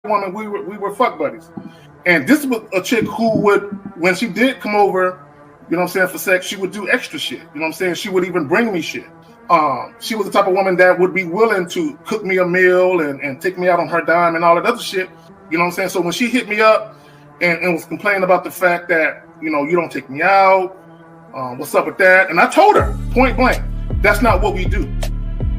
woman, we were fuck buddies. And this was a chick who would, when she did come over, you know what I'm saying, for sex, she would do extra shit. You know what I'm saying? She would even bring me shit. She was the type of woman that would be willing to cook me a meal and take me out on her dime and all that other shit. You know what I'm saying? So when she hit me up and was complaining about the fact that, you know, you don't take me out, what's up with that? And I told her point blank, that's not what we do.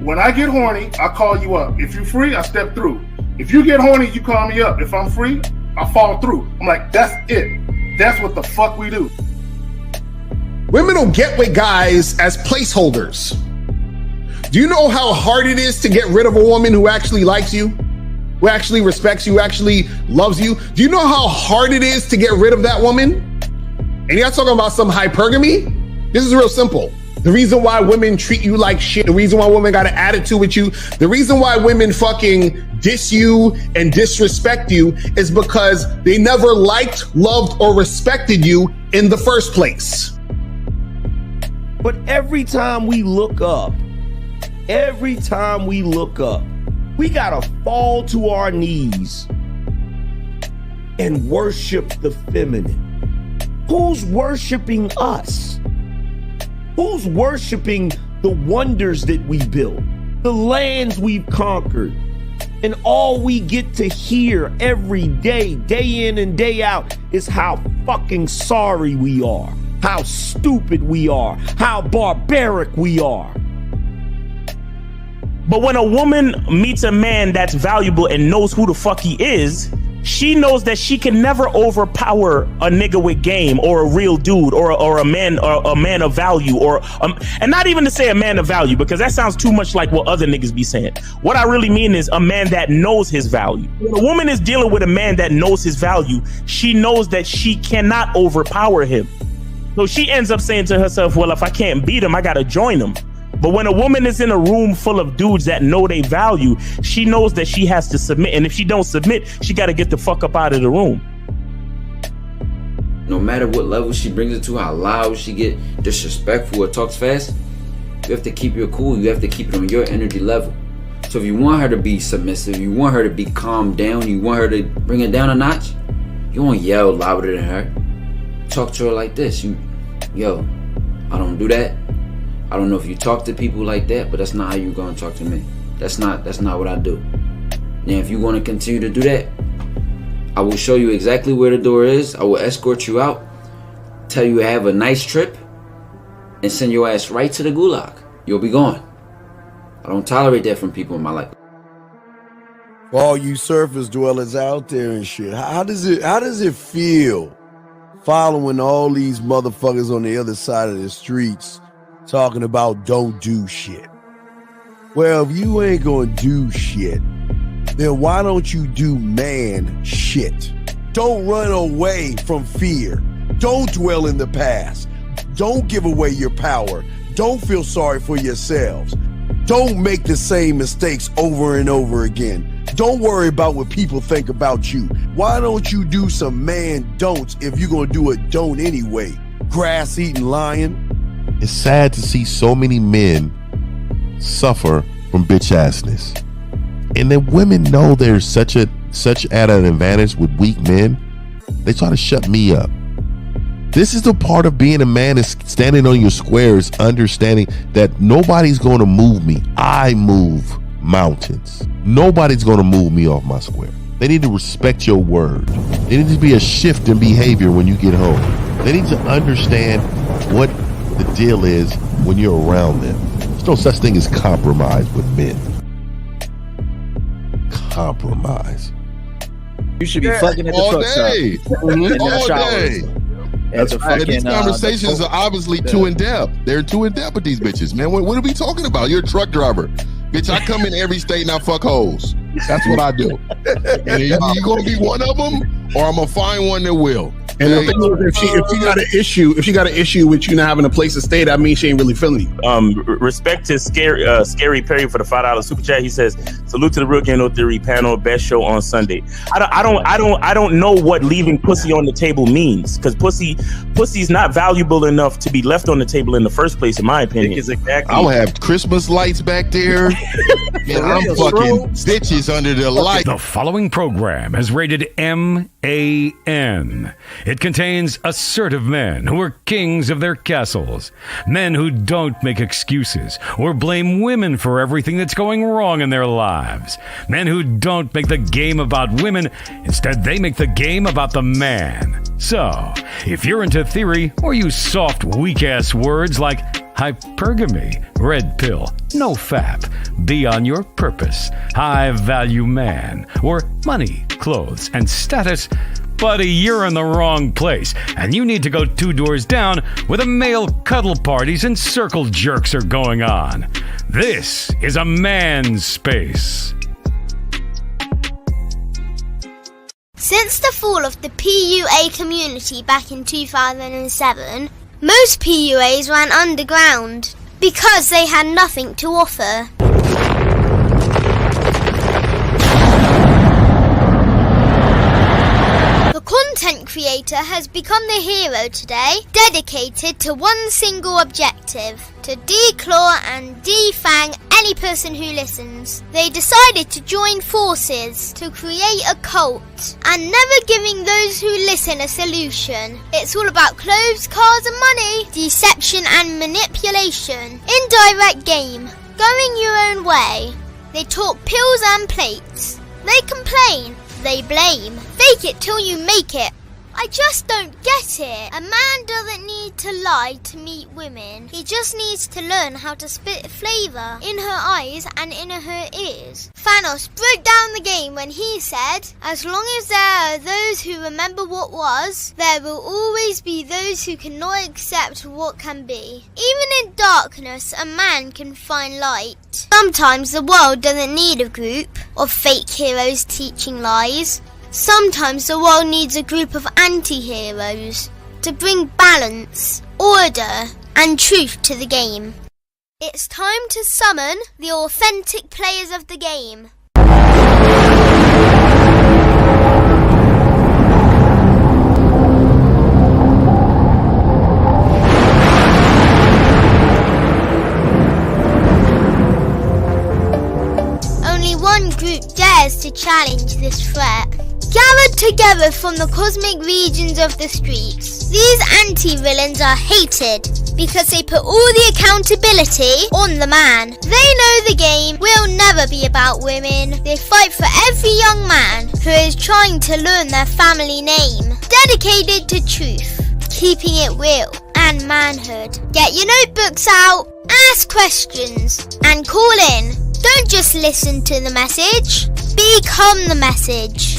When I get horny, I call you up. If you're free, I step through. If you get horny, you call me up. If I'm free, I fall through. I'm like, that's it. That's what the fuck we do. Women don't get with guys as placeholders. Do you know how hard it is to get rid of a woman who actually likes you, who actually respects you, who actually loves you? Do you know how hard it is to get rid of that woman? And you're not talking about some hypergamy? This is real simple. The reason why women treat you like shit, the reason why women got an attitude with you, the reason why women fucking diss you and disrespect you is because they never liked, loved, or respected you in the first place. But every time we look up, we gotta fall to our knees and worship the feminine. Who's worshiping us? Who's worshiping the wonders that we built, the lands we've conquered, and all we get to hear every day, day in and day out, is how fucking sorry we are, how stupid we are, how barbaric we are. But when a woman meets a man that's valuable and knows who the fuck he is, she knows that she can never overpower a nigga with game or a real dude or a man of value and not even to say a man of value, because that sounds too much like what other niggas be saying. What I really mean is a man that knows his value. When a woman is dealing with a man that knows his value, she knows that she cannot overpower him. So she ends up saying to herself, well, if I can't beat him, I gotta join him. But when a woman is in a room full of dudes that know they value, she knows that she has to submit. And if she don't submit, she got to get the fuck up out of the room. No matter what level she brings it to, how loud she get disrespectful or talks fast, you have to keep your cool. You have to keep it on your energy level. So if you want her to be submissive, you want her to be calmed down, you want her to bring it down a notch, you won't yell louder than her. Talk to her like this. Yo, I don't do that. I don't know if you talk to people like that, but that's not how you're gonna talk to me. That's not what I do. Now, if you want to continue to do that, I will show you exactly where the door is. I will escort you out, tell you have a nice trip, and send your ass right to the gulag. You'll be gone. I don't tolerate that from people in my life. For all you surface dwellers out there and shit, how does it feel following all these motherfuckers on the other side of the streets talking about don't do shit? Well, if you ain't gonna do shit, then why don't you do man shit? Don't run away from fear. Don't dwell in the past. Don't give away your power. Don't feel sorry for yourselves. Don't make the same mistakes over and over again. Don't worry about what people think about you. Why don't you do some man don'ts if you're gonna do a don't anyway? Grass-eating lion. It's sad to see so many men suffer from bitch-assness. And then women know there's such at an advantage with weak men. They try to shut me up. This is the part of being a man, is standing on your squares, understanding that nobody's going to move me. I move mountains. Nobody's going to move me off my square. They need to respect your word. There needs to be a shift in behavior when you get home. They need to understand what the deal is when you're around them. There's no such thing as compromise with men. Compromise. You should be fucking at the truck stop. All day. That's right. These conversations are obviously too in depth. They're too in depth with these bitches, man. What are we talking about? You're a truck driver. Bitch, I come in every state and I fuck hoes. That's what I do. And you gonna be one of them, or I'm gonna find one that will. And the thing is, if she got an issue with you not having a place to stay, that means she ain't really feeling you. Respect to Scary Perry for the $5 super chat. He says, "Salute to the Real Game No Theory panel, best show on Sunday." I don't know what leaving pussy on the table means, because pussy's not valuable enough to be left on the table in the first place, in my opinion. I'll have Christmas lights back there, and I'm fucking bitches under the light. The following program is rated MAN. It contains assertive men who are kings of their castles, men who don't make excuses or blame women for everything that's going wrong in their lives, men who don't make the game about women, instead they make the game about the man. So, if you're into theory or use soft, weak-ass words like hypergamy, red pill, no fap, be on your purpose, high-value man, or money, clothes, and status, buddy, you're in the wrong place, and you need to go 2 doors down where the male cuddle parties and circle jerks are going on. This is a man's space. Since the fall of the PUA community back in 2007, most PUAs ran underground because they had nothing to offer. The content creator has become the hero today, dedicated to one single objective: to declaw and defang any person who listens. They decided to join forces to create a cult, and never giving those who listen a solution. It's all about clothes, cars and money, deception and manipulation, indirect game, going your own way. They talk pills and plates. They complain. They blame. Fake it till you make it. I just don't get it. A man doesn't need to lie to meet women. He just needs to learn how to spit flavour in her eyes and in her ears. Thanos broke down the game when he said, "As long as there are those who remember what was, there will always be those who cannot accept what can be." Even in darkness, a man can find light. Sometimes the world doesn't need a group of fake heroes teaching lies. Sometimes the world needs a group of anti-heroes to bring balance, order, and truth to the game. It's time to summon the authentic players of the game. Only one group dares to challenge this threat. Gathered together from the cosmic regions of the streets, these anti-villains are hated because they put all the accountability on the man. They know the game will never be about women. They fight for every young man who is trying to learn their family name. Dedicated to truth, keeping it real, and manhood. Get your notebooks out, ask questions, and call in. Don't just listen to the message, become the message.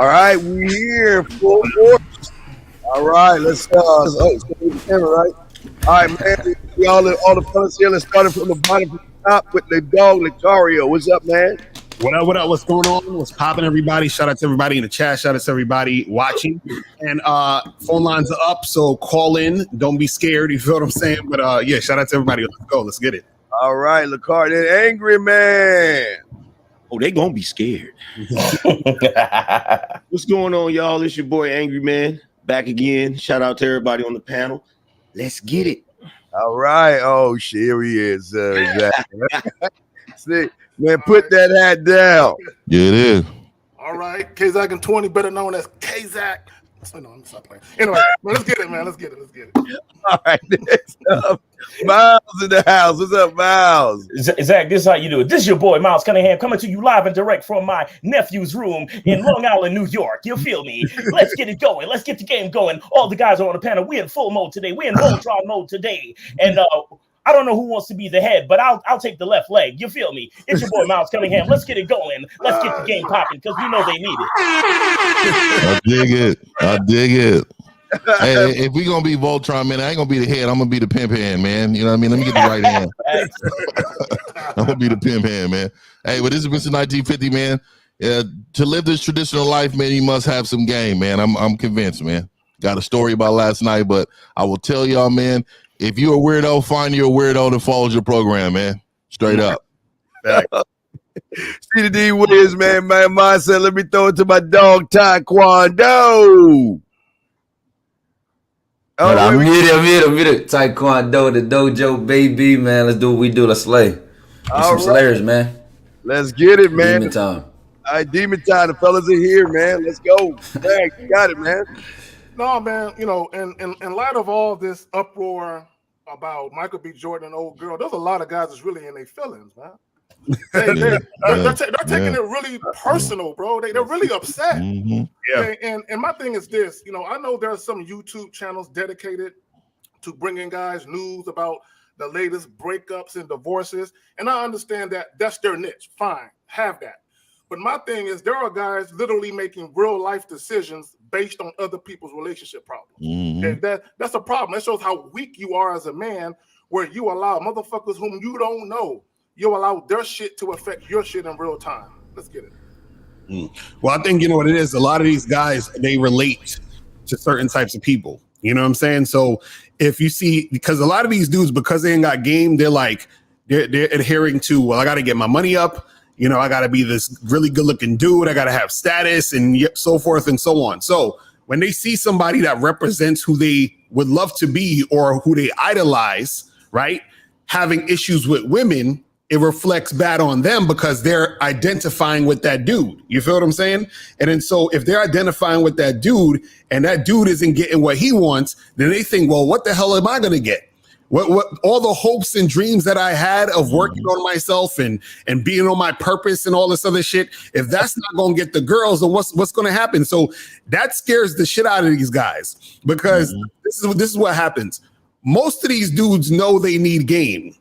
All right, we're here, full force. All right, let's the camera, right? All right, man. All the fellas here. Let's start it from the bottom, from the top with the dog, Lucario. What's up, man? What up? What up? What's going on? What's popping, everybody? Shout out to everybody in the chat. Shout out to everybody watching. And phone lines are up, so call in. Don't be scared. You feel what I'm saying? But yeah, shout out to everybody. Let's go. Let's get it. All right, Lucario, angry man. Oh, they gonna be scared. What's going on, y'all? It's your boy Angry Man back again. Shout out to everybody on the panel. Let's get it. All right. Oh shit, here he is. See, man, put that hat down. Yeah, it is. All right, Kazak and 20, better known as Kazak. Oh, no, I'm stop playing. Anyway, let's get it, man. Let's get it. All right, next up, Miles in the house. What's up, Miles? Zach, this is how you do it. This is your boy, Miles Cunningham, coming to you live and direct from my nephew's room in Long Island, New York. You feel me? Let's get it going. Let's get the game going. All the guys are on the panel. We're in full mode today. We're in Voltron mode today. And I don't know who wants to be the head, but I'll take the left leg. You feel me? It's your boy, Miles Cunningham. Let's get it going. Let's get the game popping because we know they need it. I dig it. Hey, if we gonna be Voltron, man, I ain't gonna be the head. I'm gonna be the pimp hand, man. You know what I mean? Let me get the right hand. I'm gonna be the pimp hand, man. Hey, but this is Mr. 1950, man. To live this traditional life, man, you must have some game, man. I'm convinced, man. Got a story about last night, but I will tell y'all, man, if you're a weirdo, find you a weirdo that follows your program, man. Straight up. See the D Wiz, man. My mindset. Let me throw it to my dog Taekwondo. Hold on, mute it. Taekwondo, the dojo, baby, man. Let's do what we do. Let's slay. Get some slayers, man. Let's get it, man. Demon time. All right, demon time. The fellas are here, man. Let's go. Thanks. You got it, man. No, man, you know, in light of all this uproar about Michael B. Jordan and old girl, there's a lot of guys that's really in their feelings, man. They're taking it really personal, bro. They're really upset. Mm-hmm. Yeah. And my thing is this, you know, I know there are some YouTube channels dedicated to bringing guys news about the latest breakups and divorces, and I understand that that's their niche. Fine, have that. But my thing is, there are guys literally making real life decisions based on other people's relationship problems. Mm-hmm. And that's a problem. That shows how weak you are as a man, where you allow motherfuckers whom you don't know, you allow their shit to affect your shit in real time. Let's get it. Well, I think you know what it is. A lot of these guys, they relate to certain types of people. You know what I'm saying? So if you see, because a lot of these dudes, because they ain't got game, they're adhering to, well, I got to get my money up. You know, I got to be this really good looking dude. I got to have status and so forth and so on. So when they see somebody that represents who they would love to be or who they idolize, right, having issues with women, it reflects bad on them because they're identifying with that dude. You feel what I'm saying? And then so if they're identifying with that dude and that dude isn't getting what he wants, then they think, well, what the hell am I going to get? What all the hopes and dreams that I had of working on myself and being on my purpose and all this other shit, if that's not going to get the girls, then what's going to happen? So that scares the shit out of these guys because this is what happens. Most of these dudes know they need game,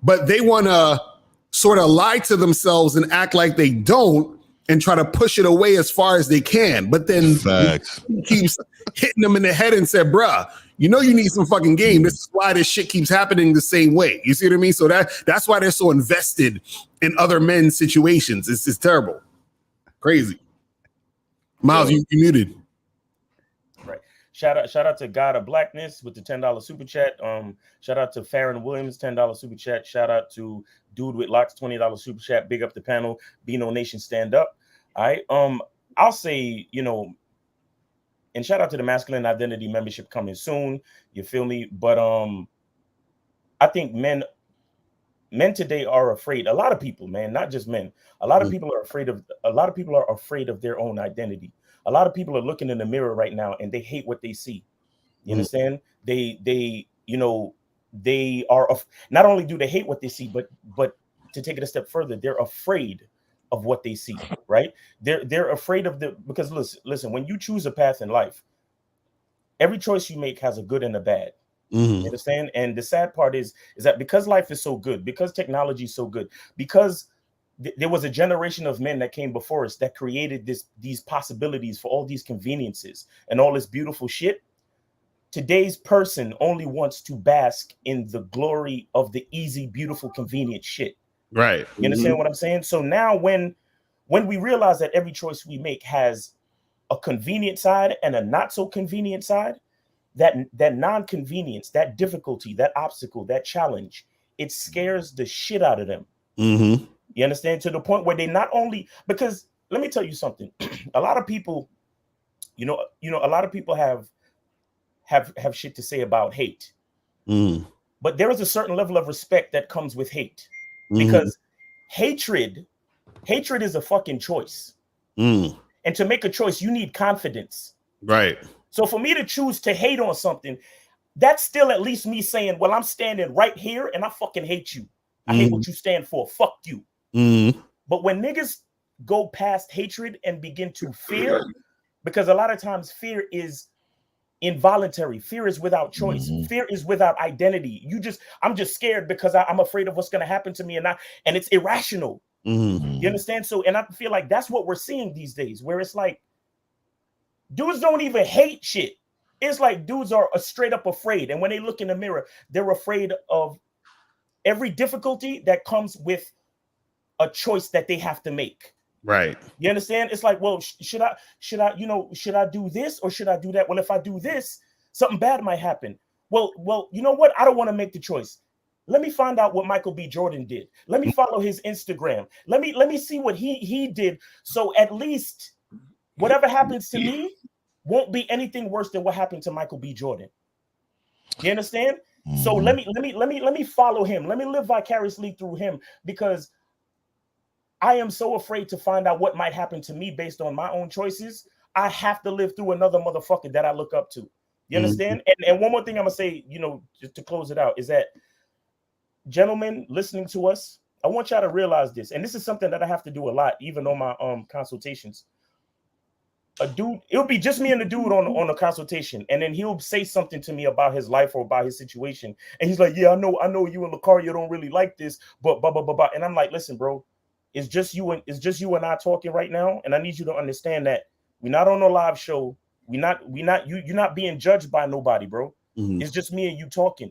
but they want to sort of lie to themselves and act like they don't and try to push it away as far as they can. But then he keeps hitting them in the head and said, bruh, you know you need some fucking game. This is why this shit keeps happening the same way. You see what I mean? So that's why they're so invested in other men's situations. It's terrible. Crazy. Miles, you muted. Right. Shout out to God of Blackness with the $10 super chat. Shout out to Farron Williams, $10 super chat. Shout out to Dude with Locks, $20 super chat. Big up the panel. Beano Nation, stand up. All right. I'll say, you know, and shout out to the Masculine Identity membership coming soon. You feel me? But I think men today are afraid. A lot of people, man, not just men. A lot of people are afraid of their own identity. A lot of people are looking in the mirror right now and they hate what they see. You understand? They you know, they are not only do they hate what they see, but to take it a step further, they're afraid of what they see, right? They're afraid of because listen, when you choose a path in life, every choice you make has a good and a bad. You understand? And the sad part is that because life is so good, because technology is so good, because there was a generation of men that came before us that created these possibilities for all these conveniences and all this beautiful shit. Today's person only wants to bask in the glory of the easy, beautiful, convenient shit. Right. You understand what I'm saying? So now when we realize that every choice we make has a convenient side and a not so convenient side, that non-convenience, that difficulty, that obstacle, that challenge, it scares the shit out of them. You understand? To the point where they not only, because let me tell you something, a lot of people, you know, a lot of people have shit to say about hate. But there is a certain level of respect that comes with hate. Because hatred is a fucking choice. And to make a choice, you need confidence. Right. So for me to choose to hate on something, that's still at least me saying, well, I'm standing right here and I fucking hate you. I hate what you stand for. Fuck you. But when niggas go past hatred and begin to fear, because a lot of times fear is involuntary. Fear is without choice. Fear is without identity. I'm just scared because I'm afraid of what's going to happen to me, and it's irrational. You understand? So, and I feel like that's what we're seeing these days, where it's like dudes don't even hate shit. It's like dudes are straight up afraid, and when they look in the mirror, they're afraid of every difficulty that comes with a choice that they have to make. Right. You understand? It's like, well, should I, should I do this or should I do that? Well, if I do this, something bad might happen. Well, you know what? I don't want to make the choice. Let me find out what Michael B. Jordan did. Let me follow his Instagram. Let me see what he did. So at least whatever happens to me won't be anything worse than what happened to Michael B. Jordan. You understand? So let me follow him. Let me live vicariously through him, because I am so afraid to find out what might happen to me based on my own choices. I have to live through another motherfucker that I look up to. You understand? And one more thing I'm gonna say, just to close it out, is that, gentlemen listening to us, I want y'all to realize this, and this is something that I have to do a lot, even on my consultations. A dude, it'll be just me and the dude on a consultation, and then he'll say something to me about his life or about his situation, and he's like, "Yeah, I know you and Lucario don't really like this, but blah blah blah blah." And I'm like, "Listen, bro, it's just you and I talking right now, and I need you to understand that we're not on a live show. You're not being judged by nobody, bro. It's just me and you talking.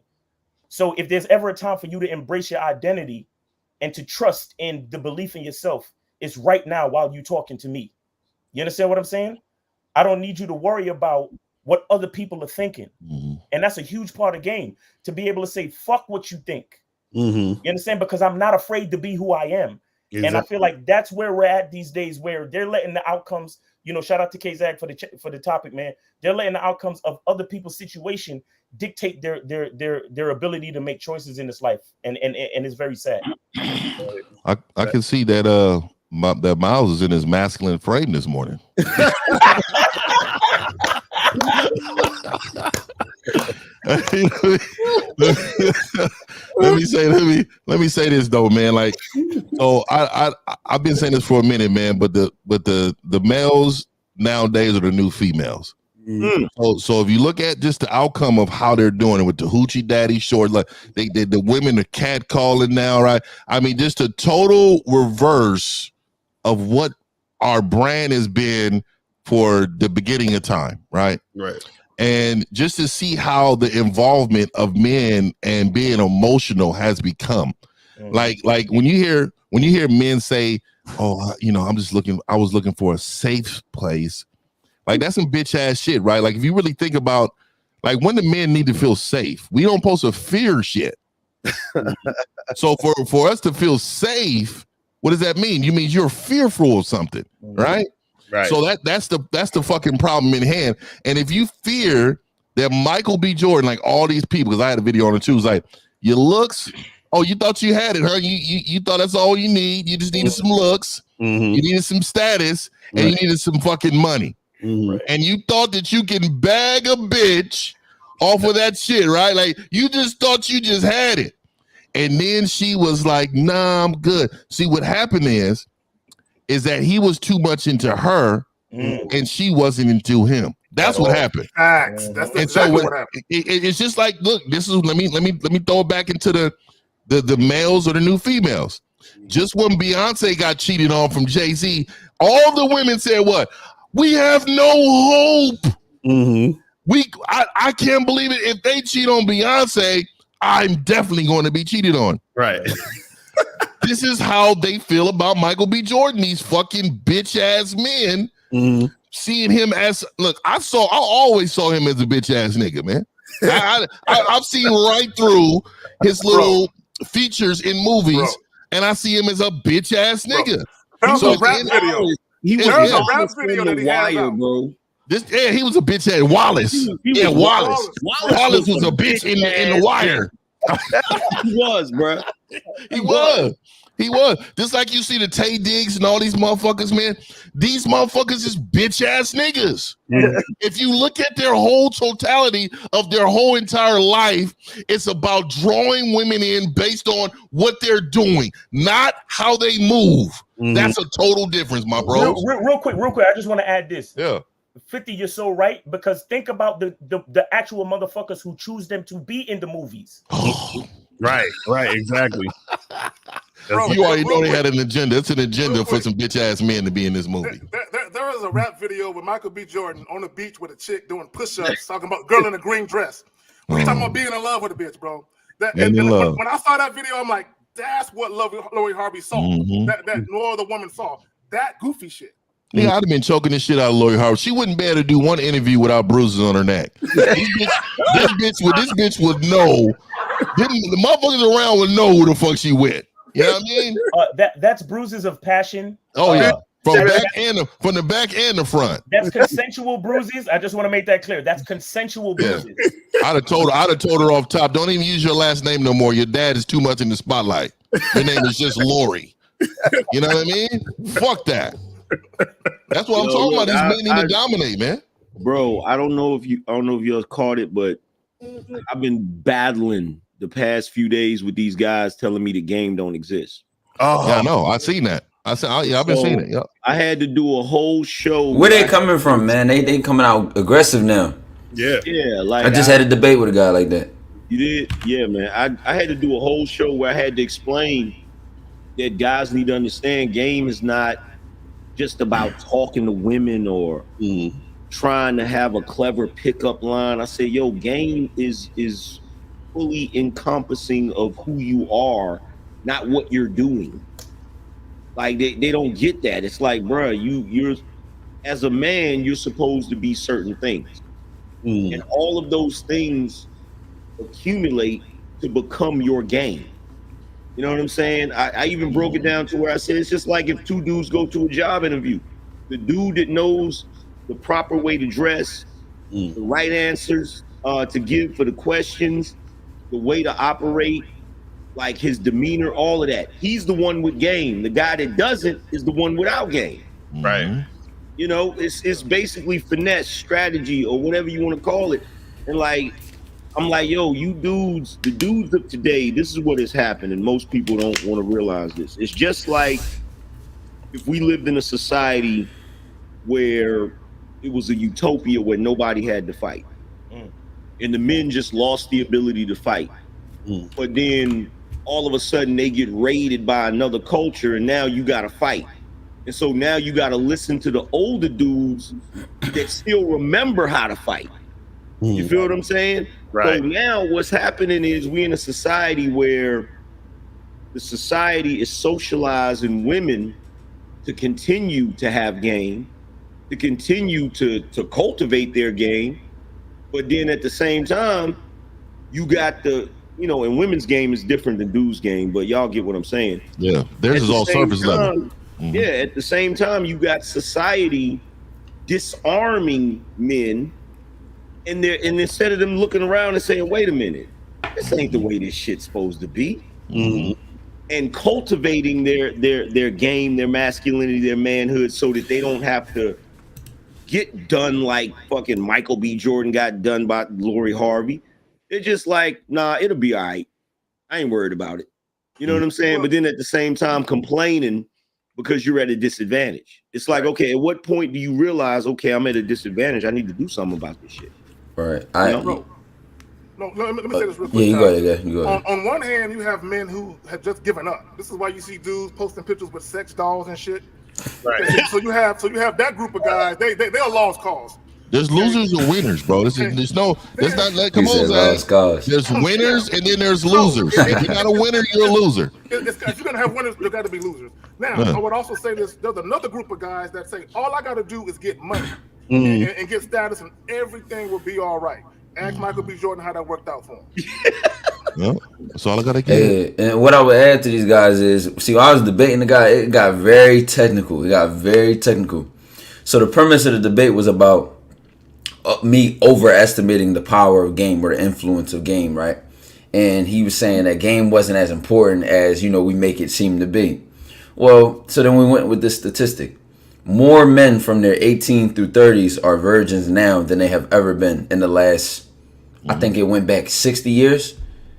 So if there's ever a time for you to embrace your identity and to trust in the belief in yourself, it's right now while you talking to me. You understand what I'm saying? I don't need you to worry about what other people are thinking. And that's a huge part of the game, to be able to say, fuck what you think. You understand? Because I'm not afraid to be who I am. Exactly. And I feel like that's where we're at these days, where they're letting the outcomes, shout out to K-Zag for the topic, man. They're letting the outcomes of other people's situation dictate their ability to make choices in this life. And it's very sad. I can see that that Miles is in his masculine frame this morning. let me say this though, man. Like, so I've been saying this for a minute, man. But the males nowadays are the new females. So if you look at just the outcome of how they're doing it with the hoochie daddy short, like the women are catcalling now, right? I mean, just a total reverse of what our brand has been for the beginning of time, right? Right. And just to see how the involvement of men and being emotional has become, like when you hear men say, "Oh, I was looking for a safe place," like that's some bitch ass shit, right? Like if you really think about, like, when the men need to feel safe, we don't supposed to fear shit. So for us to feel safe, what does that mean? You mean you're fearful of something, right? Right. So that's the fucking problem in hand. And if you fear that Michael B. Jordan, like all these people, because I had a video on it too, was like, your looks, oh, you thought you had it, huh? You thought that's all you need. You just needed some looks, you needed some status, and you needed some fucking money. And you thought that you can bag a bitch off of that shit, right? Like you just thought you just had it. And then she was like, "Nah, I'm good." See, what happened is that he was too much into her and she wasn't into him. That's what happened. Facts. That's exactly what happened. It's just like, look, this is let me throw it back into the males or the new females. Just when Beyonce got cheated on from Jay-Z, all the women said what? We have no hope. I can't believe it. If they cheat on Beyonce, I'm definitely going to be cheated on. Right. This is how they feel about Michael B. Jordan. These fucking bitch ass men seeing him as, look, I always saw him as a bitch ass nigga, man. I've seen right through his little features in movies, and I see him as a bitch ass nigga. So rap video. He was a rap video that he had Wire, bro. He was a bitch ass. Wallace. Wallace. Wallace was a bitch in the Wire. He was, bro. He was. Just like you see the Tay Diggs and all these motherfuckers, man. These motherfuckers is bitch ass niggas. If you look at their whole totality of their whole entire life, it's about drawing women in based on what they're doing, not how they move. That's a total difference, my bro. Real quick. I just want to add this. Yeah. 50, you're so right, because think about the actual motherfuckers who choose them to be in the movies. Right, exactly. Bro, you already know they had an agenda. It's an agenda for some bitch ass men to be in this movie. There was a rap video with Michael B. Jordan on the beach with a chick doing push-ups, talking about girl in a green dress. We talking about being in love with a bitch, bro. When I saw that video, I'm like, that's what Lori Harvey saw. That no other woman saw. that goofy shit. Nigga, I'd have been choking this shit out of Lori Harvey. She wouldn't be able to do one interview without bruises on her neck. This bitch would know. The motherfuckers around would know who the fuck she with. You know what I mean? That's bruises of passion. Oh yeah, from the back and the front. That's consensual bruises. I just want to make that clear. That's consensual bruises. I'd have told her off top. Don't even use your last name no more. Your dad is too much in the spotlight. Your name is just Lori. You know what I mean? Fuck that. That's what I'm talking about. These men need to dominate, man. Bro, I don't know if you caught it, but I've been battling the past few days with these guys telling me the game don't exist. Oh, yeah, I know. I've seen that. I've been seeing it. Yep. I had to do a whole show. Where they coming from, man? They coming out aggressive now. Yeah. Like I just had a debate with a guy like that. You did? Yeah, man. I had to do a whole show where I had to explain that guys need to understand game is not just about talking to women or trying to have a clever pickup line. I said, yo, game is fully encompassing of who you are, not what you're doing. Like they don't get that. It's like, bro, you're as a man, you're supposed to be certain things. And all of those things accumulate to become your game. You know what I'm saying? I even broke it down to where I said it's just like if two dudes go to a job interview. The dude that knows the proper way to dress, the right answers to give for the questions, the way to operate, like his demeanor, all of that. He's the one with game. The guy that doesn't is the one without game. Right. You know, it's basically finesse, strategy, or whatever you want to call it. And like, I'm like, yo, you dudes, the dudes of today, this is what has happened, and most people don't want to realize this. It's just like if we lived in a society where it was a utopia where nobody had to fight. And the men just lost the ability to fight. But then all of a sudden they get raided by another culture and now you got to fight. And so now you got to listen to the older dudes that still remember how to fight. You feel what I'm saying? Right. So now what's happening is we in a society where the society is socializing women to continue to have game, to continue to cultivate their game. But then at the same time, you got the, you know, and women's game is different than dudes' game, but y'all get what I'm saying. Yeah, theirs is all surface level. Yeah, at the same time, you got society disarming men, and instead of them looking around and saying, wait a minute, this ain't the way this shit's supposed to be. And cultivating their game, their masculinity, their manhood, so that they don't have to get done like fucking Michael B. Jordan got done by Lori Harvey. They're just like, nah, it'll be all right. I ain't worried about it. You know what I'm saying? But then at the same time complaining because you're at a disadvantage. It's like, okay, at what point do you realize, okay, I'm at a disadvantage. I need to do something about this shit. Right. Let me say this real quick. Yeah, you go ahead. You go ahead. On one hand, you have men who have just given up. This is why you see dudes posting pictures with sex dolls and shit. Right. So you have that group of guys. They are lost cause. There's losers and winners, bro. There's not like, come on, Zach. There's winners and then there's losers. If you're not a winner, you're a loser. If you're gonna have winners, there got to be losers. Now, I would also say this: there's another group of guys that say all I got to do is get money and get status, and everything will be all right. Ask Michael B. Jordan how that worked out for him. Well, that's all I gotta get. And what I would add to these guys is, see, while I was debating the guy, it got very technical. So the premise of the debate was about me overestimating the power of game or the influence of game, right? And he was saying that game wasn't as important as, we make it seem to be. Well, so then we went with this statistic. More men from their 18 through 30s are virgins now than they have ever been in the last, I think it went back 60 years.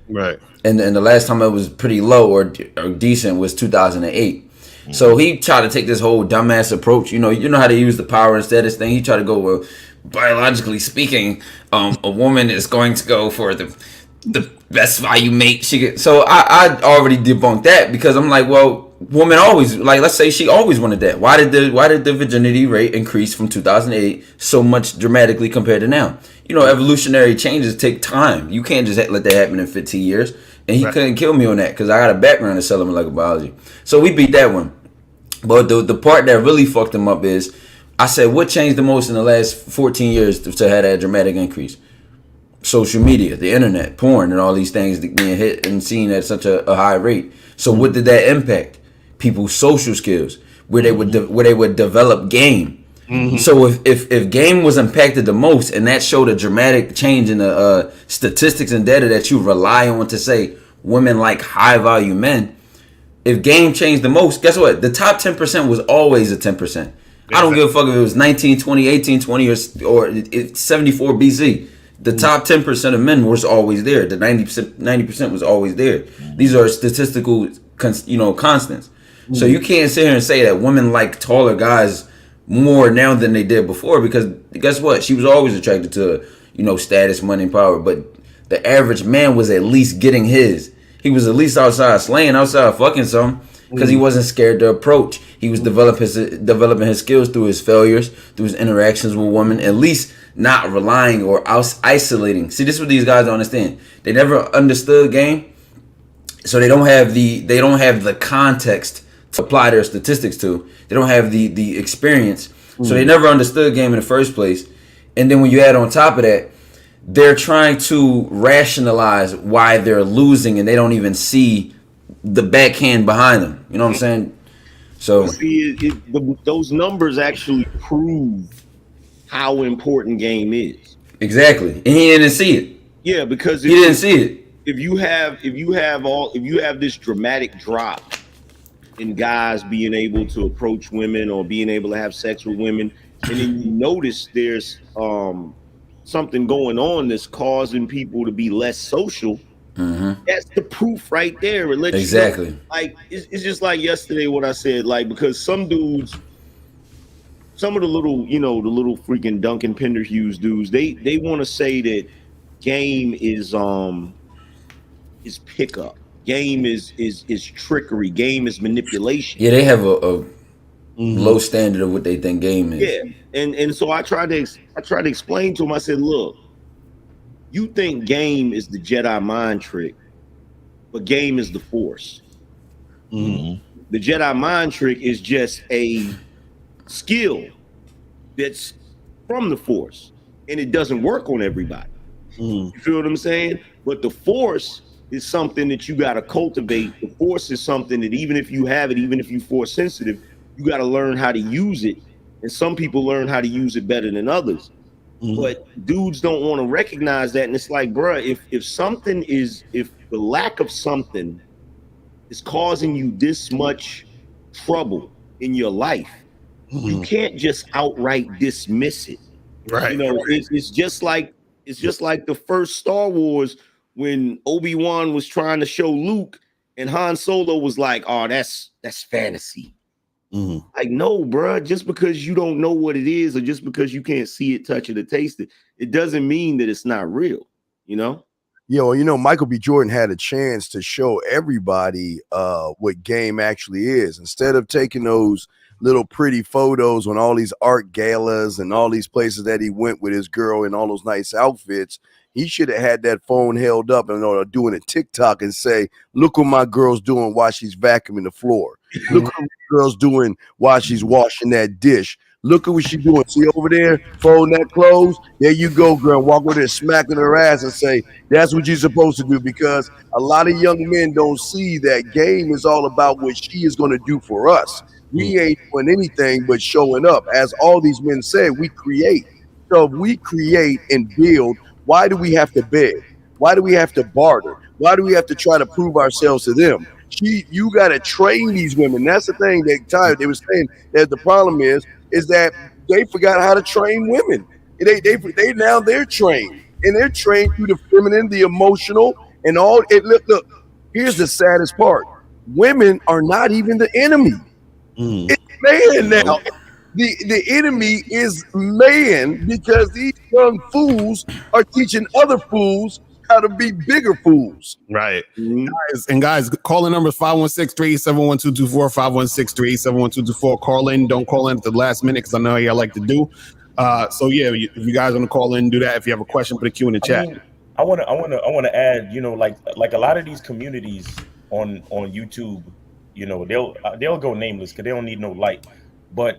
Right. And the last time it was pretty low or decent was 2008. So he tried to take this whole dumbass approach. You know how they use the power and status thing. He tried to go, well, biologically speaking, a woman is going to go for the best value mate she get. So I already debunked that because I'm like, well, woman always, like, let's say she always wanted that. Why did the virginity rate increase from 2008 so much dramatically compared to now? Evolutionary changes take time. You can't just let that happen in 15 years. And he couldn't kill me on that because I got a background in cellular molecular biology. So we beat that one. But the part that really fucked him up is, I said, what changed the most in the last 14 years to have that dramatic increase? Social media, the internet, porn, and all these things being hit and seen at such a high rate. So what did that impact? People's social skills, where they would develop game. So if game was impacted the most, and that showed a dramatic change in the statistics and data that you rely on to say women like high value men, if game changed the most, guess what? The top 10% was always a 10%. I don't give a fuck if it was 1920, 1820, or 74 BC. The top 10% of men was always there. The 90% was always there. These are statistical, constants. So you can't sit here and say that women like taller guys more now than they did before, because guess what? She was always attracted to, status, money, and power. But the average man was at least getting his. He was at least outside slaying, outside fucking something, because he wasn't scared to approach. He was developing his skills through his failures, through his interactions with women, at least not relying or isolating. See, this is what these guys don't understand. They never understood game, so they don't have the context to apply their statistics to. They don't have the experience, so they never understood game in the first place. And then when you add on top of that, they're trying to rationalize why they're losing, and they don't even see the backhand behind them. You know what I'm saying? So see, those numbers actually prove how important game is. Exactly, and he didn't see it. Yeah, because he didn't see it. If you have this dramatic drop in guys being able to approach women or being able to have sex with women, and then you notice there's something going on that's causing people to be less social, that's the proof right there. It lets exactly. You know, like it's just like yesterday what I said, like, because some dudes, some of the little freaking Duncan Penderhughes dudes, they want to say that game is pickup, game is trickery, game is manipulation. Yeah, they have a low standard of what they think game is. Yeah, and so I tried to explain to him. I said, look, you think game is the Jedi mind trick, but game is the Force. The Jedi mind trick is just a skill that's from the Force, and it doesn't work on everybody. You feel what I'm saying? But the Force is something that you got to cultivate. The Force is something that even if you have it, even if you're Force sensitive, you got to learn how to use it. And some people learn how to use it better than others. But dudes don't want to recognize that. And it's like, bruh, if the lack of something is causing you this much trouble in your life, you can't just outright dismiss it. Right. It's just like the first Star Wars when Obi-Wan was trying to show Luke and Han Solo was like, oh, that's fantasy. Like, no, bro, just because you don't know what it is or just because you can't see it, touch it, or taste it, it doesn't mean that it's not real, Yeah, well, Michael B. Jordan had a chance to show everybody what game actually is. Instead of taking those little pretty photos on all these art galas and all these places that he went with his girl in all those nice outfits, he should have had that phone held up and doing a TikTok and say, look what my girl's doing while she's vacuuming the floor. Look what my girl's doing while she's washing that dish. Look at what she's doing. See over there, folding that clothes? There you go, girl. Walk over there, smacking her ass and say, that's what you're supposed to do, because a lot of young men don't see that game is all about what she is going to do for us. We ain't doing anything but showing up. As all these men say, we create. So if we create and build, why do we have to beg? Why do we have to barter? Why do we have to try to prove ourselves to them? You got to train these women. That's the thing that they were saying that the problem is that they forgot how to train women. They're trained, and they're trained through the feminine, the emotional, and all. Look, here's the saddest part: women are not even the enemy. It's man now. The enemy is man, because these young fools are teaching other fools how to be bigger fools. Right. Guys, call in number 516-387-1224, 516-387-1224. Call in. Don't call in at the last minute, because I know how y'all like to do. So yeah, if you guys want to call in, do that. If you have a question, put a Q in the chat. I want to add, like a lot of these communities on YouTube, You know, they'll go nameless because they don't need no light. But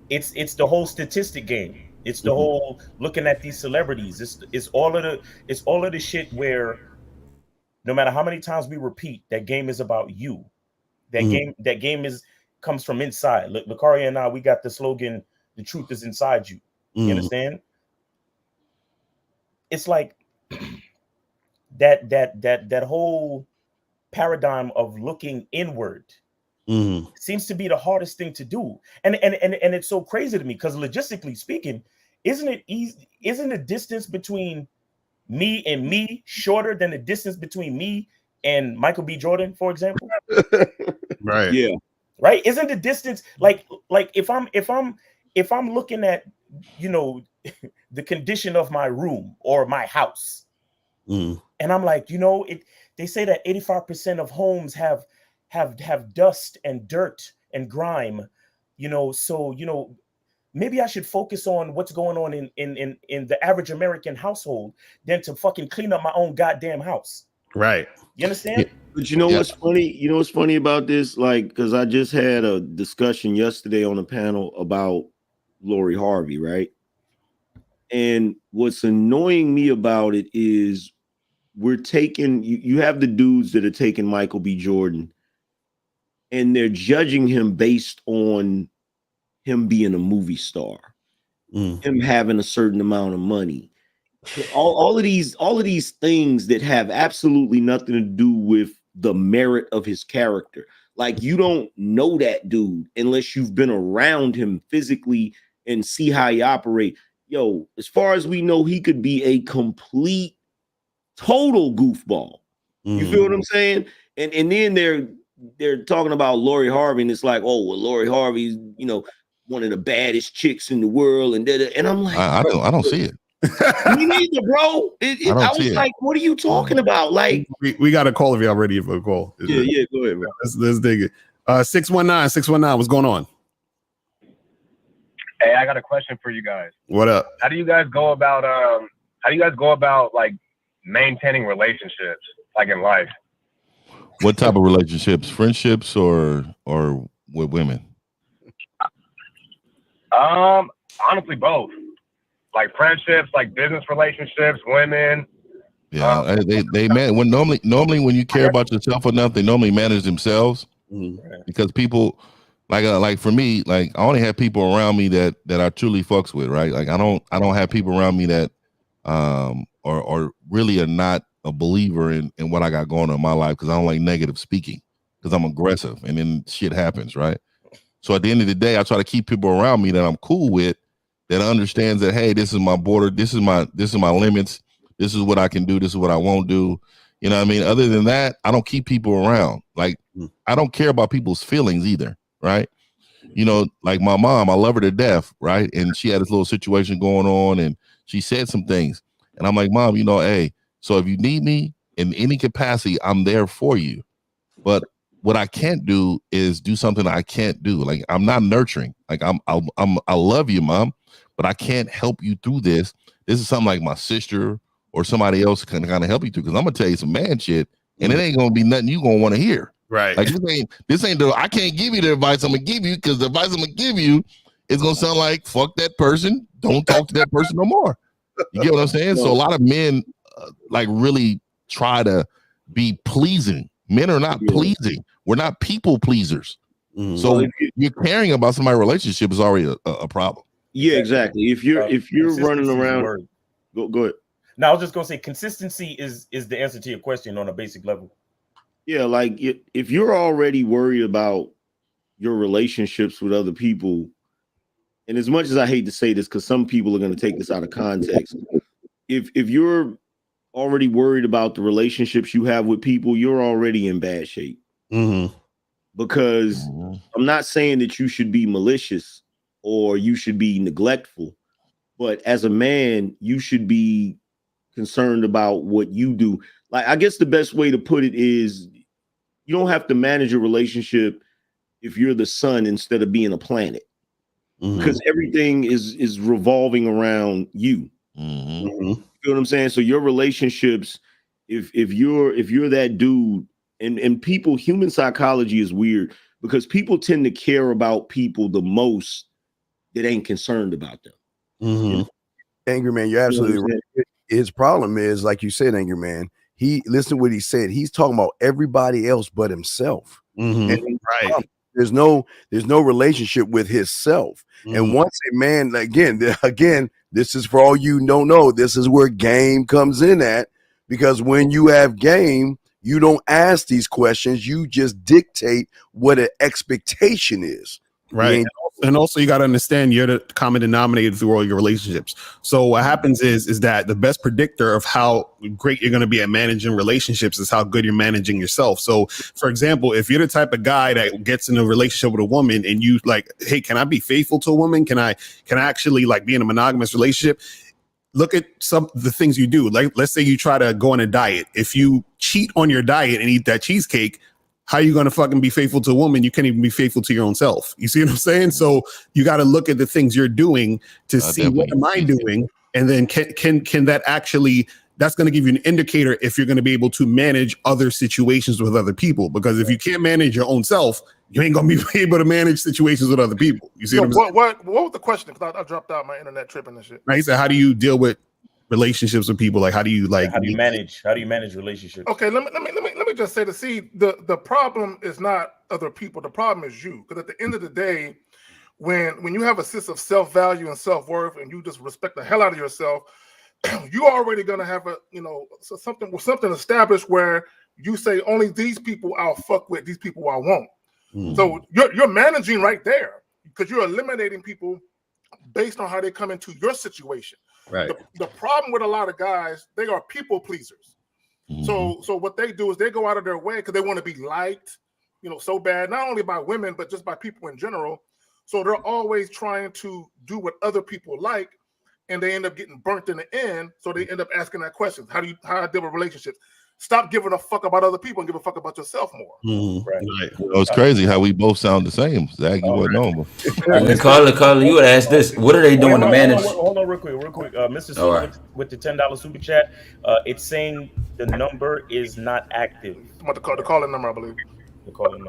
it's the whole statistic game. It's the whole looking at these celebrities. It's all of the shit where no matter how many times we repeat, that game is about you. That game comes from inside. Lakaria and I, we got the slogan, "The truth is inside you." You understand? It's like that whole paradigm of looking inward seems to be the hardest thing to do. And it's so crazy to me because logistically speaking, isn't it easy? Isn't the distance between me and me shorter than the distance between me and Michael B. Jordan, for example? Right. Yeah. Right? Isn't the distance like if I'm looking at, you know, the condition of my room or my house, and I'm like, you know, they say that 85% of homes have dust and dirt and grime, you know, so, you know, maybe I should focus on what's going on in the average American household than to fucking clean up my own goddamn house. Right. You understand? But you know what's funny? You know what's funny about this? Like, because I just had a discussion yesterday on a panel about Lori Harvey, right? And what's annoying me about it is we're taking, you have the dudes that are taking Michael B. Jordan and they're judging him based on him being a movie star, him having a certain amount of money. All of these things that have absolutely nothing to do with the merit of his character. Like, you don't know that dude unless you've been around him physically and see how he operate. Yo, as far as we know, he could be a complete, total goofball. You feel what I'm saying? And then they're talking about Lori Harvey, and it's like, oh, well, Lori Harvey's, you know, one of the baddest chicks in the world, and I'm like, I don't see it. Me neither, bro. I was like, what are you talking about? Like, we got a call if y'all ready for a call. Yeah, go ahead, bro. Let's dig it. 619, what's going on? Hey, I got a question for you guys. What up? How do you guys go about like maintaining relationships, like in life? What type of relationships? Friendships or with women? Honestly, both. Like friendships, like business relationships, women. Yeah, they man. When normally when you care about yourself enough, they normally manage themselves. Because people like for me, like I only have people around me that I truly fucks with, right? Like I don't have people around me that or really are not a believer in what I got going on in my life, because I don't like negative speaking, because I'm aggressive and then shit happens, right? So at the end of the day, I try to keep people around me that I'm cool with, that understands that, hey, this is my border, this is my limits, this is what I can do, this is what I won't do. You know what I mean? Other than that, I don't keep people around. Like, I don't care about people's feelings either, right? You know, like my mom, I love her to death, right? And she had this little situation going on, and she said some things. And I'm like, Mom, you know, hey, so if you need me in any capacity, I'm there for you. But what I can't do is do something I can't do. Like, I'm not nurturing. Like, I love you, Mom, but I can't help you through this. This is something like my sister or somebody else can kind of help you through, because I'm gonna tell you some man shit, and it ain't gonna be nothing you gonna want to hear. Right. Like, this ain't I can't give you the advice I'm gonna give you, because the advice I'm gonna give you is gonna sound like, fuck that person, don't talk to that person no more. You get what I'm saying? So a lot of men like really try to be pleasing. Men are not pleasing. We're not people pleasers. So you're caring about somebody's relationship is already a problem. Yeah, exactly. If you're running around, go ahead. Now I was just gonna say consistency is the answer to your question on a basic level. Yeah, like if you're already worried about your relationships with other people, and as much as I hate to say this, because some people are going to take this out of context, if you're already worried about the relationships you have with people, you're already in bad shape. Because I'm not saying that you should be malicious or you should be neglectful, but as a man, you should be concerned about what you do. Like, I guess the best way to put it is, you don't have to manage a relationship if you're the sun instead of being a planet, because everything is revolving around you. You know what I'm saying? So your relationships, if you're that dude And people, human psychology is weird because people tend to care about people the most that ain't concerned about them. Mm-hmm. Angry Man, you're absolutely right. His problem is, like you said, Angry Man, listen to what he said. He's talking about everybody else but himself. Mm-hmm. Right. There's no relationship with himself. Mm-hmm. And once a man, again, this is for all you don't know, this is where game comes in at, because when you have game, you don't ask these questions, you just dictate what an expectation is. Right. And also you got to understand you're the common denominator through all your relationships. So what happens is that the best predictor of how great you're going to be at managing relationships is how good you're managing yourself. So for example, if you're the type of guy that gets in a relationship with a woman and you like, hey, can I be faithful to a woman? Can I actually like be in a monogamous relationship? Look at some of the things you do. Like, let's say you try to go on a diet. If you cheat on your diet and eat that cheesecake, how are you going to fucking be faithful to a woman? You can't even be faithful to your own self. You see what I'm saying? So you got to look at the things you're doing to see what am I doing? And then can that actually, that's going to give you an indicator if you're going to be able to manage other situations with other people. Because if you can't manage your own self, you ain't going to be able to manage situations with other people. You see what I'm saying? What was the question? Because I dropped out my internet tripping and shit. Right. He said, how do you deal with relationships with people? Like, how do you manage relationships? Okay, let me just say the problem is not other people. The problem is you. Because at the end of the day, when you have a sense of self-value and self-worth, and you just respect the hell out of yourself, you're already gonna have something established where you say only these people I'll fuck with, these people I won't. Mm-hmm. So you're managing right there because you're eliminating people based on how they come into your situation. Right. The problem with a lot of guys, they are people pleasers. Mm-hmm. So what they do is they go out of their way because they want to be liked, so bad, not only by women, but just by people in general. So they're always trying to do what other people like, and they end up getting burnt in the end. So they end up asking that question: how I deal with relationships? Stop giving a fuck about other people and give a fuck about yourself more. Mm-hmm. Right. Well, it's crazy how we both sound the same. Zach, you wasn't on. And then Carla, you would ask this: what are they doing to manage? Hold on, real quick. Mr. Super with the $10 super chat, it's saying the number is not active. I'm about to call the number, I believe.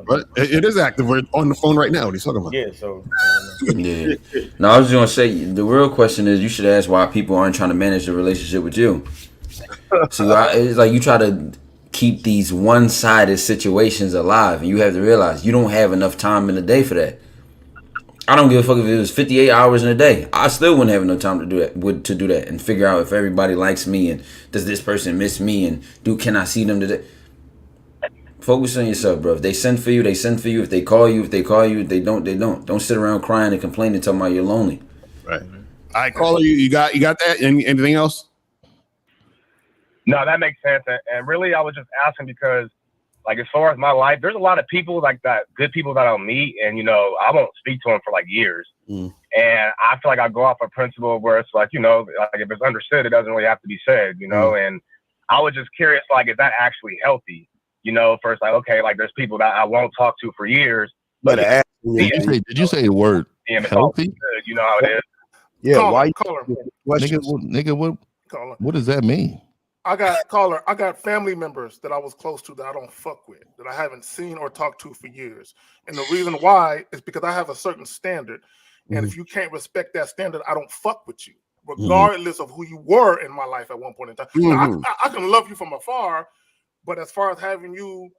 But it is active. We're on the phone right now. What are you talking about? Yeah. So. Yeah. No, I was just gonna say the real question is you should ask why people aren't trying to manage the relationship with you. So it's like you try to keep these one-sided situations alive, and you have to realize you don't have enough time in the day for that. I don't give a fuck if it was 58 hours in a day. I still wouldn't have enough time to do that and figure out if everybody likes me and does this person miss me and can I see them today. Focus on yourself, bro. If they send for you, they send for you. If they call you, If they don't, they don't. Don't sit around crying and complaining and talking about you're lonely. Right. All right, caller, you got that? Anything else? No, that makes sense. And really, I was just asking because, like, as far as my life, there's a lot of people like that, good people that I'll meet, and, I won't speak to them for, like, years. And I feel like I go off a principle where it's like, like if it's understood, it doesn't really have to be said, and I was just curious, like, is that actually healthy? First, like, okay, like, there's people that I won't talk to for years. But did you say the word healthy? You know how it is. Yeah, why? Nigga, what does that mean? I got family members that I was close to that I don't fuck with, that I haven't seen or talked to for years. And the reason why is because I have a certain standard. And if you can't respect that standard, I don't fuck with you, regardless of who you were in my life at one point in time. Now, I can love you from afar, but as far as having you,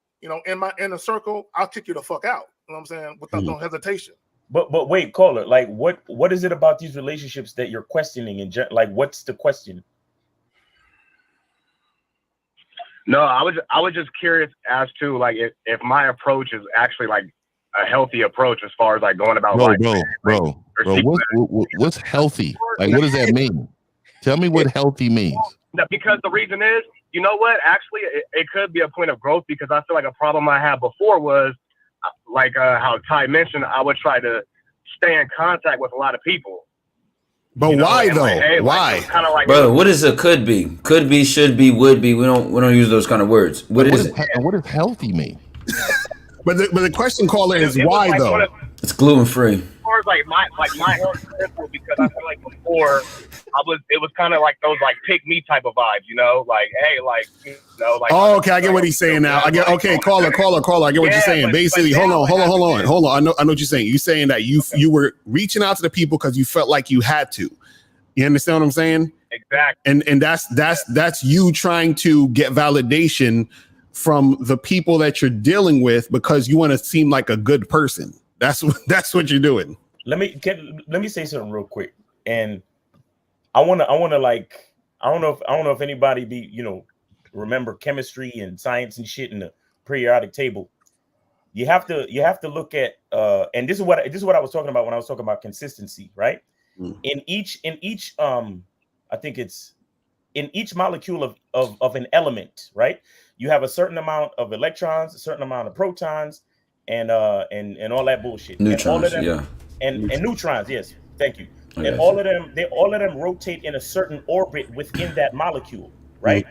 in my inner circle, I'll kick you the fuck out. You know what I'm saying? Without no hesitation. But wait, caller, like what is it about these relationships that you're questioning? And like, what's the question? No, I was just curious as to like if my approach is actually like a healthy approach as far as like going about life. Bro, what's healthy? Like, what does that mean? Tell me what healthy means. Because the reason is, you know what? Actually, it could be a point of growth because I feel like a problem I had before was like how Ty mentioned, I would try to stay in contact with a lot of people. But why though? Why? Like, brother, what is a could be? Could be, should be, would be. We don't use those kind of words. What does healthy mean? but the question, caller, is why though? It's gluten free. As far as like my health principle, because I feel like before it was kind of like those like pick me type of vibes, you know, like, hey, like, you know, like. Oh, okay, I get what he's saying now. I get, okay, caller. I get what you're saying. Basically, hold on. I know what you're saying. You're saying that you were reaching out to the people because you felt like you had to. You understand what I'm saying? Exactly. And that's you trying to get validation from the people that you're dealing with because you want to seem like a good person. That's what you're doing. Let me say something real quick. And I wanna like, I don't know if anybody remember chemistry and science and shit in the periodic table. You have to look at and this is what I was talking about when I was talking about consistency, right? In each I think it's in each molecule of an element, right? You have a certain amount of electrons, a certain amount of protons, and all that bullshit. Neutrons, and all of them, yeah. And neutrons, yes, thank you. Okay. And all of them rotate in a certain orbit within that molecule, right?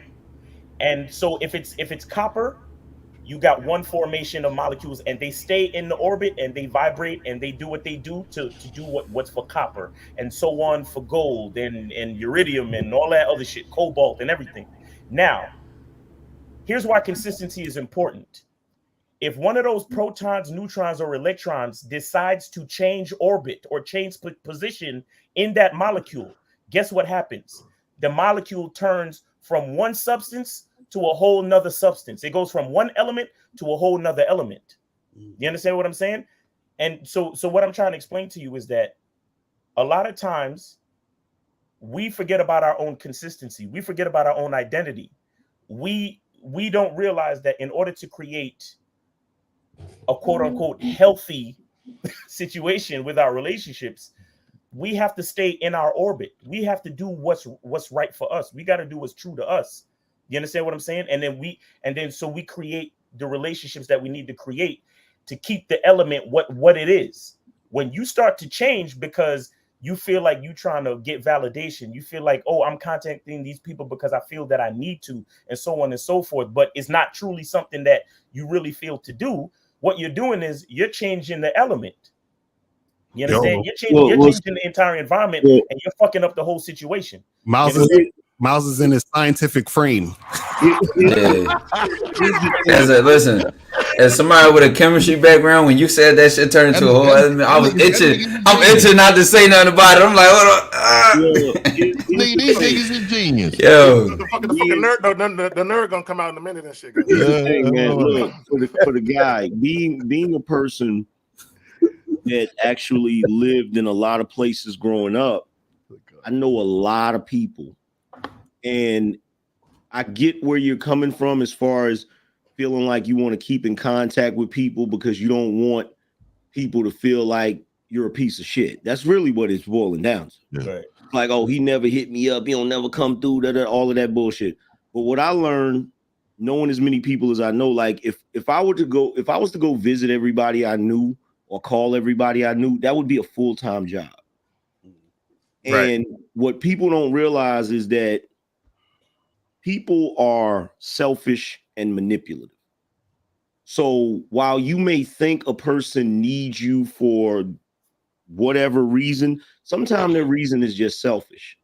And so if it's copper, you got one formation of molecules and they stay in the orbit and they vibrate and they do what they do to do what's for copper, and so on for gold and uridium and all that other shit, cobalt and everything. Now, here's why consistency is important. If one of those protons, neutrons, or electrons decides to change orbit or change position in that molecule, guess what happens? The molecule turns from one substance to a whole nother substance. It goes from one element to a whole nother element. You understand what I'm saying? And so what I'm trying to explain to you is that a lot of times we forget about our own consistency. We forget about our own identity. We don't realize that in order to create a quote unquote healthy situation with our relationships, we have to stay in our orbit. We have to do what's right for us. We got to do what's true to us. You understand what I'm saying? And then so we create the relationships that we need to create to keep the element what it is. When you start to change because you feel like you're trying to get validation, you feel like, oh, I'm contacting these people because I feel that I need to, and so on and so forth, but it's not truly something that you really feel to do. What you're doing is you're changing the element. You understand? You're changing the entire environment, and you're fucking up the whole situation. Miles is in his scientific frame. Listen, as somebody with a chemistry background, when you said that shit turned into a whole other, I was itching. I'm itching not to say nothing about it. I'm like, hold on. These niggas is genius. Yo, the fucking nerd, the nerd gonna come out in a minute and shit. Hey, man, look, for the guy being a person that actually lived in a lot of places growing up, I know a lot of people, and I get where you're coming from as far as feeling like you want to keep in contact with people because you don't want people to feel like you're a piece of shit. That's really what it's boiling down to. Yeah. Right. Like, oh, he never hit me up. He don't never come through, all of that bullshit. But what I learned, knowing as many people as I know, like if I was to go visit everybody I knew or call everybody I knew, that would be a full-time job. Right. And what people don't realize is that people are selfish and manipulative. So while you may think a person needs you for whatever reason, sometimes their reason is just selfish.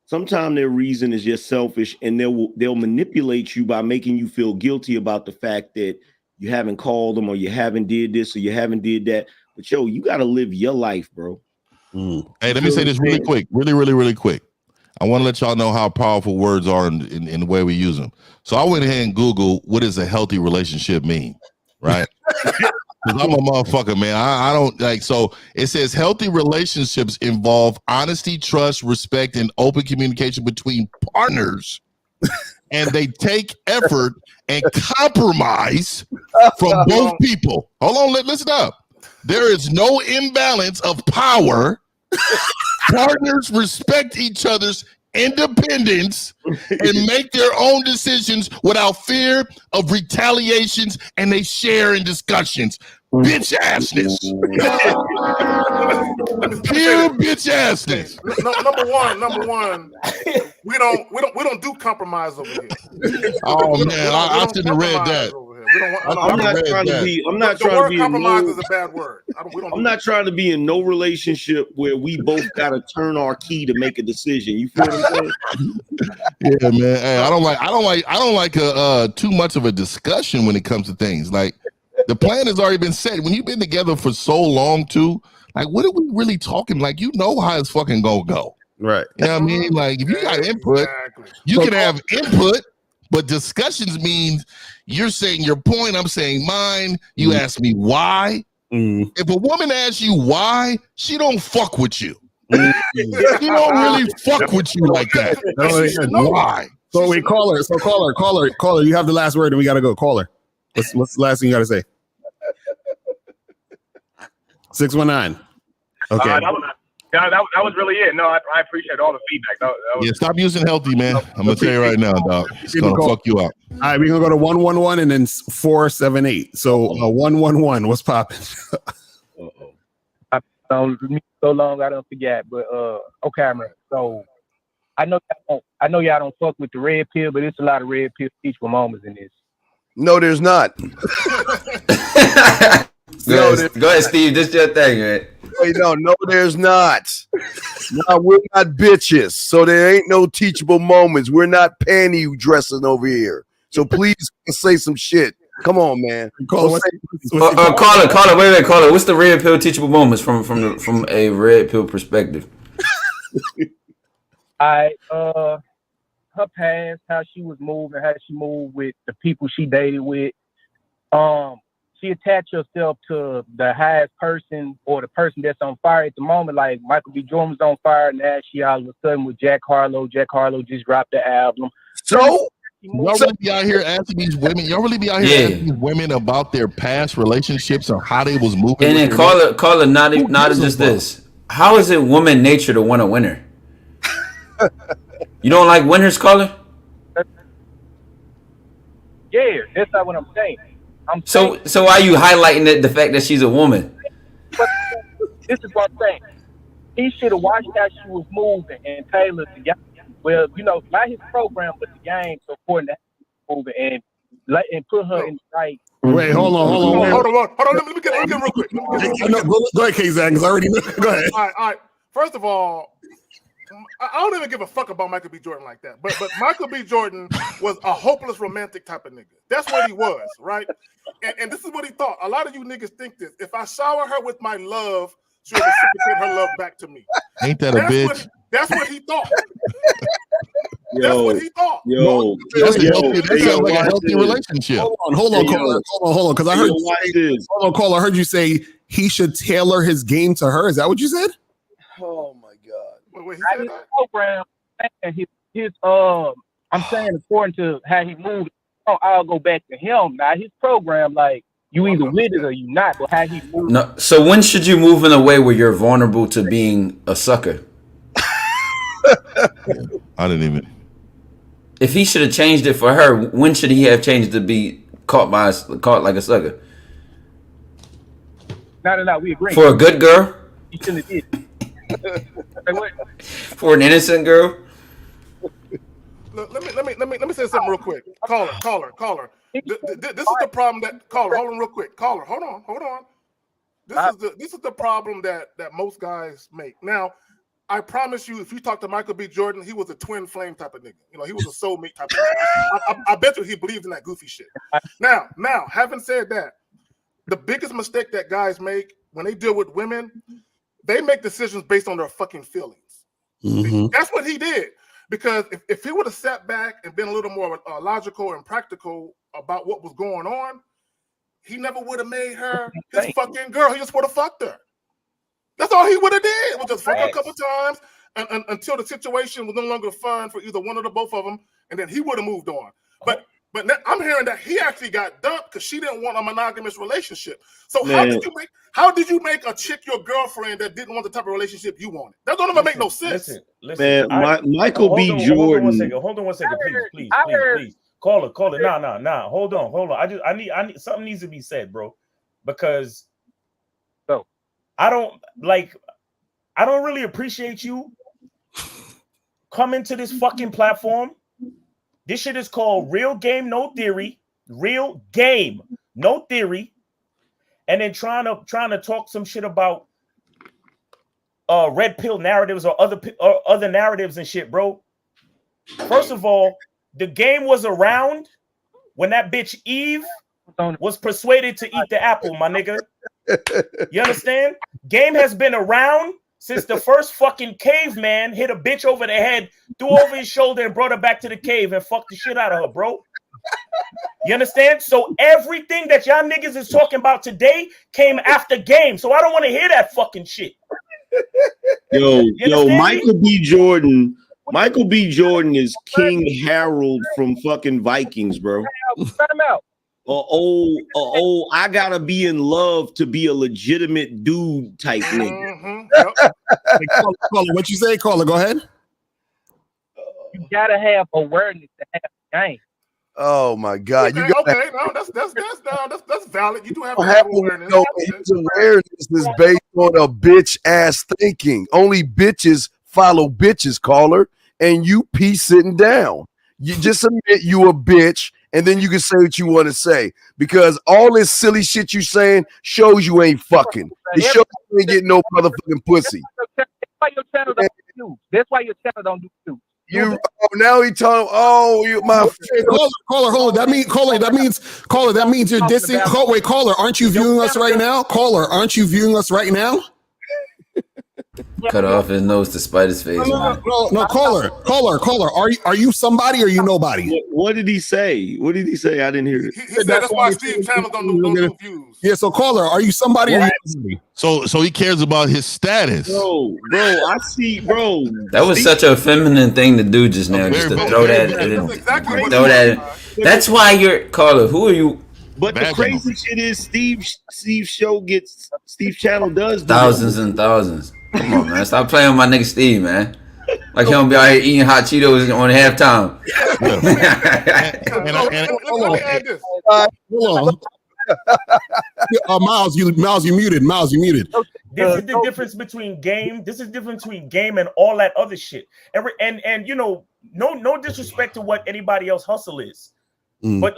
Sometimes their reason is just selfish, and they'll manipulate you by making you feel guilty about the fact that you haven't called them or you haven't did this or you haven't did that. But yo, you got to live your life, bro. Hey, let me say this really quick, really quick. I want to let y'all know how powerful words are in the way we use them. So I went ahead and Googled what does a healthy relationship mean, right? Because I'm a motherfucker, man. I don't like, so it says healthy relationships involve honesty, trust, respect, and open communication between partners. And they take effort and compromise from both people. Hold on, listen up. There is no imbalance of power. Partners respect each other's independence and make their own decisions without fear of retaliations, and they share in discussions. Bitch assness. Pure bitch assness. Number one, we don't do compromise over here. Oh man, I shouldn't have read that. We don't want. I'm not trying to be. I'm not trying to be. Compromise is a bad word. I'm not trying to be in no relationship where we both got to turn our key to make a decision. You feel what I'm saying? Yeah, man. Hey, I don't like too much of a discussion when it comes to things. Like the plan has already been set. When you've been together for so long, too, like what are we really talking? Like you know how it's fucking gonna go, right? You know what I mean? Like if you got input, you can have input, but discussions means you're saying your point, I'm saying mine. You ask me why. If a woman asks you why, she don't fuck with you. She don't really fuck with you like that. Why? So wait, caller. So caller. You have the last word, and we gotta go. Caller. What's the last thing you gotta say? 619. Okay. That was really it. No, I appreciate all the feedback. That was, Yeah, stop using healthy, man. I'm gonna tell you right now, dog. It's gonna fuck you up. All right, we're gonna go to 111 and then 478. So 111, what's popping? So long I don't forget, but okay, man. So I know y'all don't fuck with the red pill, but it's a lot of red pill teachable moments in this. No, there's not. Go ahead, Steve. This is your thing, man. Wait, no, there's not. No, we're not bitches, so there ain't no teachable moments. We're not panty dressing over here. So please say some shit. Come on, man. Caller, wait, caller. What's the red pill teachable moments from a red pill perspective? Her past, how she was moving, how she moved with the people she dated with. She attached herself to the highest person or the person that's on fire at the moment. Like Michael B. Jordan was on fire, and now she all of a sudden with Jack Harlow. Jack Harlow just dropped the album. So y'all really be out here asking these women? Y'all really be out here asking these women about their past relationships or how they was moving? And then caller, not just this. How is it woman nature to want a winner? You don't like winners, caller? Yeah, that's not what I'm saying. So why are you highlighting the fact that she's a woman? But this is what I'm saying. He should have watched how she was moving and tailored the game. Well, not his program, but the game so important that moving and put her in the right. Wait, hold on. Let me get real quick. Go ahead, K-Zach, because I already know. Go ahead. All right. First of all, I don't even give a fuck about Michael B. Jordan like that. But Michael B. Jordan was a hopeless romantic type of nigga. That's what he was, right? And this is what he thought. A lot of you niggas think this. If I shower her with my love, she'll reciprocate her love back to me. Ain't that a bitch? That's what he thought. That's what he thought. That sounds like a healthy relationship. Hold on, because I heard you say, caller, I heard you say he should tailor his game to her. Is that what you said? Oh my God. Wait, his program and his I'm saying according to how he moved, I'll go back to him. Now his program, like you either with it or you not, but how he moved. No, so when should you move in a way where you're vulnerable to being a sucker? I didn't even. If he should have changed it for her, when should he have changed to be caught like a sucker? No, we agree. For a good girl? He shouldn't have did it. For an innocent girl? Look, let me say something real quick. Caller. This is the problem that caller. Hold on, real quick. Caller, hold on. This is the problem that most guys make. Now, I promise you, if you talk to Michael B. Jordan, he was a twin flame type of nigga. He was a soulmate type of nigga. I bet you he believed in that goofy shit. Now, having said that, the biggest mistake that guys make when they deal with women, they make decisions based on their fucking feelings. Mm-hmm. That's what he did. Because if he would have sat back and been a little more logical and practical about what was going on, he never would have made her his fucking girl. He just would have fucked her. That's all he would have did. Was just fuck her a couple times until the situation was no longer fun for either one or the both of them, and then he would have moved on. But now I'm hearing that he actually got dumped because she didn't want a monogamous relationship. So how did you make a chick your girlfriend that didn't want the type of relationship you wanted? That don't even make no sense. Listen, Michael B. Jordan. Hold on one second, please. Caller. Nah. Hold on. I need something needs to be said, bro, because I don't really appreciate you coming to this fucking platform. This shit is called Real Game No Theory. real game, no theory, and then trying to talk some shit about red pill narratives or other narratives and shit, bro. First of all, the game was around when that bitch Eve was persuaded to eat the apple, my nigga. You understand? Game has been around since the first fucking caveman hit a bitch over the head, threw over his shoulder, and brought her back to the cave and fucked the shit out of her, bro. You understand? So everything that y'all niggas is talking about today came after game. So I don't want to hear that fucking shit. Yo, Michael B. Jordan. Michael B. Jordan is King Harold from fucking Vikings, bro. I gotta be in love to be a legitimate dude type nigga. Hey, caller, what you say, caller? Go ahead. You gotta have awareness to have the game. Oh my God! Okay, You got no, that's valid. You do have to have awareness. His awareness is based on a bitch ass thinking. Only bitches follow bitches, caller, and you pee sitting down. You just admit you a bitch, and then you can say what you want to say, because all this silly shit you saying shows you ain't fucking. It shows you ain't getting no motherfucking pussy. That's why your channel don't do views. That's why your channel don't do views. Now he told my caller, hold on. That means you're dissing. Wait, caller, aren't you viewing us right now? Caller, aren't you viewing us right now? Cut off his nose to spite his face. No, caller. Are you somebody or you nobody? What did he say? What did he say? I didn't hear it. He said that's why Steve's channel don't do views. Yeah, so caller, are you somebody or you nobody? So he cares about his status. Bro, I see, bro. That was such a feminine thing to do just now, just to throw that. That's why you're caller. Who are you? But the crazy shit is Steve's show gets Steve's channel does thousands and thousands. Come on, man. Stop playing with my nigga Steve, man. Like he don't be out here eating hot Cheetos on halftime. Miles, you muted. Miles, you muted. This is the difference between game. This is the difference between game and all that other shit. And you know, no disrespect to what anybody else hustle is. But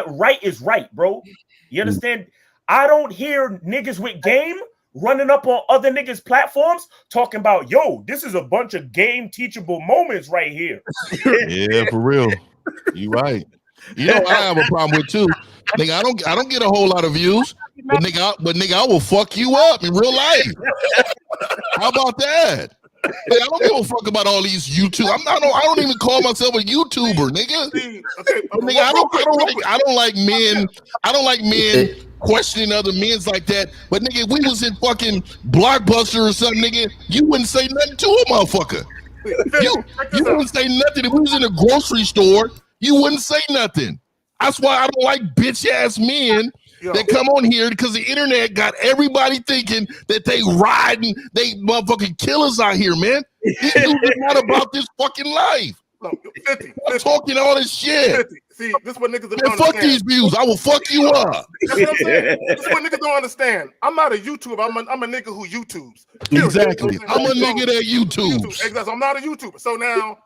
right is right, bro. You understand? I don't hear niggas with game running up on other niggas' platforms talking about, yo, this is a bunch of game teachable moments right here. Yeah, for real. You right. You know I have a problem with too. Nigga, I don't get a whole lot of views, but nigga, I will fuck you up in real life. How about that? Like, I don't give a fuck about all these YouTube. I don't even call myself a YouTuber, nigga. Nigga, I don't like men. I don't like men questioning other men's like that. But nigga, if we was in fucking Blockbuster or something, nigga, you wouldn't say nothing to a motherfucker. You wouldn't say nothing. If we was in a grocery store, you wouldn't say nothing. That's why I don't like bitch ass men that come on here, because the internet got everybody thinking that they riding, they motherfucking killers out here, man. These dudes are not about this fucking life. No, 50, I'm talking all this shit. 50. See, this is what niggas don't Man, fuck these views. I will fuck you up. That's what I'm saying. This is what niggas don't understand. I'm not a YouTuber. I'm a nigga who YouTubes. Exactly. I'm a nigga that YouTubes. Exactly. I'm not a YouTuber. So now,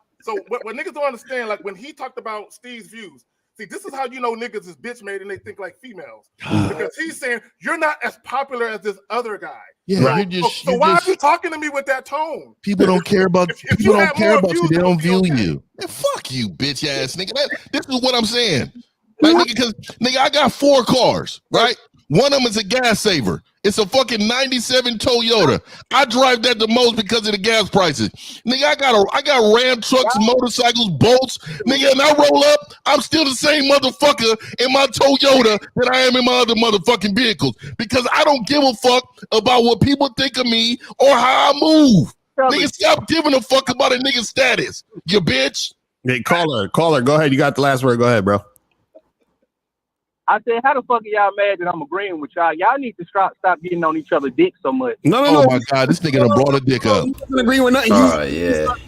what niggas don't understand, like when he talked about Steve's views, see, this is how you know niggas is bitch made and they think like females. Because he's saying you're not as popular as this other guy. Yeah, right? Why are you talking to me with that tone? People don't care about people don't care about you. They don't view you. Man, fuck you, bitch ass nigga. This is what I'm saying. Like, nigga, because nigga, I got 4 cars, right? One of them is a gas saver. It's a fucking 97 Toyota. I drive that the most because of the gas prices. Nigga, I got Ram trucks, motorcycles, boats. Nigga, and I roll up, I'm still the same motherfucker in my Toyota that I am in my other motherfucking vehicles. Because I don't give a fuck about what people think of me or how I move. Nigga, stop giving a fuck about a nigga's status, you bitch. Hey, caller, go ahead. You got the last word. Go ahead, bro. I said, how the fuck are y'all mad that I'm agreeing with y'all? Y'all need to stop getting on each other's dick so much. No. Oh my God, this nigga done brought a dick up. Agree with nothing.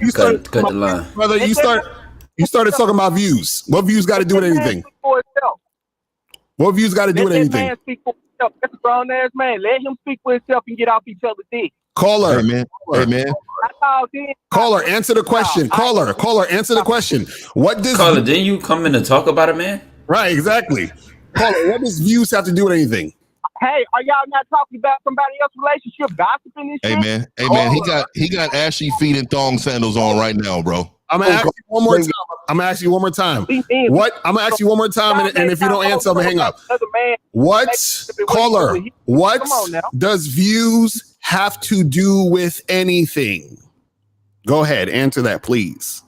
You cut the line, brother. You started talking about views. What views got to do with anything? What views got to do with anything? Man speak for himself. That's a grown ass man. Let him speak for himself and get off each other's dick. Caller, hey man. Caller, answer the question. Caller, answer the question. What does caller? Didn't you come in to talk about it, man? Right, exactly. Caller, what does views have to do with anything? Hey, are y'all not talking about somebody else's relationship, gossiping and shit? Hey man, he got ashy feet and thong sandals on right now, bro. I'm gonna ask you one more time. I'm gonna ask you one more time. What? I'm gonna ask you one more time, and if you don't answer, I'm gonna hang up. What, caller? What does views have to do with anything? Go ahead, answer that, please.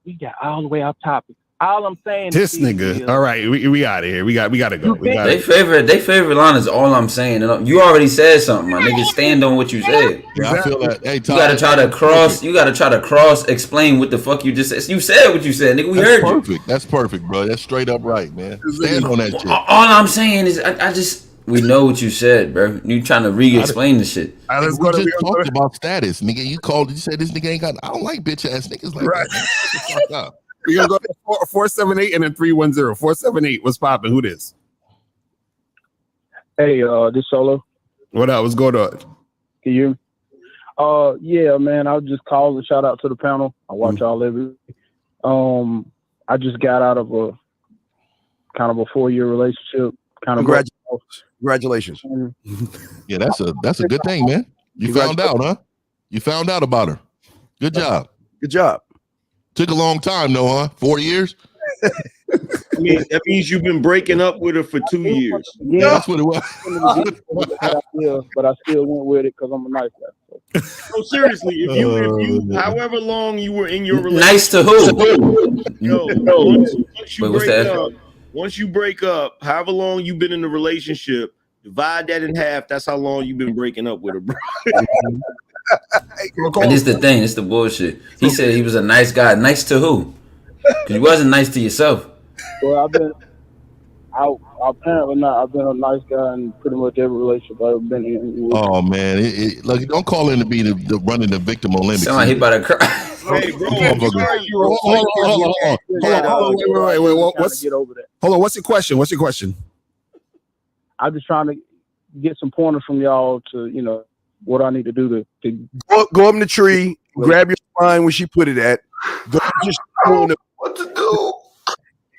We got all the way off topic. All I'm saying This is, nigga. All right, we out of here. We gotta go. They favorite line is all I'm saying. You already said something, my nigga. Stand on what you said. Yeah, I feel that. Hey, you gotta try to cross. You gotta try to cross explain what the fuck you just said. You said what you said, nigga. We heard you. That's perfect, bro. That's straight up right, man. Stand on that shit. All I'm saying is, I just we know what you said, bro. You trying to re-explain the shit. We just talked about status, nigga. You said this nigga ain't got. I don't like bitch ass niggas like that. We're gonna go to 478 and then 310. 478. What's popping? Who this? Hey, this Solo. What up? What's going on? Can you hear me? Yeah, man. I'll just call and shout out to the panel. I watch y'all every week. I just got out of a kind of a 4-year relationship. Congratulations. Yeah, that's a good thing, man. You found out, huh? You found out about her. Good job. Good job. Took a long time, though, huh? 4 years? That means you've been breaking up with her for 2 years. Yeah, that's what it was. But I still went with it because I'm a nice guy. So seriously, if you, however long you were in your relationship, nice to who? Once you break up, however long you've been in the relationship, divide that in half. That's how long you've been breaking up with her, bro. And this the thing, it's the bullshit. He said he was a nice guy. Nice to who? Because you wasn't nice to yourself. Well, apparently not. I've been a nice guy in pretty much every relationship I've ever been in. Oh man, look, don't call in to be the running the victim Olympics. Sound like he about to cry. Hey, bro, hold on, wait. Hold on. What's your question? I'm just trying to get some pointers from y'all to, what I need to do to go up in the tree, grab your spine when she put it at. Go just what to do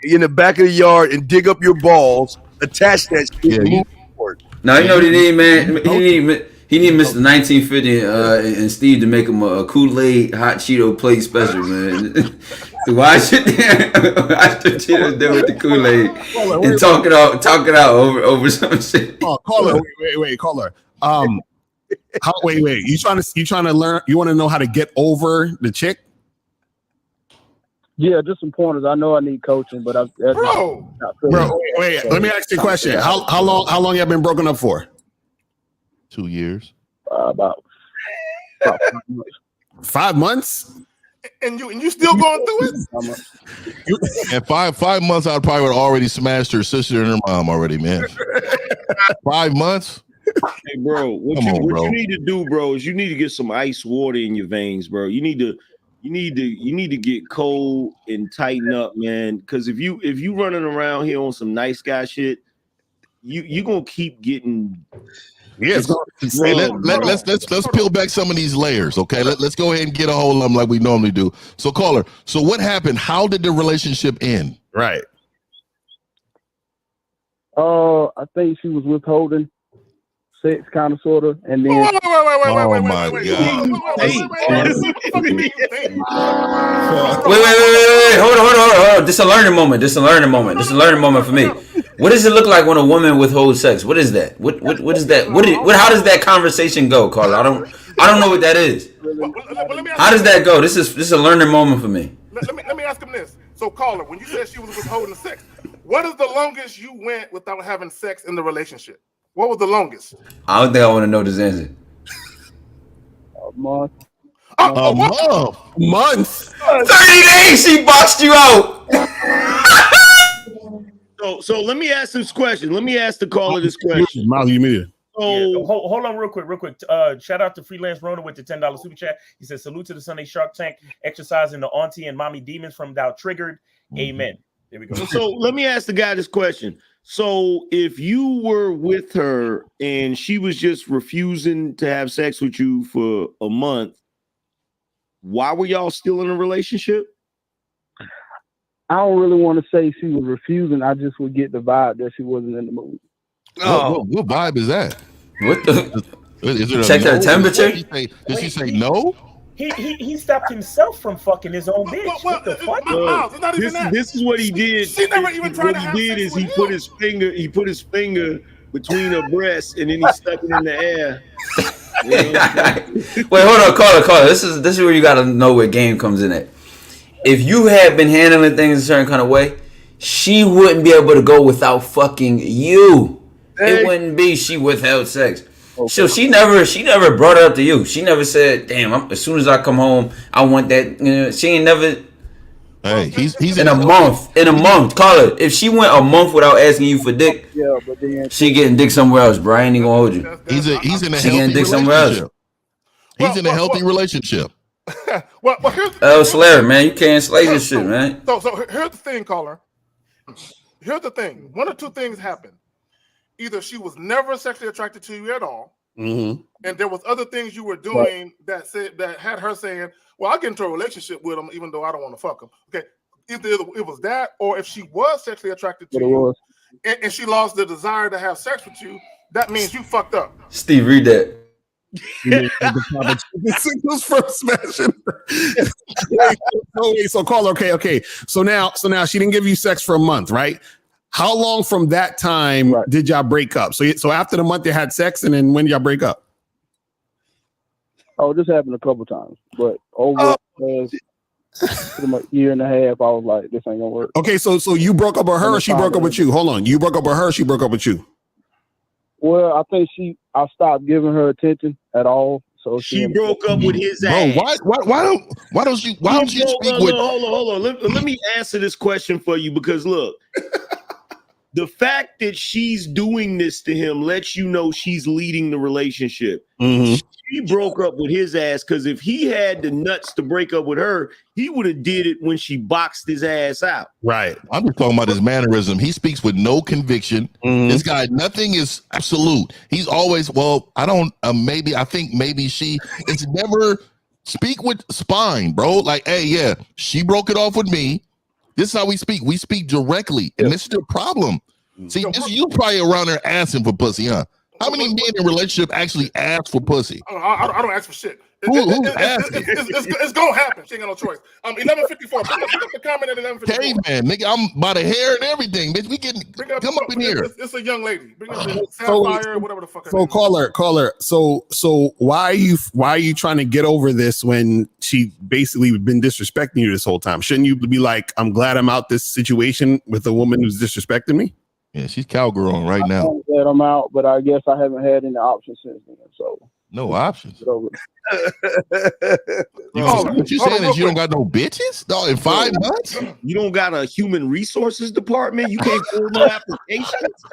in the back of the yard and dig up your balls, attach that shit, and move forward. Now you know what he need, man. He need Mr. 1950 and Steve to make him a Kool-Aid hot Cheeto plate special, man. Why should Cheetos do with the Kool-Aid and talk it out over some shit? Oh, caller, wait, caller. Wait. You trying to learn? You want to know how to get over the chick? Yeah, just some pointers. I know I need coaching, but bro. Wait. Let me ask you a question. How long you have been broken up for? 2 years. About 5 months. 5 months? And you still going through it? And 5 months, I probably would have already smashed her sister and her mom already, man. 5 months. Hey, bro, what you need to do, bro, is you need to get some ice water in your veins, bro. You need to get cold and tighten up, man. Because if you running around here on some nice guy shit, you gonna keep getting. Yes. Hey, let's peel back some of these layers, okay? Let's go ahead and get a hold of them like we normally do. So, caller, so what happened? How did the relationship end? Right. I think she was withholding sex, kind of, sort of, and then. Oh my God! Wait! Hold on! This is a learning moment for me. What does it look like when a woman withholds sex? What is that? What is that? How does that conversation go, Carla? I don't know what that is. How does that go? This is a learning moment for me. Let me ask him this. So, Carla, when you said she was withholding sex, what is the longest you went without having sex in the relationship? What was the longest? I don't think I want to know this answer. A month. A month. 30 days. She boxed you out. So let me ask this question. Let me ask the caller this question. Miles, you mean? Hold on real quick. Shout out to Freelance Rona with the $10 super chat. He says, salute to the Sunday Shark Tank, exercising the auntie and mommy demons from Thou Triggered. Amen. There we go. So let me ask the guy this question. So if you were with her and she was just refusing to have sex with you for a month, why were y'all still in a relationship? I don't really want to say she was refusing. I just would get the vibe that she wasn't in the mood. What vibe is that? What the? Is it Check her temperature? Did she say no? He stopped himself from fucking his own bitch. What the fuck? It's not even that. This is what he did. She never even tried to have What he did sex is with he put his finger between her breasts and then he stuck it in the air. Wait, hold on, caller. This is where you gotta know where game comes in at. If you had been handling things a certain kind of way, she wouldn't be able to go without fucking you. It wouldn't be she withheld sex. Okay. So she never brought it up to you. She never said, "Damn, as soon as I come home, I want that." You know, she ain't never. Hey, he's in a month. In a month, call her. If she went a month without asking you for dick, but then she getting dick somewhere else, bro. I ain't even gonna hold you. He's in a she healthy getting dick somewhere else. He's in a healthy relationship. Here's Slayer, man. You can't slay this shit, man. So here's the thing, caller. Here's the thing. One or two things happened. Either she was never sexually attracted to you at all, and there was other things you were doing that had her saying, "Well, I'll get into a relationship with him, even though I don't want to fuck him." Okay, either it was that, or if she was sexually attracted to you, and she lost the desire to have sex with you, that means you fucked up. Steve, read that. The singles first smashing. So caller, okay. So now she didn't give you sex for a month, right? How long from that time did y'all break up? So after the month you had sex, and then when did y'all break up? Oh, this happened a couple times, but over pretty much year and a half, I was like, this ain't gonna work. Okay, so you broke up with her, or she broke up with you? Hold on, you broke up with her, or she broke up with you? Well, I think I stopped giving her attention at all. So she broke up with his ass. Why don't you speak with? Hold on. Let me answer this question for you, because look, the fact that she's doing this to him lets you know she's leading the relationship. She broke up with his ass because if he had the nuts to break up with her, he would have did it when she boxed his ass out. Right. I'm just talking about his mannerism. He speaks with no conviction. This guy, nothing is absolute. He's always, I think maybe she. It's never speak with spine, bro. Like, hey, yeah, she broke it off with me. This is how we speak. We speak directly, and this is the problem. See, you probably around there asking for pussy, huh? How many men in a relationship actually ask for pussy? I don't ask for shit. Who's asking? It's gonna happen. She ain't got no choice. 11:54. Pick up the comment at 11:54. Caveman, nigga, I'm by the hair and everything, bitch. We can come up in here. It's a young lady. Bring up Sapphire, whatever the fuck. So caller. So why are you trying to get over this when she basically been disrespecting you this whole time? Shouldn't you be like, I'm glad I'm out this situation with a woman who's disrespecting me? Yeah, she's cowgirling right now. I'm glad I'm out, but I guess I haven't had any options since then. So no options. What you saying is you don't got no bitches? No, in 5 months? You don't got a human resources department? You can't fill no applications?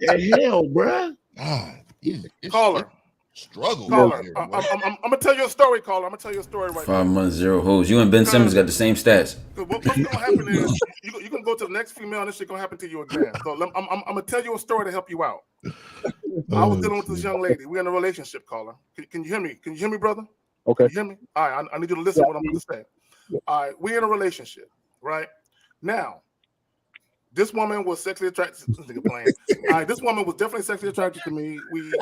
The hell, bruh. God, caller. Struggle. Caller. I'm gonna tell you a story, caller. I'm gonna tell you a story right now. 5 months, 0 hoes. You and Ben Simmons got the same stats. What's gonna happen is you can go to the next female and this shit gonna happen to you again. So I'm gonna tell you a story to help you out. I was dealing with this young lady. We're in a relationship, caller. Can you hear me? Can you hear me, brother? Okay. Can you hear me? All right. I need you to listen to what I'm gonna say. All right. We're in a relationship, right? Now, this woman was sexually attracted. All right, this woman was definitely sexually attracted to me. We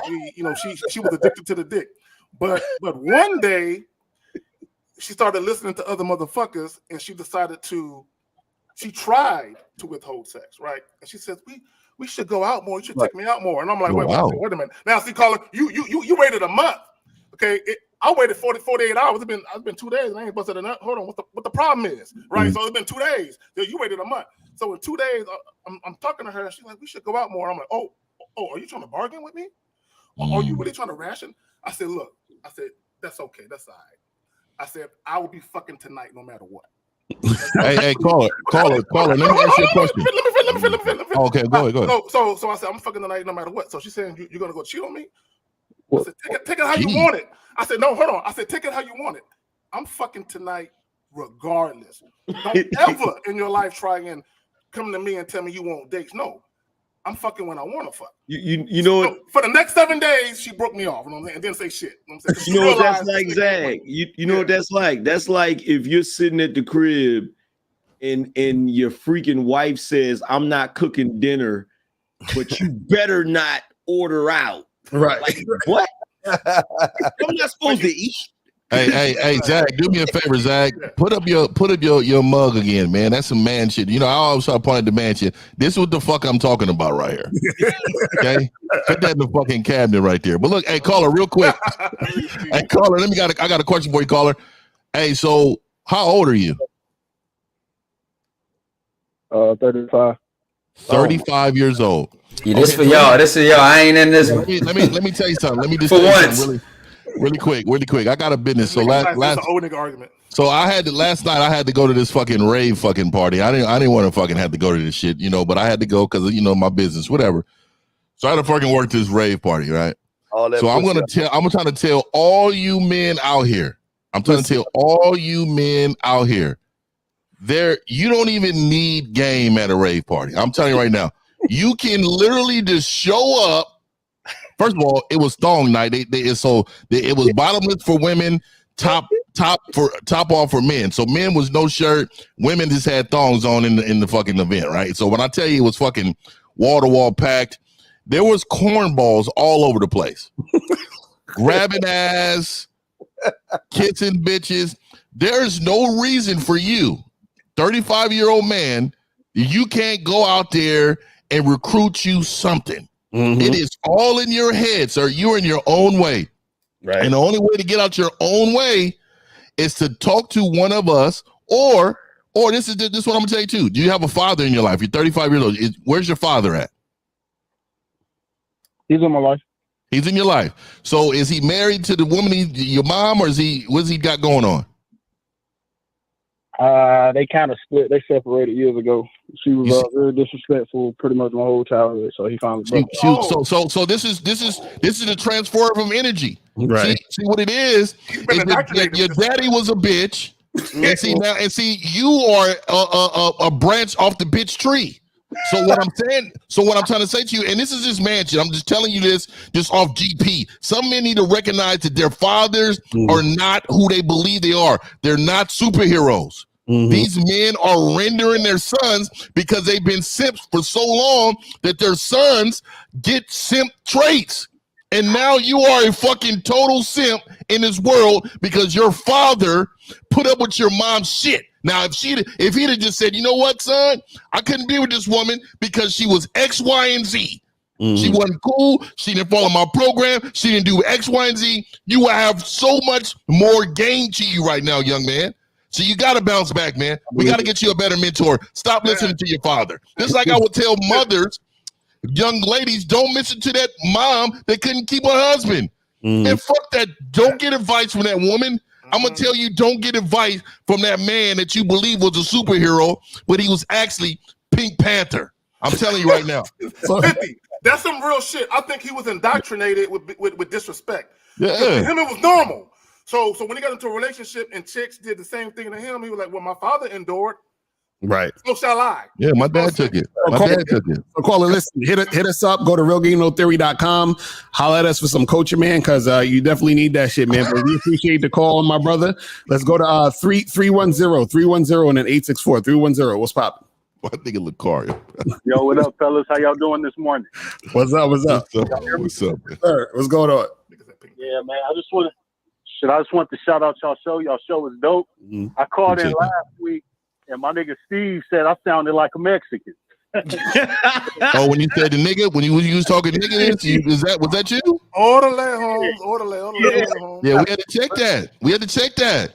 she was addicted to the dick. But one day she started listening to other motherfuckers, and she tried to withhold sex, right? And she says, we should go out more. You should take me out more. And I'm like, wait a minute. Now, see, caller, you waited a month. Okay, I waited 48 hours. It's been 2 days, and I ain't busted a nut. Hold on, what the problem is, right? So it's been 2 days. You waited a month. So in 2 days, I'm talking to her, and she's like, we should go out more. I'm like, oh, are you trying to bargain with me? Are you really trying to ration? I said, look, that's okay. That's all right. I said, I will be fucking tonight no matter what. Hey, caller. Let me ask you a question. Let me. Okay, go ahead. So I said, I'm fucking tonight no matter what. So she's saying, you're going to go cheat on me? I said, take it how you want it. I said, no, hold on. I said, take it how you want it. I'm fucking tonight regardless. Don't ever in your life try and come to me and tell me you want dates. No, I'm fucking when I want to fuck. You know what? For the next 7 days, she broke me off. You know what I'm saying? And didn't say shit. You know what I'm saying? You know what that's like, Zach? You know what that's like? That's like if you're sitting at the crib and your freaking wife says, "I'm not cooking dinner, but you better not order out." Right? Like, what? I'm not supposed to eat. Hey, Zach, do me a favor, Zach. Put up your mug again, man. That's some man shit. You know, I always try to point at the man shit. This is what the fuck I'm talking about right here. Okay, put that in the fucking cabinet right there. But look, hey, caller, real quick. Hey, caller, I got a question for you, caller. Hey, so how old are you? 35. 35 years old. Yeah, this for y'all. This is y'all. I ain't in this one. Let me tell you something. Let me just For tell you once. something really quick. I got a business. So That's an old nigga argument. So last night I had to go to this fucking rave fucking party. I didn't want to fucking have to go to this shit, you know, but I had to go because my business, whatever. So I had to fucking work this rave party, right? So I'm trying to tell all you men out here. I'm trying to tell all you men out here. You don't even need game at a rave party. I'm telling you right now. You can literally just show up. First of all, it was thong night. It was bottomless for women, top off for men. So men was no shirt, women just had thongs on in the fucking event, right? So when I tell you it was fucking wall to wall packed, there was cornballs all over the place, grabbing ass, kissing bitches. There's no reason for you, 35-year-old man, you can't go out there and recruit you something. Mm-hmm. It is all in your head, sir. You're in your own way. Right. And the only way to get out your own way is to talk to one of us, or this is what I'm gonna tell you too. Do you have a father in your life? You're 35 years old. Where's your father at? He's in my life. He's in your life. So is he married to the woman, your mom, or what's he got going on? They kind of split. They separated years ago. She was very disrespectful pretty much my whole childhood. So he finally broke. So this is the transfer of energy. Right. See what it is? Your daddy was a bitch, and see you are a branch off the bitch tree. So what I'm trying to say to you, and this is just man shit. I'm just telling you this just off GP. Some men need to recognize that their fathers are not who they believe they are. They're not superheroes. Mm-hmm. These men are rendering their sons because they've been simps for so long that their sons get simp traits. And now you are a fucking total simp in this world because your father put up with your mom's shit. Now, if he'd have just said, you know what, son, I couldn't be with this woman because she was X, Y, and Z. Mm-hmm. She wasn't cool. She didn't follow my program. She didn't do X, Y, and Z. You will have so much more gain to you right now, young man. So you got to bounce back, man. We got to get you a better mentor. Stop listening to your father. Just like I would tell mothers, young ladies, don't listen to that mom that couldn't keep her husband. And fuck that. Don't get advice from that woman. I'm going to tell you, don't get advice from that man that you believe was a superhero, but he was actually Pink Panther. I'm telling you right now. 50. That's some real shit. I think he was indoctrinated with disrespect. Yeah. To him, it was normal. So when he got into a relationship and chicks did the same thing to him, he was like, well, my father endured. Right. So shall I. Yeah, my dad took it. So caller, listen, hit us up. Go to realgamenotheory.com. Holler at us for some coaching, man, because you definitely need that shit, man. But we appreciate the call, my brother. Let's go to 310 and then 864. 310. What's poppin'? I think it look car. Yo, what up, fellas? How y'all doing this morning? What's up? What's up, man? Sir, what's going on? Yeah, man. I just want to shout out y'all show. Y'all show was dope. Mm-hmm. I called in last week, and my nigga Steve said I sounded like a Mexican. Oh, when you said the nigga, when you was talking nigga, was that you? Orderly, Holmes. Yeah, we had to check that.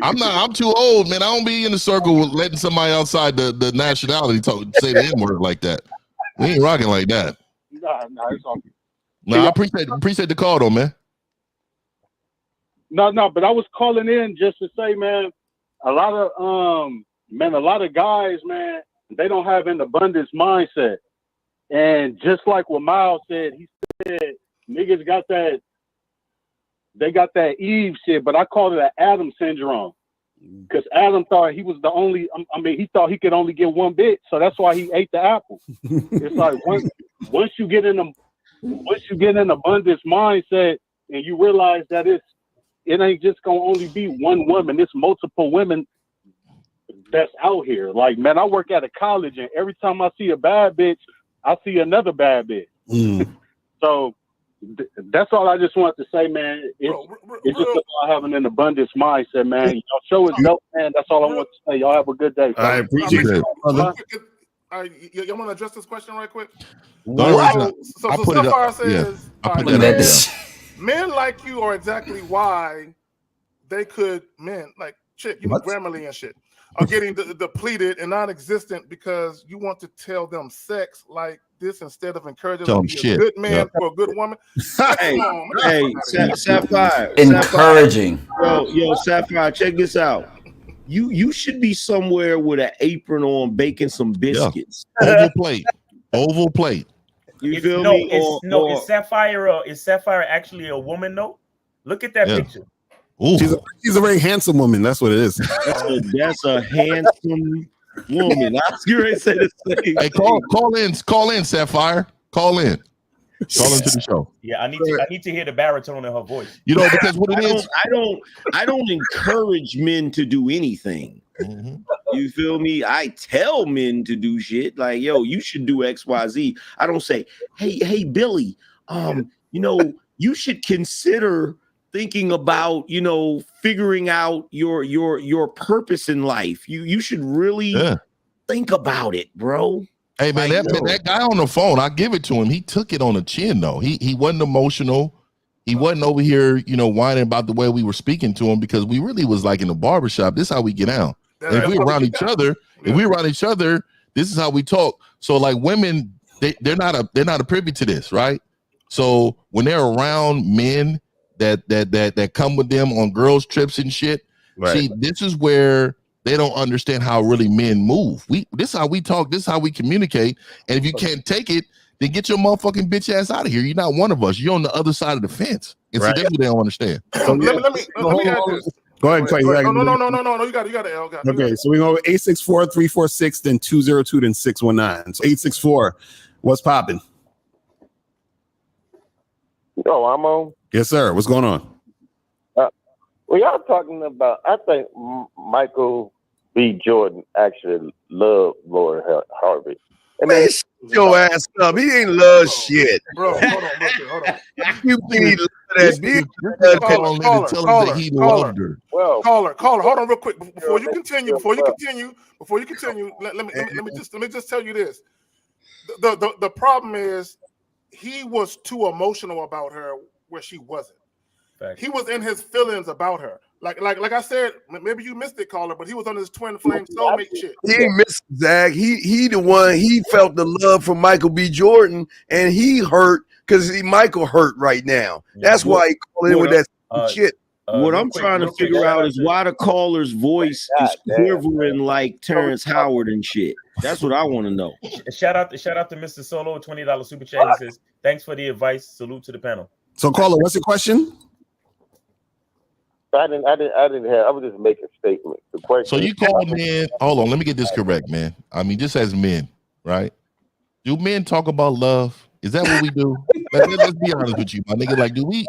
I'm too old, man. I don't be in the circle with letting somebody outside the nationality say the N-word like that. We ain't rocking like that. Nah, it's all good. No, I appreciate the call though, man. No, but I was calling in just to say, man, a lot of guys, man, they don't have an abundance mindset. And just like what Miles said, he said niggas got that Eve shit, but I call it an Adam syndrome. Because Adam thought he was the only, he thought he could only get one bit, so that's why he ate the apple. It's like once you get in abundance mindset and you realize that it ain't just gonna only be one woman, it's multiple women that's out here. Like, man, I work at a college, and every time I see a bad bitch, I see another bad bitch. So that's all I just wanted to say, man. It's just about having an abundance mindset, man. Y'all show is dope, man. That's all I want to say. Y'all have a good day. I appreciate it, brother. You want to address this question right quick? So Sapphire says, I put that men like you are exactly why they could, men like chick, you know, Grammarly and shit, are getting depleted and non-existent because you want to tell them sex like this instead of encouraging them to be a good man for a good woman. Hey, Sapphire. Encouraging. Yo, Sapphire, check this out. You should be somewhere with an apron on baking some biscuits. Oval plate. You feel me? Is Sapphire actually a woman though? Look at that picture. Ooh. She's a very handsome woman. That's what it is. That's a handsome woman. I was going to say the same. Hey, call in, Sapphire. Call into the show. Yeah, I need to hear the baritone in her voice. You know, because what it is, I don't encourage men to do anything. You feel me? I tell men to do shit like, yo, you should do XYZ. I don't say, hey, Billy, you know, you should consider thinking about, you know, figuring out your purpose in life. You should really think about it, bro. Hey man, that guy on the phone, I give it to him. He took it on the chin though. He wasn't emotional. He wasn't over here, you know, whining about the way we were speaking to him because we really was like in the barbershop. This is how we get out. And if we're around each other, this is how we talk. So like women, they're not a privy to this, right? So when they're around men that come with them on girls' trips and shit, see, this is where they don't understand how really men move. This is how we talk. This is how we communicate. And if you can't take it, then get your motherfucking bitch ass out of here. You're not one of us. You're on the other side of the fence. And see, that's what they don't understand. So let me add this. Go ahead, Clay. No. You got it, L. Okay, so we go 864-346, then 202, then 619. So 864, what's popping? Yo, I'm on. Yes, sir. What's going on? Well, y'all talking about, I think Michael B. Jordan actually loved Lori Harvey. Man, shut your ass up. He ain't love shit. Bro, hold on. You mean that Caller, hold on real quick. Before you continue, let me just tell you this. The problem is he was too emotional about her where she wasn't. He was in his feelings about her. Like I said, maybe you missed it, caller, but he was on his twin flame soulmate shit. He ain't missed Zach. He the one. He felt the love from Michael B. Jordan, and he hurt because Michael hurt right now. That's why he called in with that shit. What I'm trying to figure out is why the caller's voice is quivering like Terrence Howard and shit. That's what I want to know. Shout out to Mr. Solo, $20 super chat. He says, "Thanks for the advice. Salute to the panel." So, caller, what's the question? I didn't have. I was just making a statement. The question. So you call men. Hold on, let me get this correct, man. I mean, just as men, right? Do men talk about love? Is that what we do? Let's be honest with you, my nigga. Like, do we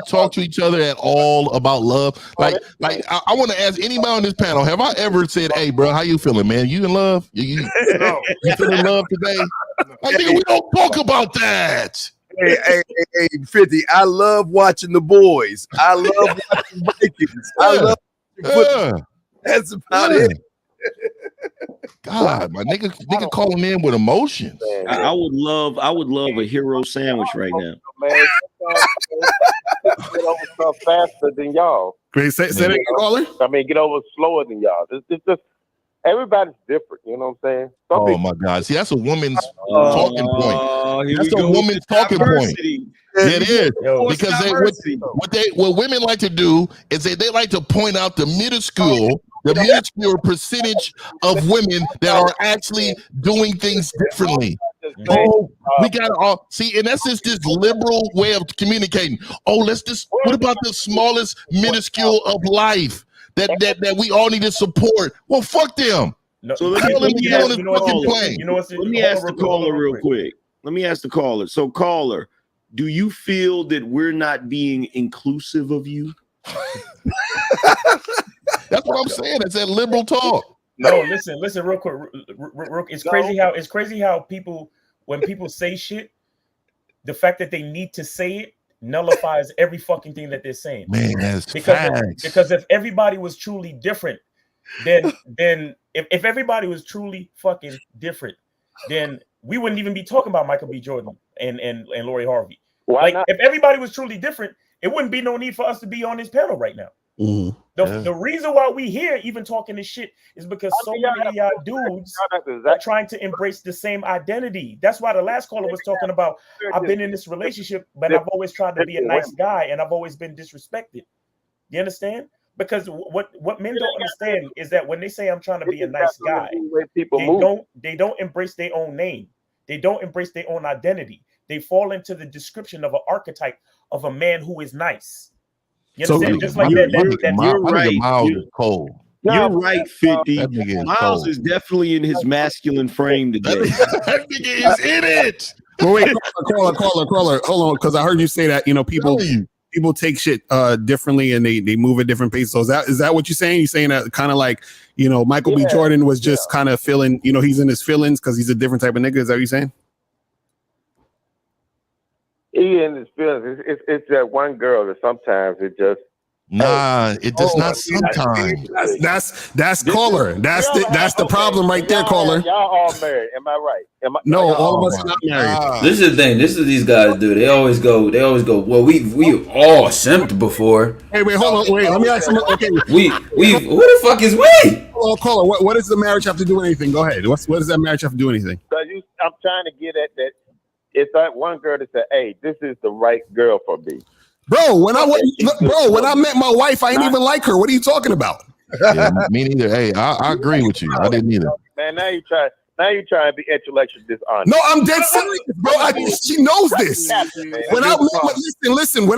talk to each other at all about love? Like I want to ask anybody on this panel: have I ever said, "Hey, bro, how you feeling, man? You in love? You feeling love today?" Like, nigga, we don't talk about that. Hey, 50. I love watching The Boys. I love watching Vikings. I love football. That's about it. God, my nigga calling in with emotions. I would love a hero sandwich right now. Man, get over stuff faster than y'all. Great, say that again, caller. I mean, get over slower than y'all. It's just everybody's different. You know what I'm saying? My God, see, that's a woman's talking point. That's a woman's talking point. It is because what women like to do is they like to point out the minuscule percentage of women that are actually doing things differently. Oh, we got to all see, and that's just this liberal way of communicating. Oh, what about the smallest minuscule of life that we all need to support? Well, fuck them. So let me ask the caller real quick. Let me ask the caller. So, caller, do you feel that we're not being inclusive of you? That's what I'm saying. It's that liberal talk. No, listen, real quick. It's crazy how people, when people say shit, the fact that they need to say it nullifies every fucking thing that they're saying. Man, that's facts. Because if everybody was truly different, then if everybody was truly fucking different, then we wouldn't even be talking about Michael B. Jordan and Lori Harvey. Why not? If everybody was truly different, it wouldn't be no need for us to be on this panel right now. Mm-hmm. The reason why we here even talking this shit is because so many of y'all dudes are trying to embrace the same identity. That's why the last caller was talking about, I've been in this relationship, but I've always tried to be a nice guy and I've always been disrespected. You understand? Because what men don't understand is that when they say I'm trying to be a nice guy, they don't embrace their own name. They don't embrace their own identity. They fall into the description of an archetype of a man who is nice. You understand? So, just like that. You're right. Miles is cold. You're right, 50. That nigga is Miles cold. is definitely in his masculine frame today. That nigga is in it. Well, wait, caller. Hold on, because I heard you say that people take shit differently and they move at different paces. So is that what you're saying? You're saying that kind of like Michael B. Jordan was just kind of feeling he's in his feelings because he's a different type of nigga. Is that what you're saying? He in his feelings. It's that one girl that sometimes it just. Nah, it does not sometimes. That's caller. That's the problem right there, caller. Y'all all married. Am I right? No, all of us are not married. This is the thing. This is what these guys do. They always go. Well, we all simped before. Hey, wait, hold on. Wait, let me ask you. Okay, we who the fuck is we? Oh, caller. What does the marriage have to do with anything? Go ahead. What does that marriage have to do with anything? I'm trying to get at that. It's that one girl that said, "Hey, this is the right girl for me." Bro, when I met my wife, I ain't even like her. What are you talking about? Yeah, me neither. Hey, I agree with you. I didn't either. Man, now you try to be intellectually dishonest. No, I'm dead serious, bro. She knows this. When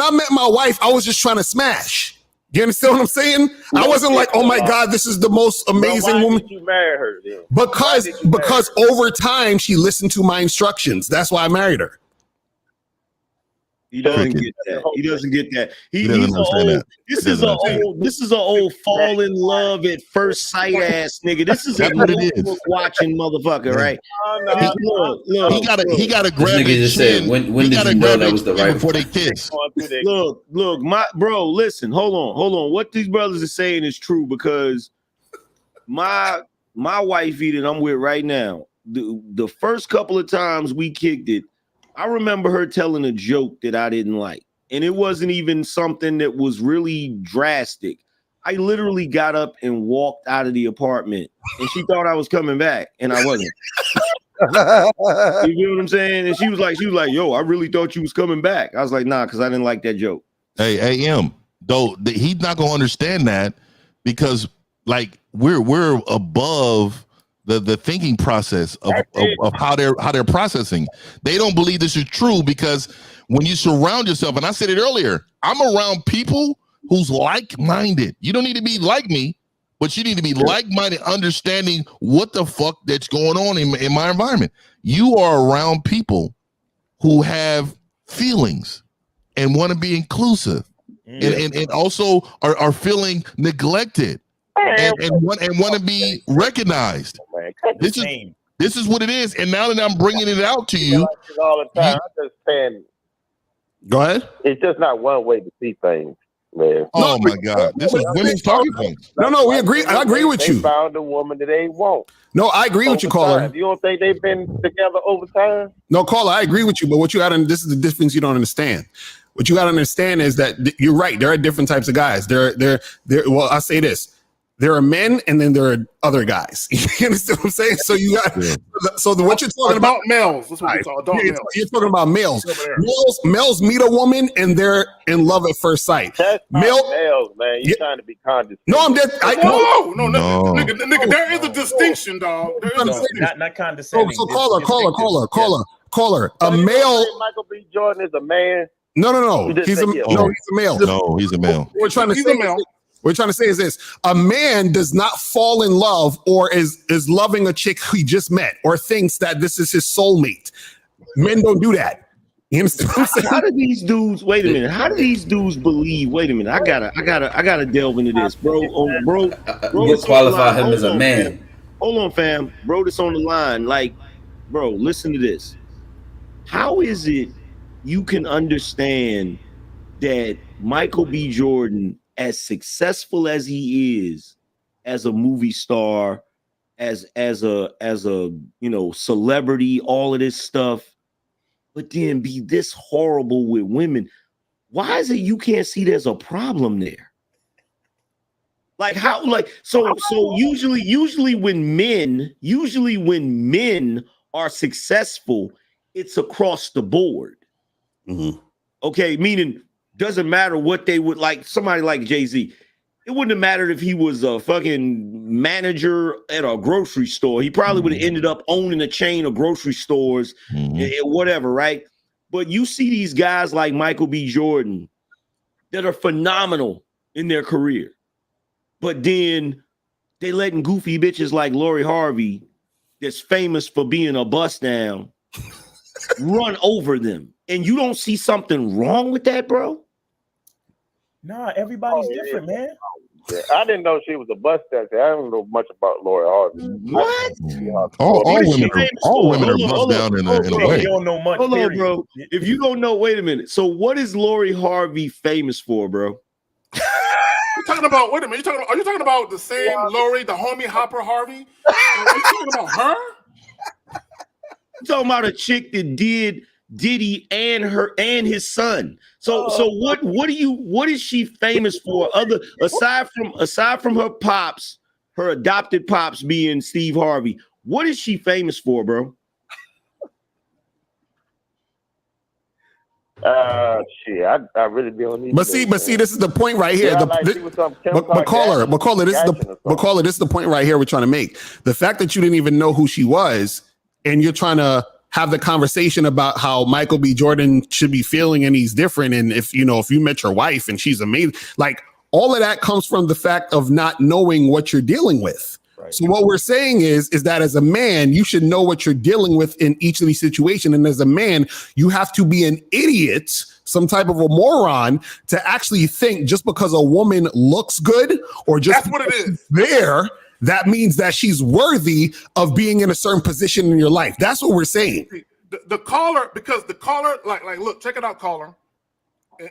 I met my wife, I was just trying to smash. You understand what I'm saying? I wasn't like, oh my God, this is the most amazing woman. Why did you marry her then? Because over time she listened to my instructions. That's why I married her. He doesn't get that. He doesn't get that. This is an old fall in love at first sight ass nigga. This is a notebook watching motherfucker, right? Look. He gotta grab his chin. When did you know that was the right before they kiss? Look, my bro. Listen, hold on. What these brothers are saying is true because my wifey that I'm with right now, the first couple of times we kicked it, I remember her telling a joke that I didn't like. And it wasn't even something that was really drastic. I literally got up and walked out of the apartment and she thought I was coming back and I wasn't. You know what I'm saying? And she was like, yo, I really thought you was coming back. I was like, nah, because I didn't like that joke. Hey, AM, though he's not gonna understand that because like we're above the thinking process of how they're processing. They don't believe this is true because when you surround yourself, and I said it earlier, I'm around people who's like-minded. You don't need to be like me, but you need to be like-minded, understanding what the fuck that's going on in my environment. You are around people who have feelings and want to be inclusive and also are feeling neglected. And want to be recognized. This is what it is. And now that I'm bringing it out to you, all the time. I'm just saying. Go ahead. It's just not one way to see things, man. Oh my God, this is women's talking points. No, we agree. I agree with you. They found a woman that they want. No, I agree with you, caller. You don't think they've been together over time? No, caller, I agree with you. But what you got to this is the difference you don't understand. What you got to understand is that you're right. There are different types of guys. Well, I'll say this. There are men, and then there are other guys. You understand what I'm saying? So you got what you're talking about males. That's what we call adult males. You're talking about males. Males meet a woman and they're in love at first sight. That's males, man. You're trying to be condescending. No, I'm dead. No. Nigga, there is a distinction, dog. Not condescending. So caller. A male. Michael B. Jordan is a man. No. He's a male. No, he's a male. We're trying to say we're trying to say is this: a man does not fall in love or is loving a chick he just met or thinks that this is his soulmate. Men don't do that. You understand what I'm saying? How do these dudes? Wait a minute. How do these dudes believe? Wait a minute. I gotta delve into this, bro. Bro, You qualify him as a man. Fam. Hold on, fam. Bro, that's on the line. Like, bro, listen to this. How is it you can understand that Michael B. Jordan, as successful as he is as a movie star, as a celebrity, all of this stuff, but then be this horrible with women? Why is it you can't see there's a problem there? Like how? Like so usually when men are successful, it's across the board. Mm-hmm. Okay, meaning doesn't matter what they would like. Somebody like Jay-Z, it wouldn't have mattered if he was a fucking manager at a grocery store. He probably would have ended up owning a chain of grocery stores and whatever, right? But you see these guys like Michael B. Jordan that are phenomenal in their career, but then they letting goofy bitches like Lori Harvey, that's famous for being a bust down, run over them. And you don't see something wrong with that, bro? Nah, everybody's different, man. Yeah, I didn't know she was a bust down. I don't know much about Lori Harvey. What? All women are bust down in a way. You don't know much. Hold on, bro. If you don't know, wait a minute. So what is Lori Harvey famous for, bro? You're talking about, wait a minute, are you talking about the same Lori, the homie Hopper Harvey? Are you talking about her? I'm talking about a chick that did Diddy and his son. So what is she famous for, other aside from her pops, her adopted pops being Steve Harvey? What is she famous for, bro? Shit, I really be on these. But see, this is the point right here. Yeah, This is the point right here we're trying to make. The fact that you didn't even know who she was, and you're trying to have the conversation about how Michael B. Jordan should be feeling and he's different, and if you met your wife and she's amazing, like all of that comes from the fact of not knowing what you're dealing with. Right. So what we're saying is that as a man, you should know what you're dealing with in each of these situations. And as a man, you have to be an idiot, some type of a moron, to actually think just because a woman looks good or just that's what it is there, that means that she's worthy of being in a certain position in your life. That's what we're saying. The caller, because the caller, like, look, check it out, caller.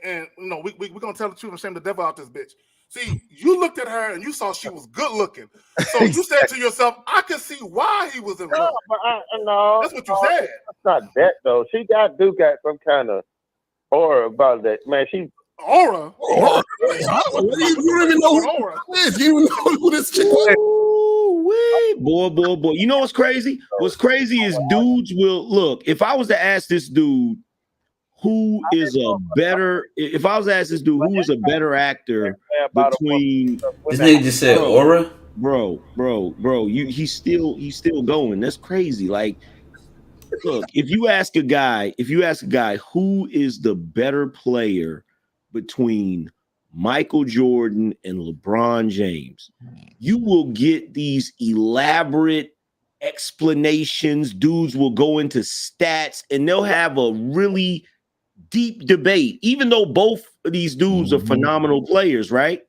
And we're gonna tell the truth and shame the devil out this bitch. See, you looked at her and you saw she was good looking. So you said to yourself, I could see why he was in love. No, that's what you said. It's not that though. She got some kind of aura about that. Man, she aura. You don't even know who aura is. You don't even know who this chick was. Boy. You know what's crazy? What's crazy is dudes will look. If I was to ask this dude who is a better actor between this nigga just said aura? Bro. He's still going. That's crazy. Like, look, if you ask a guy who is the better player between Michael Jordan and LeBron James, you will get these elaborate explanations. Dudes will go into stats and they'll have a really deep debate, even though both of these dudes are phenomenal players, right?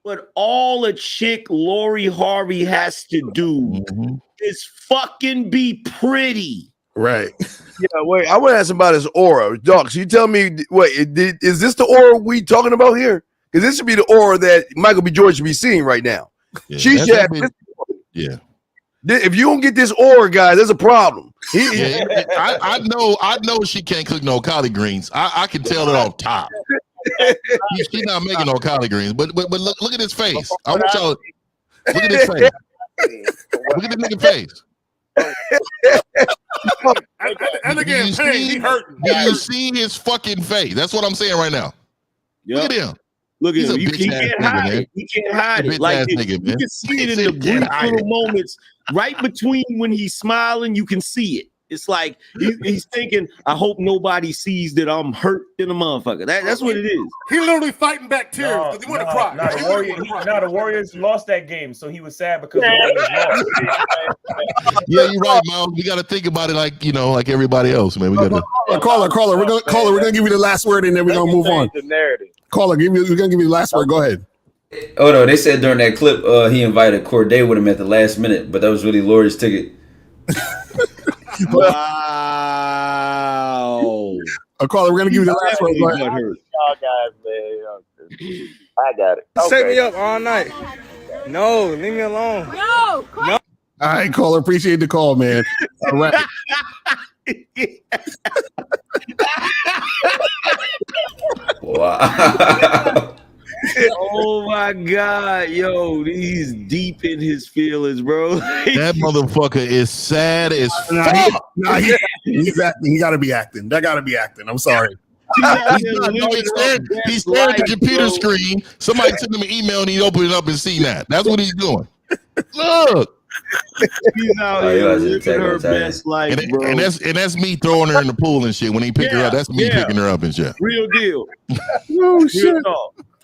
But all a chick Lori Harvey has to do is fucking be pretty. Right. Yeah, wait, I want to ask about his aura. Doc, so you tell me, is this the aura we talking about here? Because this should be the aura that Michael B. Jordan should be seeing right now. Yeah. If you don't get this aura, guys, there's a problem. I know she can't cook no collard greens. I can tell it off top. She's not making no collard greens. But look at his face. I want y'all look at his face. Look at the nigga face. and again, he hurting. Do you see his fucking face? That's what I'm saying right now. Look at him. Look at him. He can't hide it. He can't hide it. Like you can see it in the brief little moments right between when he's smiling. You can see it. It's like he's thinking, I hope nobody sees that I'm hurt in a motherfucker. That's what it is. He literally fighting back tears because he wanted to cry. The Warriors lost that game, so he was sad because the Warriors lost. Yeah, you're right, Miles. We got to think about it like everybody else, man. We got to caller. We're gonna give you the last word, and then we're gonna move on. The narrative. Caller, we're gonna give you the last word. Go ahead. Oh no, they said during that clip he invited Corday with him at the last minute, but that was really Lori's ticket. Wow. Caller, we're gonna give you the last word. Go ahead. Y'all guys, man. I got it. Okay. Set me up all night. No, leave me alone. No. All right, caller. Appreciate the call, man. All right. Wow. Oh my God, yo, he's deep in his feelings, bro. That motherfucker is sad as fuck. He's acting. He gotta be acting. That gotta be acting. I'm sorry. He's staring at the computer screen. Somebody sent him an email and he opened it up and seen that. That's what he's doing. Look. He's out here living her best life, bro. And that's me throwing her in the pool and shit. When he picked her up, that's me picking her up and shit. Real deal. Oh shit.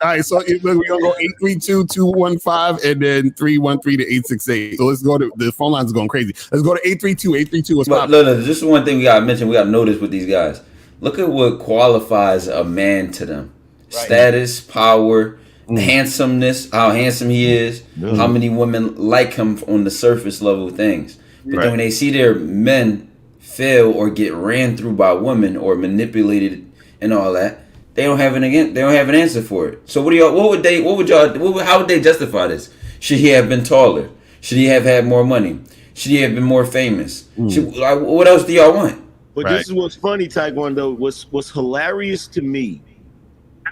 All right, so we're gonna go 832-215 and then 313-868. So let's go to the phone lines going crazy. Let's go to 832. What's Look, this is one thing we gotta mention. We gotta notice with these guys. Look at what qualifies a man to them: status, power, handsomeness, how handsome he is, how many women like him on the surface level things. But then when they see their men fail or get ran through by women or manipulated and all that, they don't have an answer for it. So how would they justify this? Should he have been taller? Should he have had more money? Should he have been more famous? What else do y'all want? But this is what's funny, Taekwondo. What's hilarious to me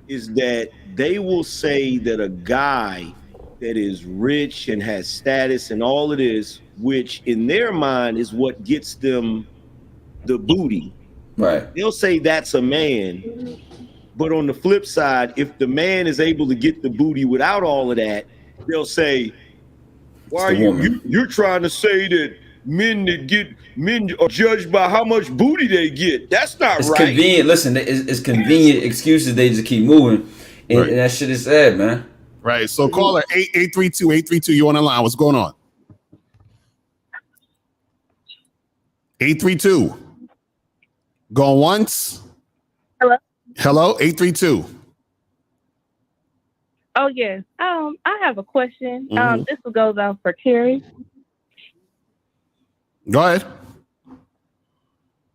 is that they will say that a guy that is rich and has status and all of this, which in their mind is what gets them the booty. Right. They'll say that's a man. But on the flip side, if the man is able to get the booty without all of that, they'll say, why are you're trying to say that men are judged by how much booty they get. That's not it's right. Convenient. Listen, it's convenient excuses. They just keep moving. And that shit is sad, man. Right. So caller 832, you on the line. What's going on? 832. Going once. Hello, 832. Oh yes. I have a question. This goes out for Carrie. Go ahead.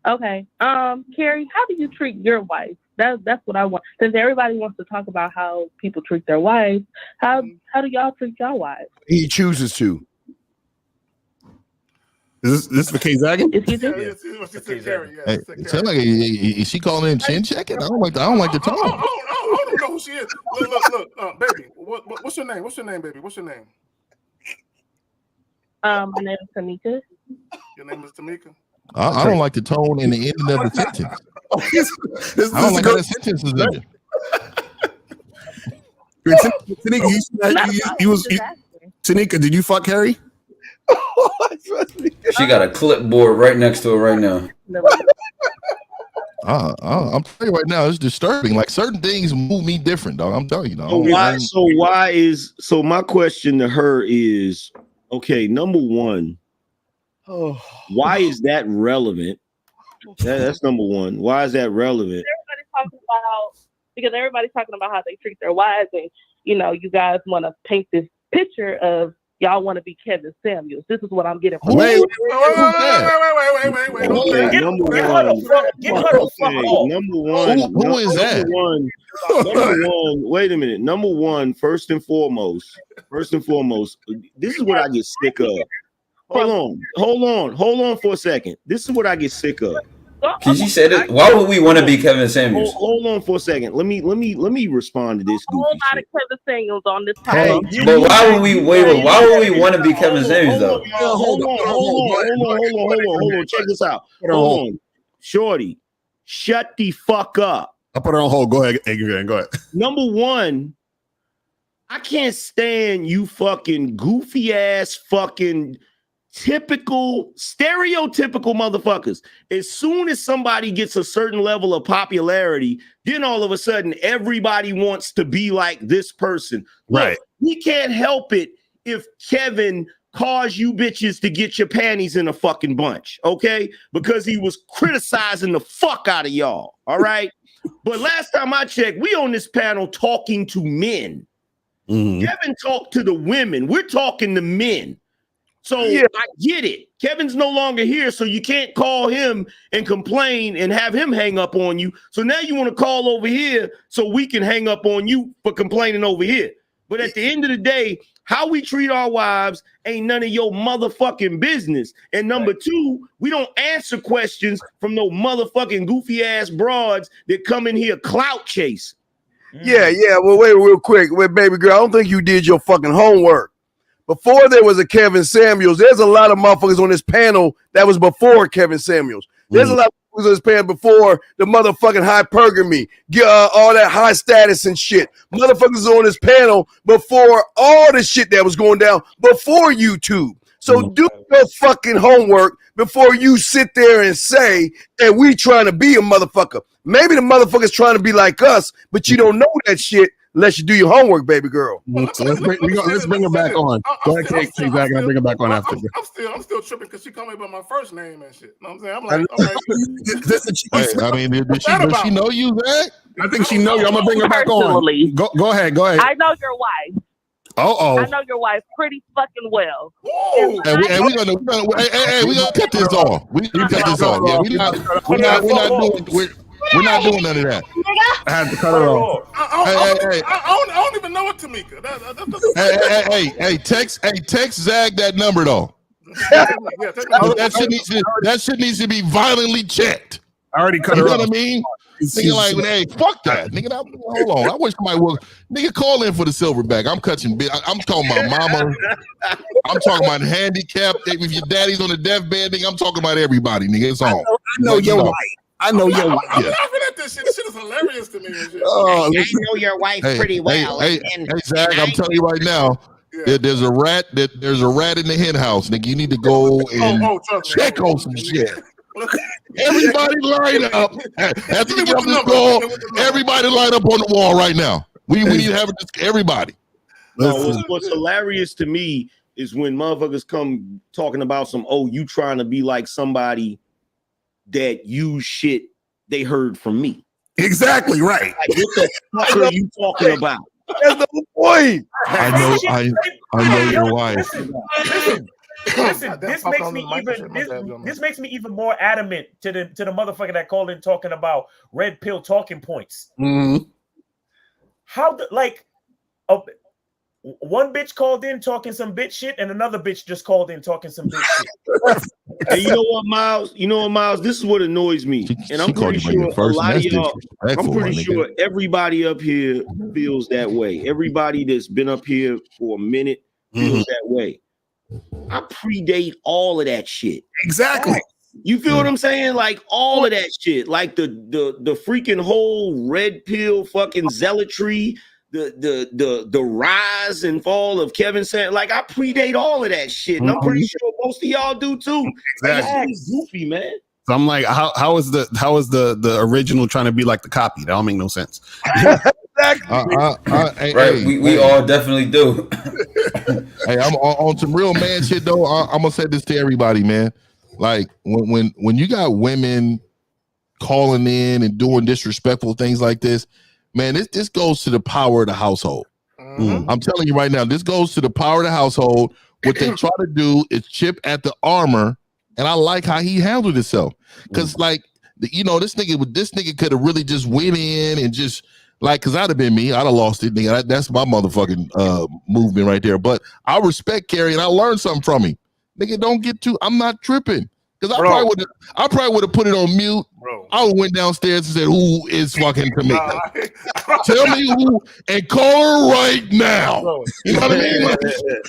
Okay. Carrie, how do you treat your wife? That's what I want. Since everybody wants to talk about how people treat their wives, how do y'all treat your wives? He chooses to. Is this for K Zagging? Sound like is she calling in chin checking? I don't like the tone. I don't know who she is. Look, baby. What's your name? Baby? What's your name? My name is Tamika. Your name is Tamika. I don't like the tone and the ending of the sentence. I don't like how the sentence is ended. Tanika, did you fuck Harry? She got a clipboard right next to her right now. I'm telling you right now, it's disturbing. Like certain things move me different, dog. I'm telling you, dog. So my question to her is, okay, number one, why is that relevant? That's number one. Why is that relevant? Everybody's talking about how they treat their wives, and you guys want to paint this picture of y'all want to be Kevin Samuels. This is what I'm getting from Wait. Okay, number one. Who is that? Number one. Wait a minute. Number one. First and foremost. This is what I get sick of. Hold on for a second. This is what I get sick of. Because you said it. Why would we want to be Kevin Samuels? Hold on for a second. Let me respond to this. A whole lot of Kevin Samuels on this podcast. But why would we want to be Kevin Samuels though? Hold on. Check this out. Hold on. Shorty, shut the fuck up. I'll put her on hold. Go ahead. Go ahead. Number one, I can't stand you fucking goofy ass fucking typical, stereotypical motherfuckers. As soon as somebody gets a certain level of popularity, then all of a sudden everybody wants to be like this person. Right. Look, we can't help it if Kevin caused you bitches to get your panties in a fucking bunch, okay? Because he was criticizing the fuck out of y'all, all right? But last time I checked, we on this panel talking to men. Kevin talked to the women. We're talking to men. So I get it. Kevin's no longer here, so you can't call him and complain and have him hang up on you. So now you want to call over here so we can hang up on you for complaining over here. But at the end of the day, how we treat our wives ain't none of your motherfucking business. And number two, we don't answer questions from no motherfucking goofy ass broads that come in here clout chase. Yeah. Well, wait real quick. Wait, baby girl, I don't think you did your fucking homework. Before there was a Kevin Samuels, there's a lot of motherfuckers on this panel that was before Kevin Samuels. There's a lot of motherfuckers on this panel before the motherfucking hypergamy, all that high status and shit. Motherfuckers on this panel before all the shit that was going down before YouTube. So do your fucking homework before you sit there and say that we trying to be a motherfucker. Maybe the motherfucker's trying to be like us, but you don't know that shit unless you do your homework, baby girl. So let's bring her back on. Go ahead, Kate, Zach, and I'll bring her back on after. I'm still tripping because she called me by my first name and shit. You know what I'm saying? I'm like, I mean, does she know you, Zach? I think she know you. I'm gonna bring her back on. Go ahead. I know your wife. I know your wife pretty fucking well. Hey, we gonna cut this off. We cut this off. Yeah, we're not doing none of that. I had to cut her off. I don't even know what Tamika. Hey, text Zag that number though. That shit needs to be violently checked. I already cut her off. You know what I mean? Nigga, like, hey, fuck that. Nigga, hold on. I wish somebody would. Nigga, call in for the silverback. I'm catching big. I'm talking about mama. I'm talking about handicapped. If your daddy's on the deathbed, nigga, I'm talking about everybody, nigga. It's on. I know your wife. I'm laughing at this shit. This shit is hilarious to me. I know your wife pretty well. Hey, Zach, I'm telling you right now. There's a rat in the hen house, nigga. You need to go and check on some shit. Everybody line up. After you get off this call, everybody line up on the wall right now. We need to have everybody. What's hilarious to me is when motherfuckers come talking about you trying to be like somebody that use shit they heard from me. Exactly right. Like, what the fuck are you talking about? That's the point. I know your wife. Listen, this makes me even more adamant to the motherfucker that called in talking about red pill talking points. How one bitch called in talking some bitch shit, and another bitch just called in talking some bitch shit. And you know what, Miles? This is what annoys me, and I'm pretty sure a lot of y'all. I'm pretty sure everybody up here feels that way. Everybody that's been up here for a minute feels that way. I predate all of that shit. Exactly. You feel what I'm saying? Like all of that shit, like the freaking whole red pill fucking zealotry, the rise and fall of Kevin Sanders. Like I predate all of that shit, and I'm pretty sure most of y'all do too. Exactly. It's goofy, man. So I'm like, how is the original trying to be like the copy? That don't make no sense. We all definitely do. Hey, I'm on some real man shit though. I'm gonna say this to everybody, man. Like when you got women calling in and doing disrespectful things like this, man, this goes to the power of the household. I'm telling you right now, this goes to the power of the household. What they try to do is chip at the armor, and I like how he handled himself. Because this nigga could have really just went in and just because I'd have been me, I'd have lost it, nigga. That's my motherfucking movement right there. But I respect Kerry, and I learned something from him. Nigga, don't get too. I'm not tripping because I probably would have put it on mute. Bro. I went downstairs and said, "Who is fucking Tamika? Tell me who and call her right now." Bro. You know what I mean? Like,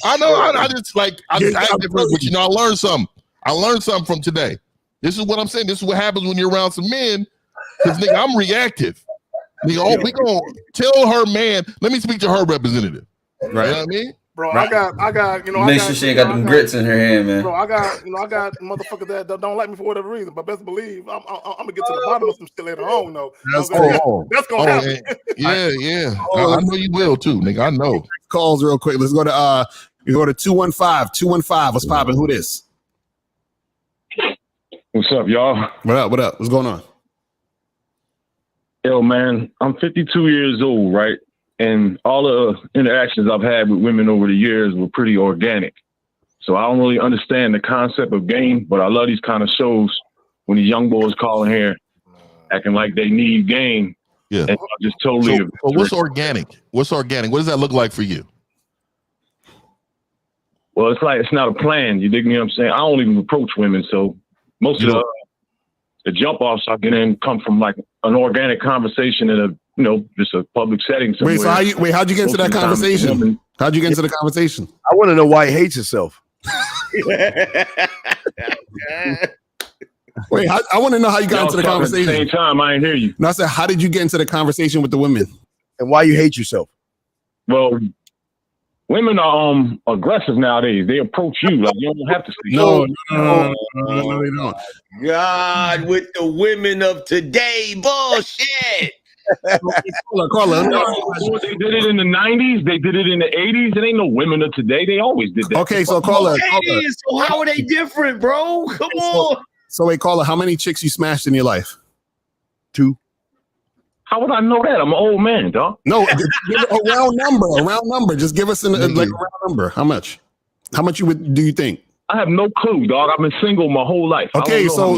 I know. I just different, but I learned something. I learned something from today. This is what I'm saying. This is what happens when you're around some men. Because nigga, I'm reactive. Nigga, we gonna tell her man. Let me speak to her representative. Right? You know what I mean? Bro, I got, you know, Make sure she ain't got them grits in her hand, man. Bro, I got motherfuckers that don't like me for whatever reason, but best believe I'm gonna get to the bottom of some shit later on, though. That's gonna happen. Yeah. I know you will too, nigga. I know. Calls real quick. Let's go to 215. 215. What's popping? Who this? What's up, y'all? What up? What's going on? Yo, man, I'm 52 years old, right? And all the interactions I've had with women over the years were pretty organic. So I don't really understand the concept of game, but I love these kind of shows when these young boys calling here acting like they need game. Yeah. And I just totally. So what's organic? What's organic? What does that look like for you? Well, it's like it's not a plan. You dig me? What I'm saying? I don't even approach women, so most of the jump offs I get in come from like an organic conversation in just a public setting somewhere. How'd you get into that conversation? How'd you get into the conversation? I want to know why he hates himself. Wait, I want to know how you got into the conversation. At the same time, I ain't hear you. No, I said, how did you get into the conversation with the women? And why you hate yourself? Well, women are aggressive nowadays. They approach you like you don't have to speak. No, they don't. God, with the women of today, bullshit. Carla. They did it in the 90s. They did it in the 80s. It ain't no women of today. They always did that. Okay, so Carla. So how are they different, bro? Come on. So wait, Carla, how many chicks you smashed in your life? 2. How would I know that? I'm an old man, dog. No, a round number. Just give us a round number. How much? How much do you think? I have no clue, dog. I've been single my whole life. Okay, so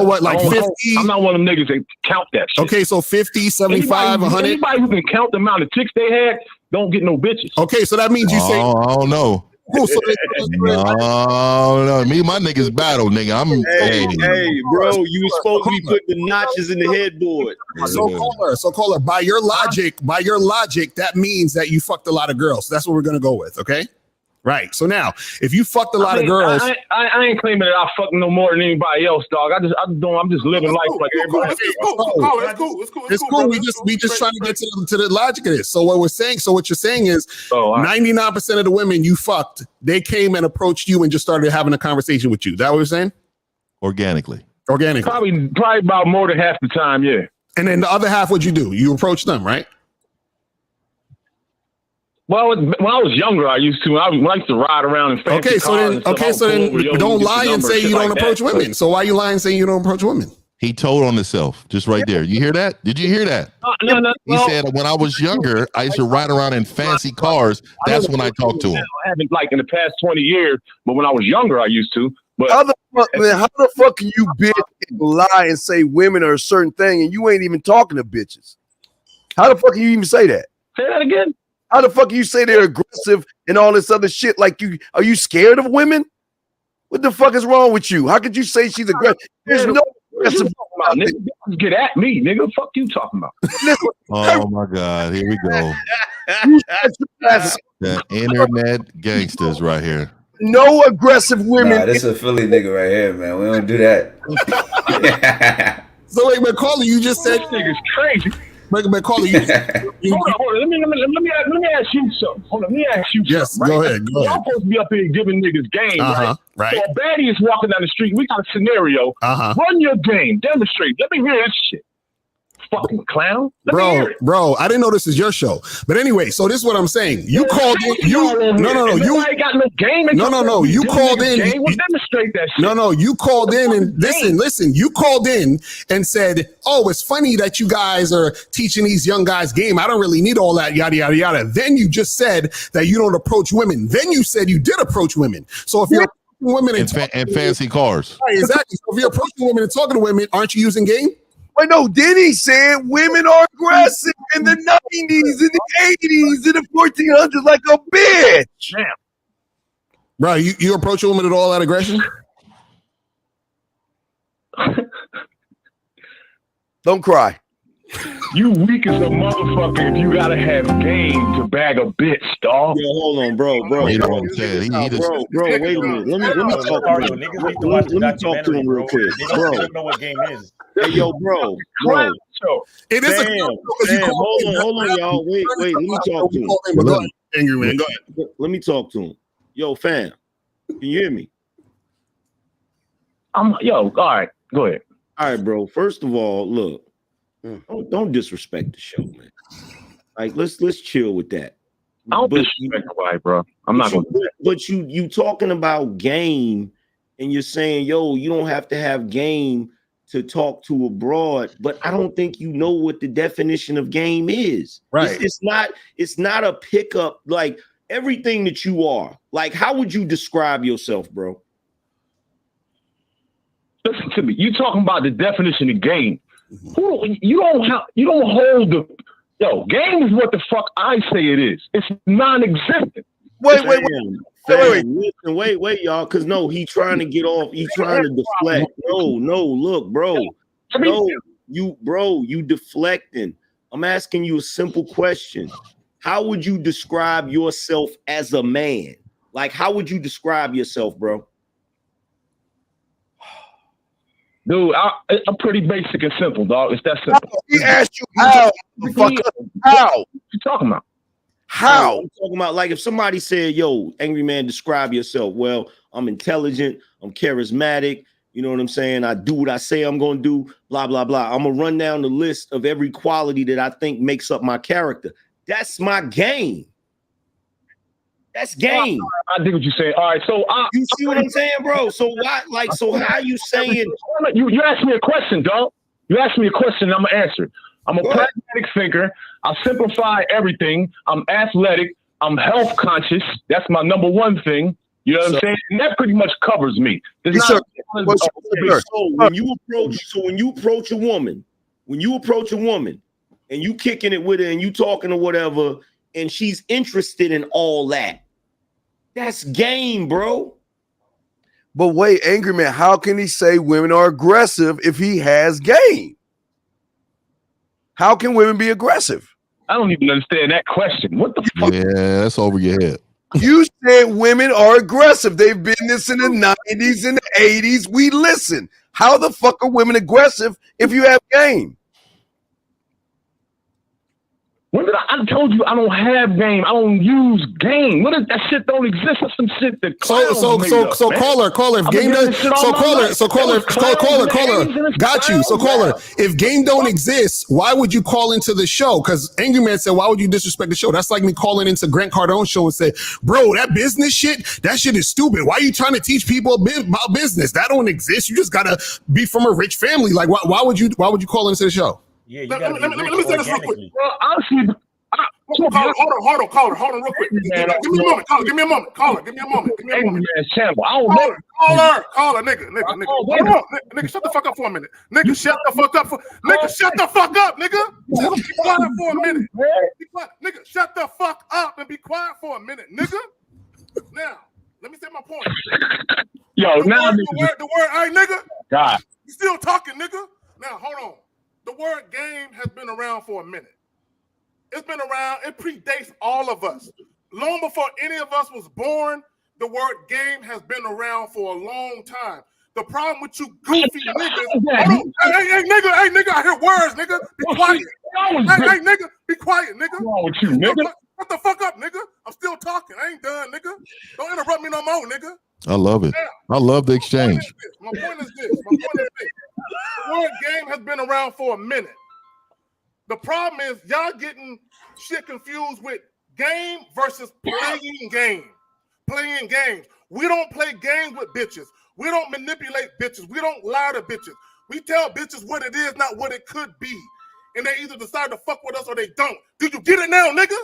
what, like 50? I'm not one of them niggas that count that shit. Okay, so 50, 75, 100? Anybody who can count the amount of chicks they had don't get no bitches. Okay, so that means you say... I don't know. No. Me and my niggas battle, nigga. Hey, bro, you was supposed to be putting the notches in the headboard. So caller, by your logic, that means that you fucked a lot of girls. That's what we're gonna go with, okay? Right. So now, if you fucked a lot of girls, I ain't claiming that I fucked no more than anybody else, dog. I'm just living life like everybody else. It's cool. We just trying to get to the logic of this. So what you're saying is 99% of the women you fucked, they came and approached you and just started having a conversation with you. Is that what you're saying? Organically. Probably about more than half the time, yeah. And then the other half, what'd you do? You approached them, right? Well, when I was younger, I used to. I used to ride around in fancy cars. So then don't lie and say you don't approach women. So why are you lying saying you don't approach women? He told on himself, just right there. You hear that? Did you hear that? No. He said, when I was younger, I used to ride around in fancy cars. That's when I talked to him. I haven't like in the past 20 years, but when I was younger, I used to. But how the fuck can you bitch and lie and say women are a certain thing and you ain't even talking to bitches? How the fuck can you even say that? Say that again. How the fuck you say they're aggressive and all this other shit? Like are you scared of women? What the fuck is wrong with you? How could you say she's aggressive? There's no aggressive. Nigga, get at me, nigga. Fuck you talking about? Oh my God, here we go. The internet gangsters right here. No aggressive women. Nah, this is a Philly nigga right here, man. We don't do that. So wait, McCauley, you just said this nigga's crazy. McCauley, hold on. Let me ask you something. Hold on, let me ask you yes, something. Go ahead. Y'all supposed to be up here giving niggas game, right? So a baddie is walking down the street. We got a scenario. Run your game. Demonstrate. Let me hear this shit. Fucking clown. Bro, I didn't know this is your show. But anyway, so this is what I'm saying. You called in. You got no game. No. You called in. Demonstrate that shit. No. You called in and listen. You called in and said, "Oh, it's funny that you guys are teaching these young guys game. I don't really need all that yada yada yada." Then you just said that you don't approach women. Then you said you did approach women. So if you're approaching women and fancy cars, right, exactly. So if you're approaching women and talking to women, aren't you using game? Wait, no, then he said women are aggressive in the 90s, in the 80s, in the 1400s like a bitch. Damn. Bro, you approach a woman at all that aggression? Don't cry. You weak as a motherfucker if you gotta have game to bag a bitch, dog. Yo, hold on, bro. You know what I'm saying? Bro, wait a minute. Let me talk to him real quick. Bro. They don't know what game is. Hey, yo, bro. It is hold on, y'all. Wait, let me talk to him. Angry man, go ahead. Let me talk to him. Yo, fam, can you hear me? All right, go ahead. All right, bro. First of all, look, don't disrespect the show, man. Like, let's chill with that. I don't disrespect nobody, bro. I'm not gonna. But you talking about game, and you're saying, yo, you don't have to have game to talk to a broad, but I don't think you know what the definition of game is. Right. It's not a pickup, like everything that you are. Like, how would you describe yourself, bro? Listen to me. You talking about the definition of game. You don't hold the game is what the fuck I say it is. It's non-existent. Wait, y'all, because no, he's trying to get off. He's trying to deflect. No, look, bro. No, you deflecting. I'm asking you a simple question. How would you describe yourself as a man? Like, how would you describe yourself, bro? Dude, I'm pretty basic and simple, dog. It's that simple. He asked you how. How? What you talking about? How? I'm talking about, like, if somebody said, yo, angry man, describe yourself. Well, I'm intelligent. I'm charismatic. You know what I'm saying? I do what I say I'm going to do, blah, blah, blah. I'm going to run down the list of every quality that I think makes up my character. That's my game. That's game. I dig what you're saying. All right, so you see what I'm saying, bro? So why, like, so how you saying? You asked me a question, dog. You asked me a question, and I'm gonna answer it. I'm a pragmatic thinker. I simplify everything. I'm athletic. I'm health conscious. That's my number one thing. You know what I'm saying? And that pretty much covers me. So when you approach a woman, and you kicking it with her and you talking or whatever, and she's interested in all that, that's game, bro. But wait, angry man, how can he say women are aggressive if he has game? How can women be aggressive? I don't even understand that question. What the fuck? Yeah, that's over your head. You said women are aggressive. They've been this in the 90s and the 80s. We listen. How the fuck are women aggressive if you have game? When did I told you I don't have game. I don't use game. What is that shit? Don't exist. That's some shit that caller. If game caller. Got you. So caller, if game don't exist, why would you call into the show? Because Angry Man said, why would you disrespect the show? That's like me calling into Grant Cardone's show and say, bro, that business shit, that shit is stupid. Why are you trying to teach people about business? That don't exist. You just gotta be from a rich family. Like, why would you call into the show? Yeah, let me say this real quick. Well, honestly, hold on, caller, real quick. Give me a moment, caller. Give me a moment. Caller, nigga. Nigga, shut the fuck up for a minute. Nigga, shut the fuck up. Nigga. Be quiet for a minute. Nigga, shut the fuck up and be quiet for a minute, nigga. Now, let me say my point. Yo, the word, hey, nigga. God. You still talking, nigga? Now, hold on. The word game has been around for a minute. It's been around. It predates all of us. Long before any of us was born, the word game has been around for a long time. The problem with you goofy niggas. Hold on. Hey, nigga, I hear words, nigga. Be quiet. Hey, nigga, be quiet, nigga. What's wrong with you, nigga? Shut the fuck up, nigga. I'm still talking. I ain't done, nigga. Don't interrupt me no more, nigga. I love it. I love the exchange. My point is this. The word game has been around for a minute. The problem is y'all getting shit confused with game versus playing game. Playing games. We don't play games with bitches. We don't manipulate bitches. We don't lie to bitches. We tell bitches what it is, not what it could be. And they either decide to fuck with us or they don't. Do you get it now, nigga?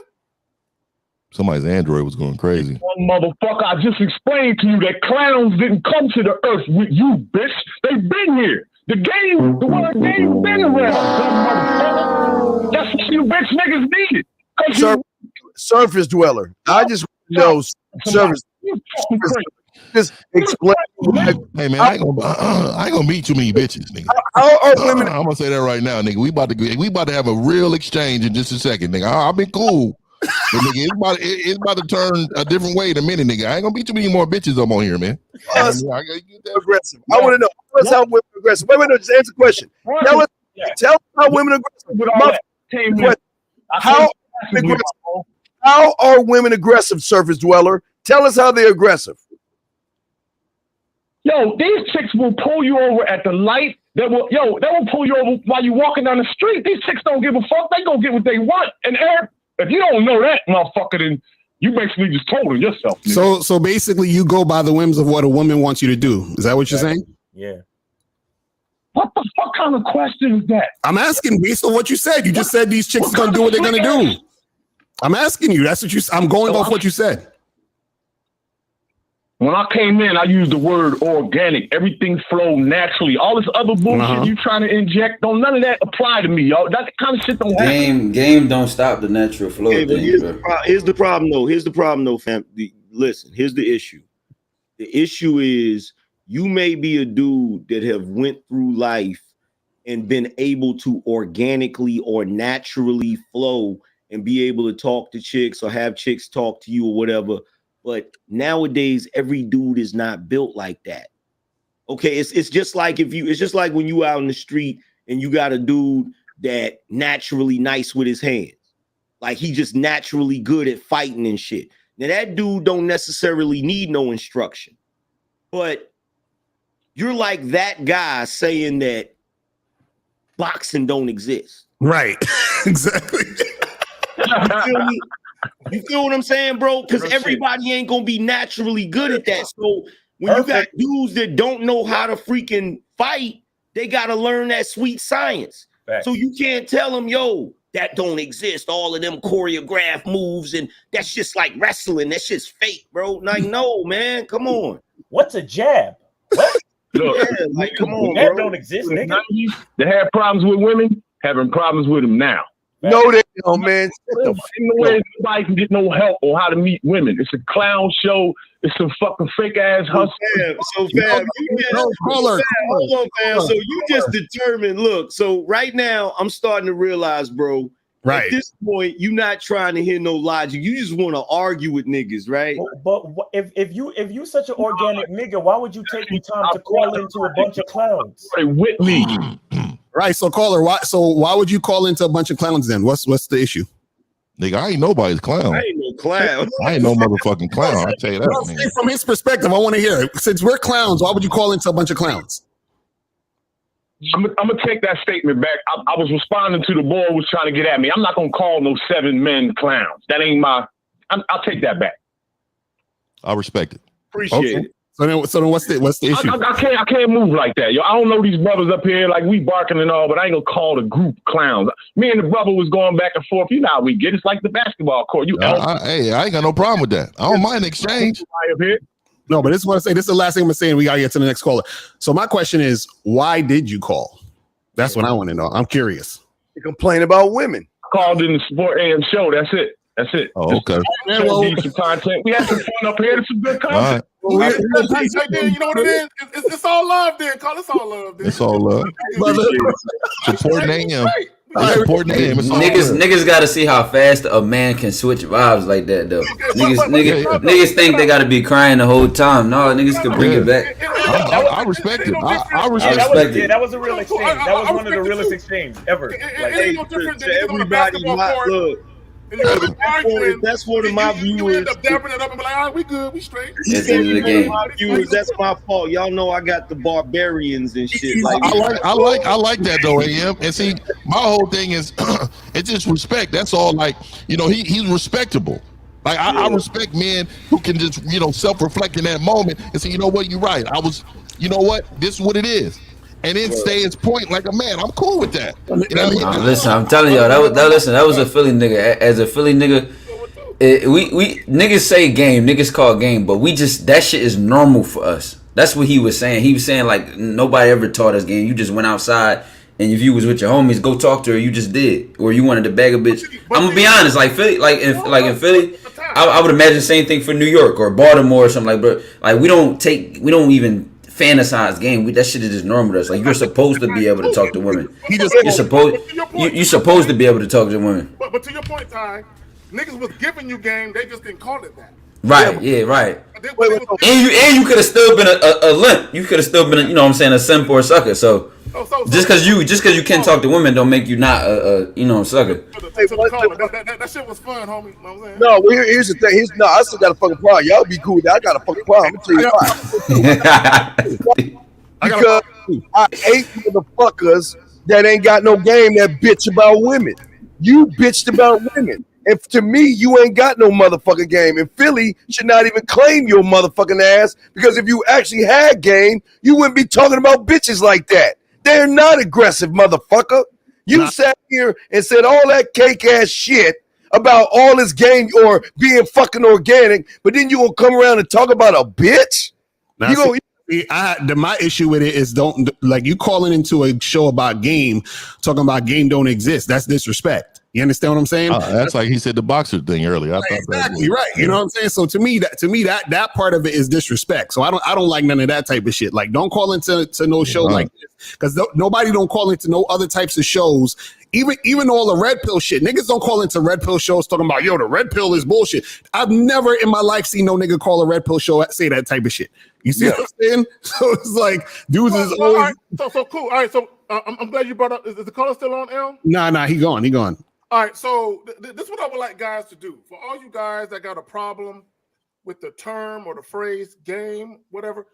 Somebody's Android was going crazy. Motherfucker, I just explained to you that clowns didn't come to the earth with you, bitch. They've been here. The word game been around. That's what you bitch niggas needed. Surface dweller. I just know surface. Just explain. Hey man, I ain't gonna meet too many bitches, nigga. I'm gonna say that right now, nigga. We about to have a real exchange in just a second, nigga. I've been cool. But nigga, it's about to turn a different way in a minute, nigga. I ain't gonna be too many more bitches up on here, man. Aggressive. I want to know how women aggressive. Wait, no, just answer the question. Tell us how women aggressive. How How are women aggressive, surface dweller? Tell us how they're aggressive. Yo, these chicks will pull you over at the light. They will pull you over while you're walking down the street. These chicks don't give a fuck. They gonna get what they want. And Eric, if you don't know that, motherfucker, then you basically just told it yourself. Nigga. So basically, you go by the whims of what a woman wants you to do. Is that what you're saying? Yeah. What the fuck kind of question is that? I'm asking based on what you said. You just said these chicks are gonna do what they're gonna do. I'm asking you. That's what you. I'm going off what you said. When I came in, I used the word organic. Everything flowed naturally. All this other bullshit you trying to inject, none of that apply to me, y'all. That kind of shit don't happen. Game don't stop the natural flow. Okay, here's the problem, though, fam. Listen, here's the issue. The issue is you may be a dude that have went through life and been able to organically or naturally flow and be able to talk to chicks or have chicks talk to you or whatever. But nowadays, every dude is not built like that. Okay, it's just like when you out in the street and you got a dude that naturally nice with his hands. Like he just naturally good at fighting and shit. Now that dude don't necessarily need no instruction. But you're like that guy saying that boxing don't exist. Right. Exactly. You feel me? You feel what I'm saying, bro? Because everybody ain't gonna be naturally good at that. So when you got dudes that don't know how to freaking fight, they gotta learn that sweet science. So you can't tell them, yo, that don't exist. All of them choreographed moves, and that's just like wrestling. That's just fake, bro. Like, no, man, come on. What's a jab? What? Look, like, come on, that bro. don't exist, nigga. They had problems with women, having problems with them now. No, they don't, man. Ain't no way nobody can get no help on how to meet women. It's a clown show. It's some fucking fake ass hustle. So fam, hold on, fam. So you just determined. Look, so right now I'm starting to realize, bro. Right. At this point, you're not trying to hear no logic. You just want to argue with niggas, right? But if you such an organic nigga, why would you take the time to call into a bunch of clowns? With me. Right. So caller, why would you call into a bunch of clowns then? What's the issue? Nigga, I ain't nobody's clown. I ain't no clown. I ain't no motherfucking clown. I tell you that. No, Man. from his perspective, I want to hear it. Since we're clowns, why would you call into a bunch of clowns? I'm gonna take that statement back. I was responding to the boy who was trying to get at me. I'm not gonna call no 7 men clowns. That ain't I'll take that back. I respect it. Appreciate it. So then what's the issue? I can't move like that, yo. I don't know these brothers up here, like we barking and all, but I ain't gonna call the group clowns. Me and the brother was going back and forth. You know how we get. It's like the basketball court. Hey, I ain't got no problem with that. I don't mind exchange. No, but this is what I say. This is the last thing I'm saying. We gotta get to the next caller. So my question is, why did you call? That's what I want to know. I'm curious. You complain about women. Called in the Sport AM show. That's it. Oh, okay. Some content. We had some fun up here. It's some good content. You know what it is? It's all love, then. Call us all love. Then. It's all love. Supporting AM. Supporting AM. Niggas got to see how fast a man can switch vibes like that, though. Niggas think they got to be crying the whole time. No, niggas can bring it back. I respect it. I respect it. That was a real exchange. That was one of the realest exchanges ever. It ain't no different than everybody. Look. That's one of my viewers. You end up dapping it up and be like, all right, we good, we straight. That's my fault. Y'all know I got the barbarians and shit. I like that though, AM. And see, my whole thing is it's just respect. That's all. Like, he's respectable. Like I respect men who can just, self-reflect in that moment and say, you know what, you're right. This is what it is. And then stay his point like a man. I'm cool with that. Listen, I'm telling y'all, that was a Philly nigga. As a Philly nigga, we niggas say game, niggas call game, but that shit is normal for us. That's what he was saying. He was saying like nobody ever taught us game. You just went outside, and if you was with your homies, go talk to her. You just did, or you wanted to bag a bitch. I'm gonna be honest, like Philly, in Philly, I would imagine the same thing for New York or Baltimore or something like. But like we don't even fantasize game. That shit is just normal to us. Like you're supposed to be able to talk to women. You're supposed to be able to talk to women. But to your point, Ty, niggas was giving you game. They just didn't call it that. Right. Yeah. Right. And you could have still been a limp. You could have still been a simp or a sucker. So Just because you can't talk to women don't make you not a sucker. That shit was fun, homie. You know what I'm saying? No, well, here's the thing. I still got a fucking problem. Y'all be cool. I got a fucking problem. I'm gonna tell you why. Because I hate motherfuckers that ain't got no game that bitch about women. You bitched about women. And to me, you ain't got no motherfucking game. And Philly should not even claim your motherfucking ass, because if you actually had game, you wouldn't be talking about bitches like that. They're not aggressive, motherfucker. You sat here and said all that cake ass shit about all this game or being fucking organic, but then you gonna come around and talk about a bitch? Now, my issue with it is don't, like, you calling into a show about game, talking about game don't exist. That's disrespect. You understand what I'm saying? That's like he said the boxer thing earlier. I thought exactly right. You know what I'm saying? So to me, that part of it is disrespect. So I don't like none of that type of shit. Like, don't call into no show like this, because nobody don't call into no other types of shows. Even all the red pill shit, niggas don't call into red pill shows talking about, yo, the red pill is bullshit. I've never in my life seen no nigga call a red pill show say that type of shit. You see what I'm saying? So it's like, dudes is always. All right, so cool. All right, so I'm glad you brought up. Is the caller still on, L? Nah, he gone. All right, so this is what I would like guys to do. For all you guys that got a problem with the term or the phrase game, whatever,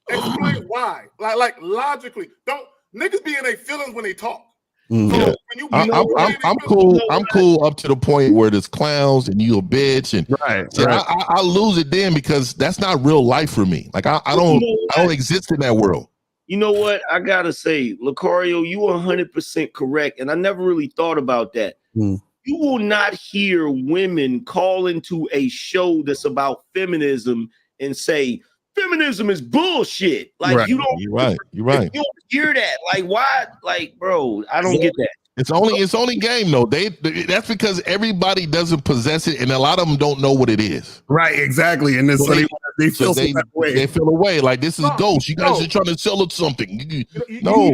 explain why. Like logically, don't niggas be in their feelings when they talk. Yeah. I'm cool. I'm cool up to the point where there's clowns and you a bitch, and I lose it then, because that's not real life for me. Like I don't exist in that world. You know what? I gotta say, Lucario, you 100% correct, and I never really thought about that. You will not hear women call into a show that's about feminism and say feminism is bullshit. Like, you don't. You're right. You don't hear that. Like, why? Like, bro, I don't get that. It's only game though. That's because everybody doesn't possess it, and a lot of them don't know what it is. Right, exactly. And so they feel they feel away like this is ghost. You guys are trying to sell us something. No,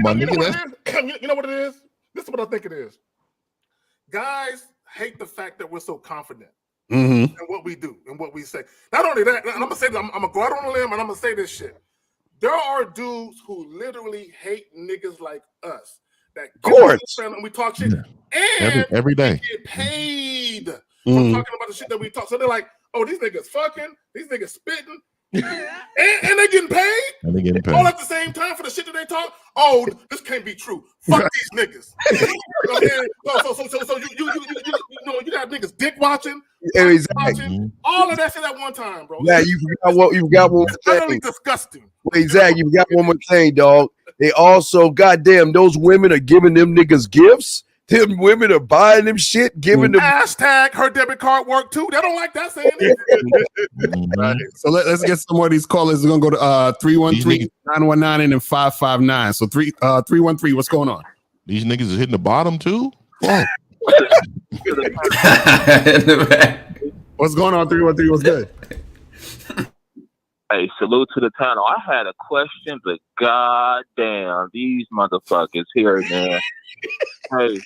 my nigga. You know what it is? This is what I think it is. Guys hate the fact that we're so confident in what we do and what we say. Not only that, and I'm gonna say that I'm gonna go out on a limb and I'm gonna say this shit. There are dudes who literally hate niggas like us. That and we talk shit, and every day we get paid for talking about the shit that we talk. So they're like, "Oh, these niggas fucking, these niggas spitting, and they getting paid, all at the same time for the shit that they talk." Oh, this can't be true. Fuck these niggas. So you got niggas dick watching, all of that shit at one time, bro. Yeah, you got one more thing. Utterly disgusting. Exactly, you got one more thing, dog. They also, goddamn, those women are giving them niggas gifts. Them women are buying them shit, giving them. Hashtag her debit card work too. They don't like that saying either. Right. So let's get some more of these callers. We're gonna go to 313-919 and then 559. So 313, what's going on? These niggas is hitting the bottom too. What's going on? 313, what's good? Hey, salute to the panel. I had a question, but goddamn, these motherfuckers here, man. Hey,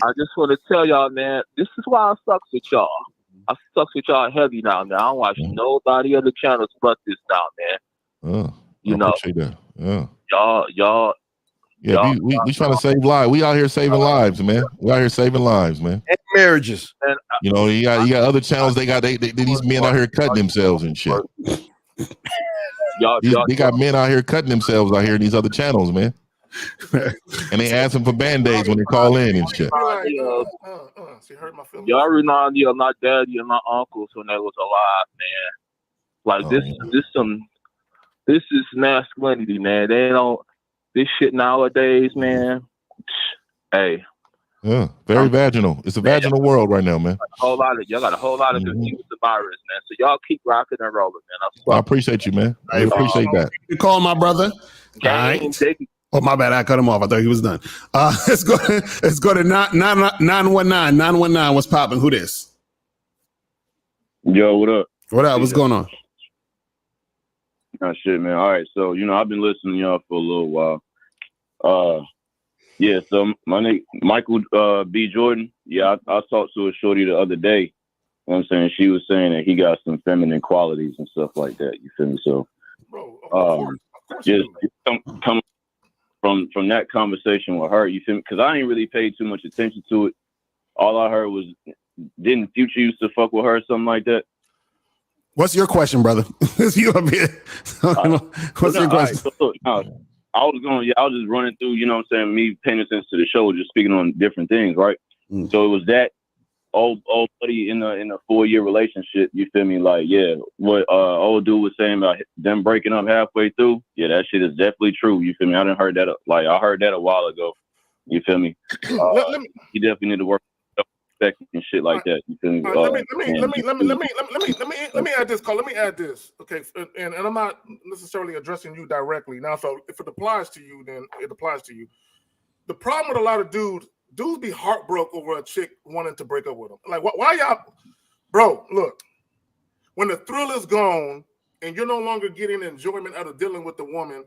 I just want to tell y'all, man, this is why I sucks with y'all. I sucks with y'all heavy now, man. I don't watch nobody other channels but this now, man. You know, that. Y'all. Yeah, we trying to save lives. We out here saving lives, man. We out here saving lives, man. And marriages. And, you know, you got other channels. They got these men out here cutting themselves and shit. They got men out here cutting themselves out here in these other channels, man. And they ask them for band-aids when they call in and shit. Y'all remind me of my daddy and my uncles when they was alive, man. Like this is masculinity, man. They don't this shit nowadays, man. Hey. Yeah, very vaginal. It's a vaginal world right now, man. Y'all got a whole lot of confused virus, man. So y'all keep rocking and rolling, man. I appreciate you, man. I appreciate that. You call my brother. All right. Oh, my bad. I cut him off. I thought he was done. Let's go to 919. 919. What's popping? Who this? Yo, what up? What up? What's going on? Oh, shit, man. All right. So, I've been listening to y'all for a little while. Yeah, so my name Michael B. Jordan. Yeah, I talked to a shorty the other day. You know what I'm saying? She was saying that he got some feminine qualities and stuff like that. You feel me? So, just come from that conversation with her, you feel me? Because I ain't really paid too much attention to it. All I heard was, didn't Future used to fuck with her or something like that? What's your question, brother? You up here? What's your question? Right, so look, I was just running through, you know what I'm saying, me paying attention to the show, just speaking on different things, right? So it was that old buddy in a 4-year relationship, you feel me? Like, yeah, what old dude was saying about them breaking up halfway through, yeah, that shit is definitely true, you feel me? I done heard that, like, I heard that a while ago, you feel me? He definitely need to work and shit like that, you feel me? Let me add this, Carl. Let me add this, okay? And I'm not necessarily addressing you directly now. So if it applies to you, then it applies to you. The problem with a lot of dudes be heartbroken over a chick wanting to break up with them. Like, why y'all, bro? Look, when the thrill is gone and you're no longer getting enjoyment out of dealing with the woman,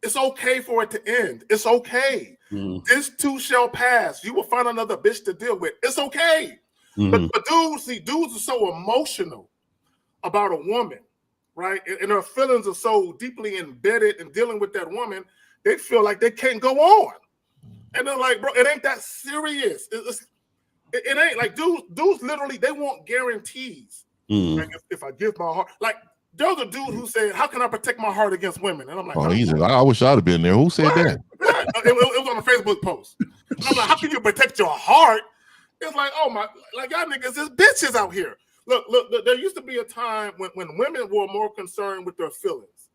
it's okay for it to end. It's okay. This too shall pass. You will find another bitch to deal with. It's okay. But dudes are so emotional about a woman, right? And their feelings are so deeply embedded in dealing with that woman, they feel like they can't go on. And they're like, bro, it ain't that serious. It ain't like dudes literally, they want guarantees. Like if I give my heart, like, there's a dude who said, how can I protect my heart against women? And I'm like, I wish I'd have been there. Who said that? It was on a Facebook post. And I'm like, how can you protect your heart? It's like, oh my, like, y'all niggas is bitches out here. Look, there used to be a time when women were more concerned with their feelings,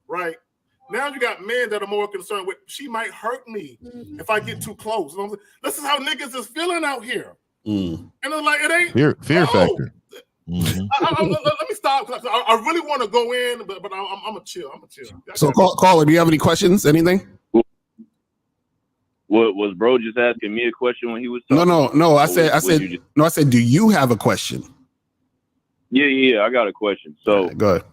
right? Now you got men that are more concerned with, she might hurt me if I get too close. You know, this is how niggas is feeling out here. And it's like, it ain't fear factor. Let me stop. I really want to go in, but I'm a chill. So, caller, do you have any questions? Anything? What was bro just asking me a question when he was talking? No. I said, do you have a question? Yeah. I got a question. So, go ahead.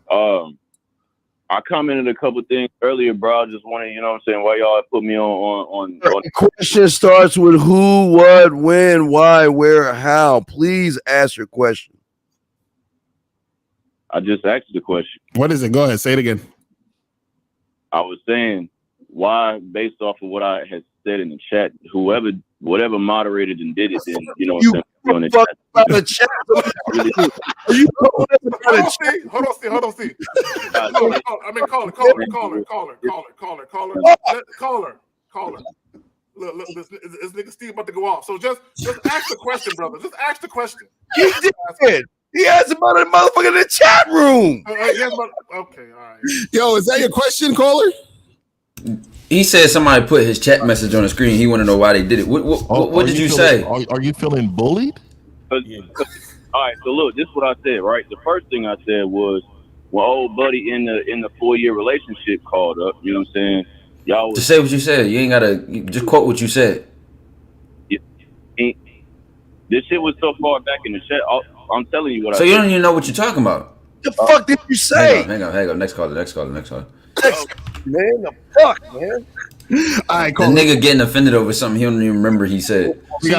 I commented a couple things earlier, bro. I just wanted, you know what I'm saying, why y'all put me on. The question starts with who, what, when, why, where, how. Please ask your question. I just asked the question. What is it? Go ahead. Say it again. I was saying, why, based off of what I had said in the chat, whatever moderated and did it, then, you know what I'm saying, on the chat. Are you hold on, Steve. I mean, caller. Look, this nigga Steve about to go off. So just ask the question, brother. Just ask the question. He did. He asked about a motherfucker in the chat room. Okay, all right. Yo, is that your question, caller? He said somebody put his chat message on the screen. He want to know why they did it. What did you say? Are you feeling bullied? All right, so look, this is what I said, right? The first thing I said was, when old buddy in the 4-year relationship called up, you know what I'm saying? Y'all was, just say what you said. You ain't gotta just quote what you said. This shit was so far back in the chat. I'm telling you what I said. So you don't even know what you're talking about. The fuck did you say? Hang on. Next caller. Man, the fuck, man. All right, the nigga getting offended over something he don't even remember he said. See,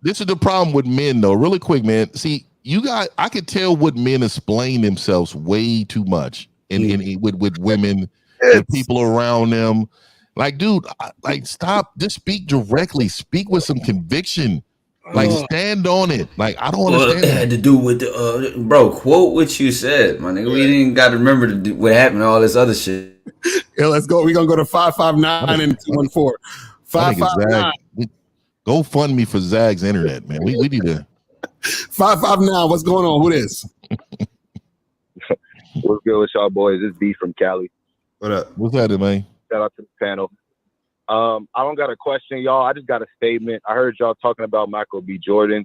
this is the problem with men, though. Really quick, man. See, I could tell what men explain themselves way too much, with women, with people around them. Like, dude, stop. Just speak directly. Speak with some conviction. Like, stand on it. Like, I don't understand. It had to do with the bro. Quote what you said, my nigga. We didn't got to remember what happened. All this other shit. Yeah, let's go. We're gonna go to 559 and 214. 559. Go fund me for Zag's internet, man. We need to. 559. What's going on? Who this? What's good with y'all boys? It's B from Cali. What up? What's that, man? Shout out to the panel. I don't got a question, y'all. I just got a statement. I heard y'all talking about Michael B. Jordan,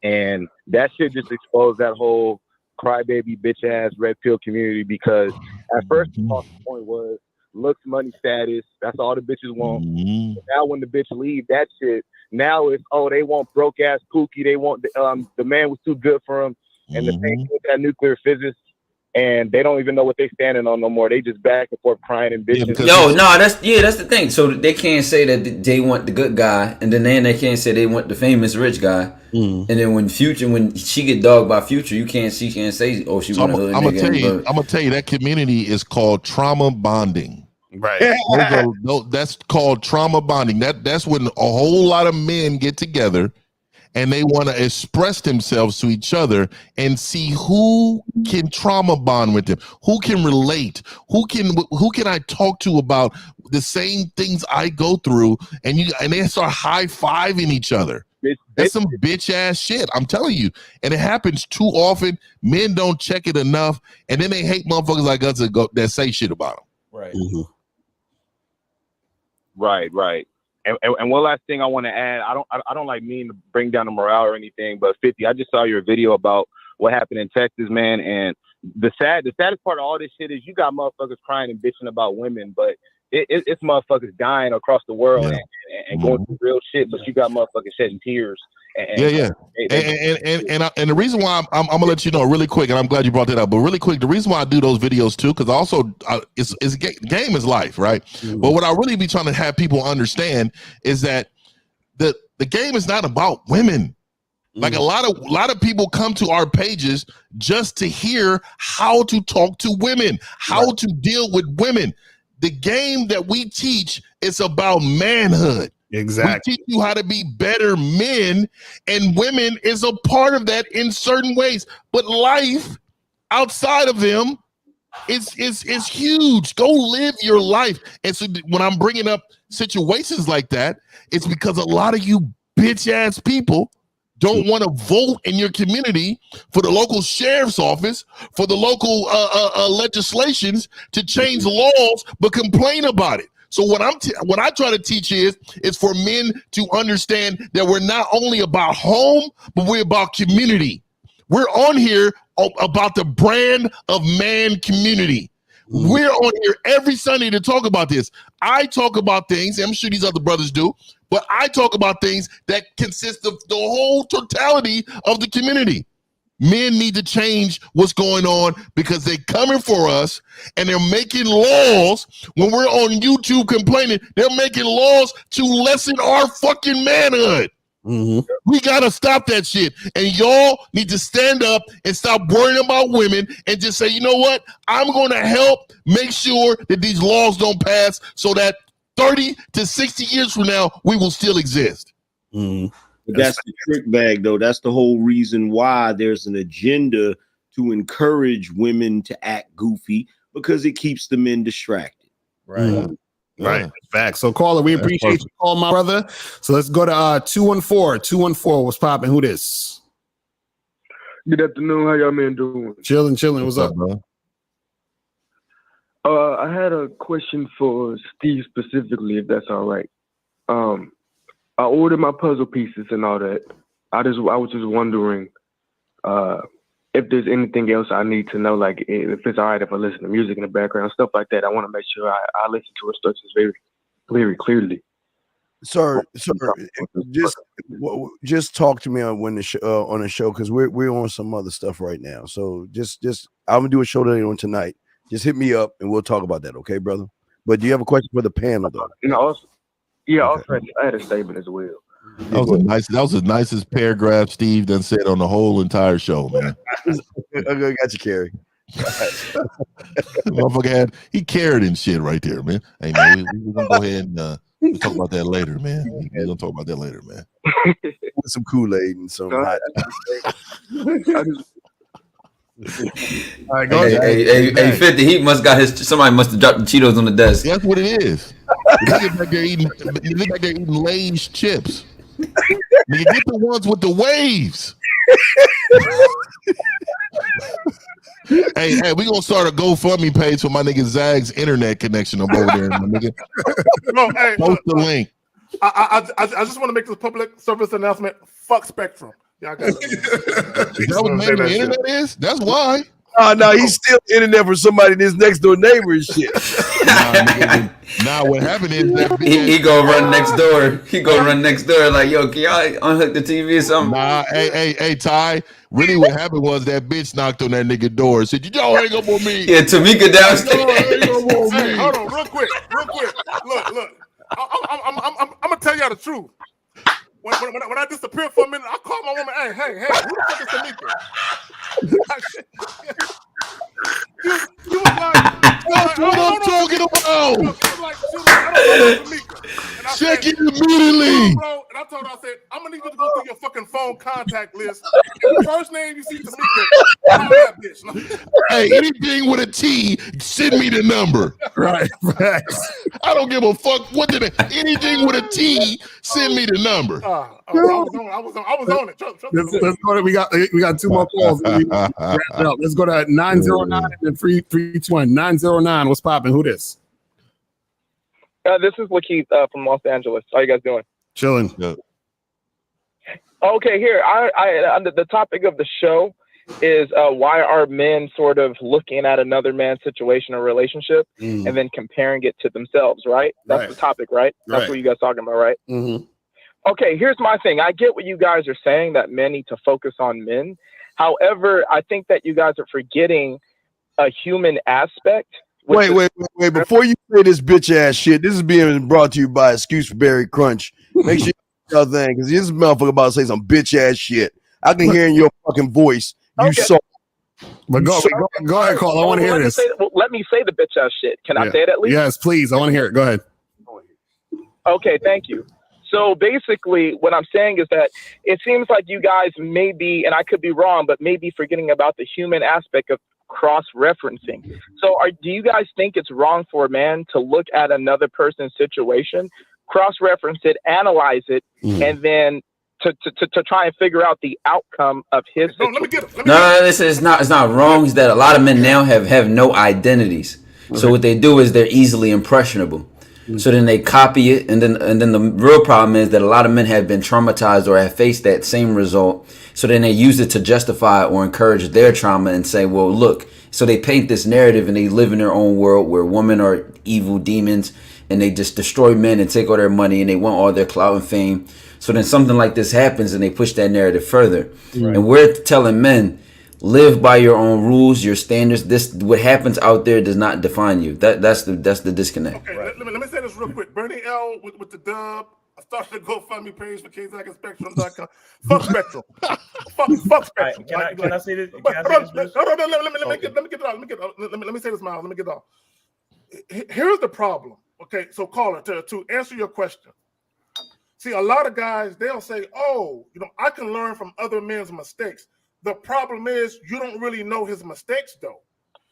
and that shit just exposed that whole crybaby bitch ass red pill community, because at first the point was looks, money, status. That's all the bitches want. Now when the bitch leave that shit, now it's they want broke ass Pookie. They want the man was too good for him, and the thing with that nuclear physics. And they don't even know what they standing on no more. They just back and forth crying and bitching. That's the thing. So they can't say that they want the good guy, and then they can't say they want the famous rich guy. And then when she get dogged by Future, she can't say she want a hood nigga. I'm gonna tell you that community is called trauma bonding. Right. That's called trauma bonding. That's when a whole lot of men get together and they want to express themselves to each other and see who can trauma bond with them, who can relate, who can I talk to about the same things I go through, and they start high-fiving each other. That's some bitch ass shit, I'm telling you. And it happens too often. Men don't check it enough, and then they hate motherfuckers like us that say shit about them. Right. Mm-hmm. Right. And one last thing I want to add, I don't like mean to bring down the morale or anything, but 50, I just saw your video about what happened in Texas, man. And the saddest part of all this shit is you got motherfuckers crying and bitching about women, but it's motherfuckers dying across the world and going through real shit, but you got motherfuckers shedding tears. And the reason why I'm gonna let you know really quick, and I'm glad you brought that up, but really quick, the reason why I do those videos too, because also game is life, right? But what I really be trying to have people understand is that the game is not about women. Like a lot of people come to our pages just to hear how to talk to women, how to deal with women. The game that we teach is about manhood. Exactly. We teach you how to be better men, and women is a part of that in certain ways. But life outside of them is huge. Go live your life. And so when I'm bringing up situations like that, it's because a lot of you bitch ass people don't want to vote in your community for the local sheriff's office, for the local legislations to change laws, but complain about it. So what I try to teach is for men to understand that we're not only about home, but we're about community. We're on here about the brand of man community. We're on here every Sunday to talk about this. I talk about things, and I'm sure these other brothers do, but I talk about things that consist of the whole totality of the community. Men need to change what's going on because they're coming for us and they're making laws. When we're on YouTube complaining, they're making laws to lessen our fucking manhood. We gotta stop that shit, and y'all need to stand up and stop worrying about women and just say, you know what, I'm gonna help make sure that these laws don't pass so that 30 to 60 years from now we will still exist. But that's the trick bag, though. That's the whole reason why there's an agenda to encourage women to act goofy, because it keeps the men distracted. Right. Right. Facts. So, caller, we appreciate you call, my brother. So let's go to 214. 214. What's popping? Who this? Good afternoon. How y'all men doing? Chilling. What's up, bro? I had a question for Steve specifically, if that's all right. I ordered my puzzle pieces and all that. I was just wondering if there's anything else I need to know, like if it's all right if I listen to music in the background, stuff like that. I want to make sure I listen to instructions very clearly. Sir, just talk to me on the show because we're on some other stuff right now. So just I'm gonna do a show later on tonight. Just hit me up and we'll talk about that, okay, brother? But do you have a question for the panel though? Also, I had a statement as well. That was the nicest paragraph Steve done said on the whole entire show, man. I got you, Kerry. Motherfucker he carried and shit right there, man. Hey man, we're gonna go ahead and we'll talk about that later, man. We're gonna talk about that later, man. With some Kool-Aid and some hot. All right, hey, 50. He must got somebody must have dropped the Cheetos on the desk. That's what it is. Nigga back there eating Lay's chips. Nigga, get the ones with the waves. Hey, we gonna start a GoFundMe page for my nigga Zag's internet connection. I'm over there, my nigga. No, hey, post the link. I just want to make this public service announcement. Fuck Spectrum. Y'all got it. That what maybe the internet is? That's why. Oh no, he's still internet for somebody that's next door neighbor and shit. Nah, what happened is that he go run next door. He go run next door like, yo, can y'all unhook the TV or something? Nah, hey, Ty. Really, what happened was that bitch knocked on that nigga door and said, "Y'all hang up on me." Yeah, Tamika downstairs. Hey, hold on, real quick. Look. I'm gonna tell y'all the truth. When I disappeared for a minute, I called my woman. Hey, who the fuck is Tamika? you was like, that's what I'm talking about. immediately. Bro, and I told her, I said, I'm gonna need you to go through your fucking phone contact list. And the first name you see Tamika, call that bitch. Hey, anything with a T, send me the number. Right. I don't give a fuck what anything with a T, send me the number. I was on it. Trust Let's go to, we got two more calls. Wrap it up. Let's go to 909 and then 321. 909. What's popping? Who this? This is Lakeith from Los Angeles. How you guys doing? Chilling. Yeah. Okay, here. I the topic of the show is why are men sort of looking at another man's situation or relationship and then comparing it to themselves, right? That's the topic, right? That's what you guys talking about, right? Mm-hmm. Okay, here's my thing. I get what you guys are saying, that men need to focus on men. However, I think that you guys are forgetting a human aspect. Wait. Before you say this bitch ass shit, this is being brought to you by Excuse for Berry Crunch. Make sure you do your thing, because this motherfucker about to say some bitch ass shit. I can hear in your fucking voice. You so. But go ahead, Carl. I want to hear this. Let me say the bitch ass shit. Can I say it at least? Yes, please. I want to hear it. Go ahead. Okay, thank you. So basically, what I'm saying is that it seems like you guys may be, and I could be wrong, but maybe forgetting about the human aspect of cross-referencing. So do you guys think it's wrong for a man to look at another person's situation, cross-reference it, analyze it, and then to try and figure out the outcome of his situation? No, it's not wrong. It's that a lot of men now have no identities. So what they do is they're easily impressionable. So then they copy it, and then the real problem is that a lot of men have been traumatized or have faced that same result. So then they use it to justify or encourage their trauma and say, well, look. So they paint this narrative and they live in their own world where women are evil demons and they just destroy men and take all their money and they want all their clout and fame. So then something like this happens and they push that narrative further. Right. And we're telling men, live by your own rules, your standards. This what happens out there does not define you. That's the disconnect. Okay, let me say this real quick. Bernie L with the dub. I started a GoFundMe page for KZackandSpectrum.com. Fuck Spectrum. fuck Spectrum. Right, can I say this? Let me say this, Miles. Let me get off. Here's the problem. Okay, so caller, to answer your question. See, a lot of guys, they'll say, oh, I can learn from other men's mistakes. The problem is you don't really know his mistakes, though.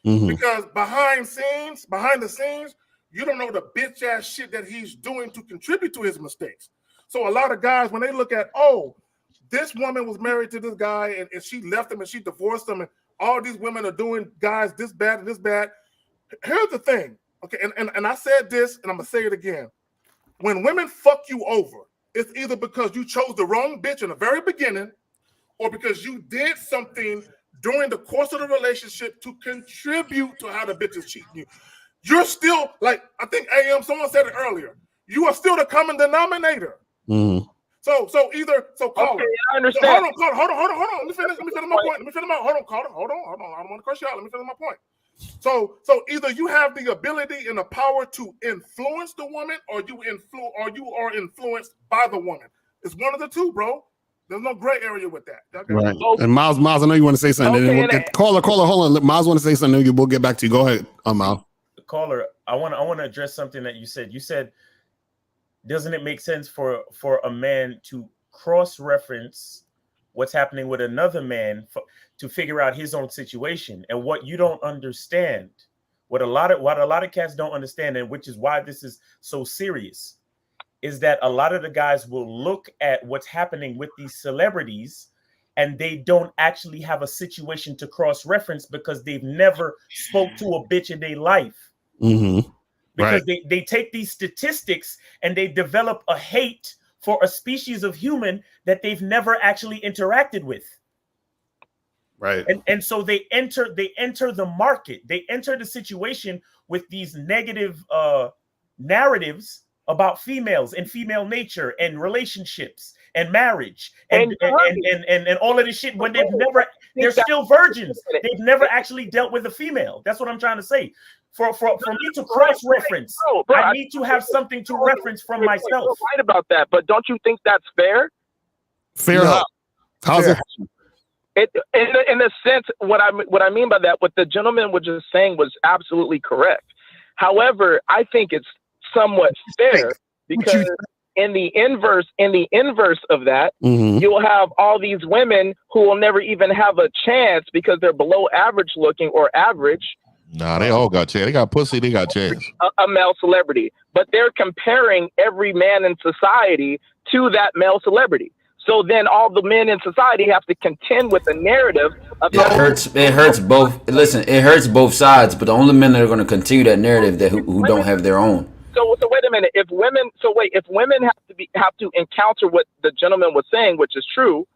Because behind the scenes, you don't know the bitch ass shit that he's doing to contribute to his mistakes. So a lot of guys, when they look at, oh, this woman was married to this guy and she left him and she divorced him and all these women are doing guys this bad and this bad. Here's the thing, okay, and I said this and I'm gonna say it again. When women fuck you over, it's either because you chose the wrong bitch in the very beginning or because you did something during the course of the relationship to contribute to how the bitch is cheating you. You're still, like, I think someone said it earlier, you are still the common denominator. So call okay, I understand. So, hold on. Let me finish my point. Hold on, caller. Hold on. I don't want to crush you out. Let me finish my point. So either you have the ability and the power to influence the woman or you are influenced by the woman. It's one of the two, bro. There's no gray area with that. Right. And Miles, I know you want to say something. Okay, caller, hold on. Miles want to say something. We'll get back to you. Go ahead, Miles. Caller, I want to address something that you said. You said, doesn't it make sense for a man to cross-reference what's happening with another man to figure out his own situation? And what you don't understand, what a lot of cats don't understand, and which is why this is so serious, is that a lot of the guys will look at what's happening with these celebrities and they don't actually have a situation to cross-reference because they've never spoke to a bitch in their life. Because they take these statistics and they develop a hate for a species of human that they've never actually interacted with. Right. And so they enter the market. They enter the situation with these negative narratives about females and female nature and relationships and marriage and all of this shit when they're still virgins. They've never actually dealt with a female. That's what I'm trying to say. For me to cross-reference, I need to have something to reference from myself. You're right about that, but don't you think that's fair? Fair how? How's it? In a sense, what I mean by that, what the gentleman was just saying was absolutely correct. However, I think it's somewhat fair because in the inverse of that, Mm-hmm. you'll have all these women who will never even have a chance because they're below average looking or average. Nah, they all got chance. They got pussy. They got chance. A male celebrity, but they're comparing every man in society to that male celebrity. So then all the men in society have to contend with the narrative of It hurts both. Listen, it hurts both sides. But the only men that are going to continue that narrative that who don't have their own. So wait a minute. If women have to encounter what the gentleman was saying, which is true,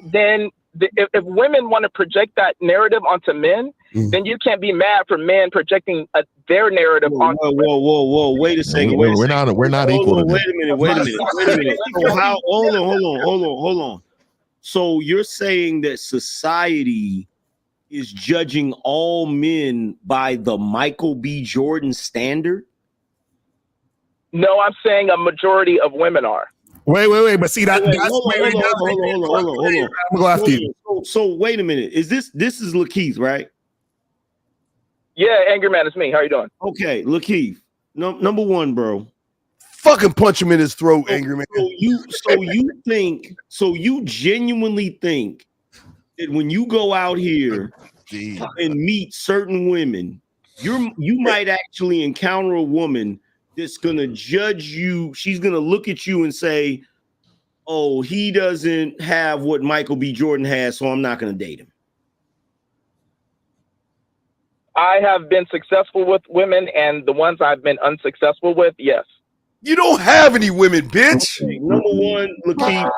then if women want to project that narrative onto men, then you can't be mad for men projecting their narrative onto. Whoa! Wait a second. We're not equal. Wait a minute. So hold on. So you're saying that society is judging all men by the Michael B. Jordan standard? No, I'm saying a majority of women are. Wait. But see that. Hold on. I'm gonna go after you. So wait a minute. Is this is Lakeith, right? Yeah, Angry Man, it's me. How you doing? Okay, Lakeith. Number one, bro. Fucking punch him in his throat, Angry Man. So you genuinely think that when you go out here and meet certain women, you might actually encounter a woman that's gonna judge you. She's gonna look at you and say, "Oh, he doesn't have what Michael B. Jordan has, so I'm not gonna date him." I have been successful with women, and the ones I've been unsuccessful with, yes. You don't have any women, bitch. Okay, number one, Lakeith,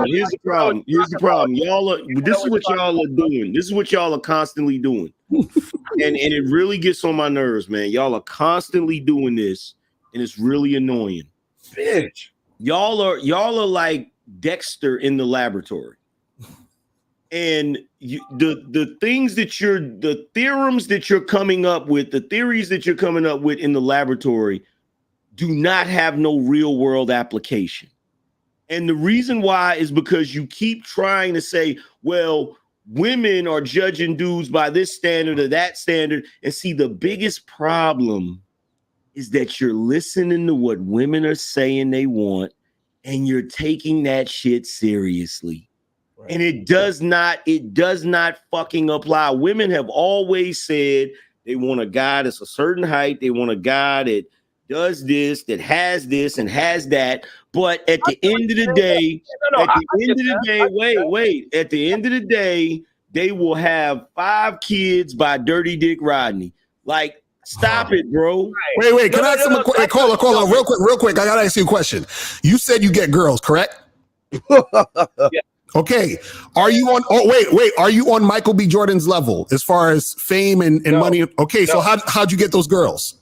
here's the problem. This is what y'all are doing. This is what y'all are constantly doing. And it really gets on my nerves, man. Y'all are constantly doing this, and it's really annoying. Bitch. Y'all are like Dexter in the laboratory. And the theorems that you're coming up with, the theories that you're coming up with in the laboratory do not have no real world application. And the reason why is because you keep trying to say, well, women are judging dudes by this standard or that standard. And see, the biggest problem is that you're listening to what women are saying they want, and you're taking that shit seriously. Right. And it does not fucking apply. Women have always said they want a guy that's a certain height. They want a guy that does this, that has this and has that. But at the end of the day, at the end of the day, they will have 5 kids by Dirty Dick Rodney. Like, stop it, bro. Wait. Can I ask him a question? Caller, real quick. I gotta ask you a question. You said you get girls, correct? Yeah. Okay. Are you on? Oh, wait. Are you on Michael B. Jordan's level as far as fame and money? Okay. So how'd you get those girls?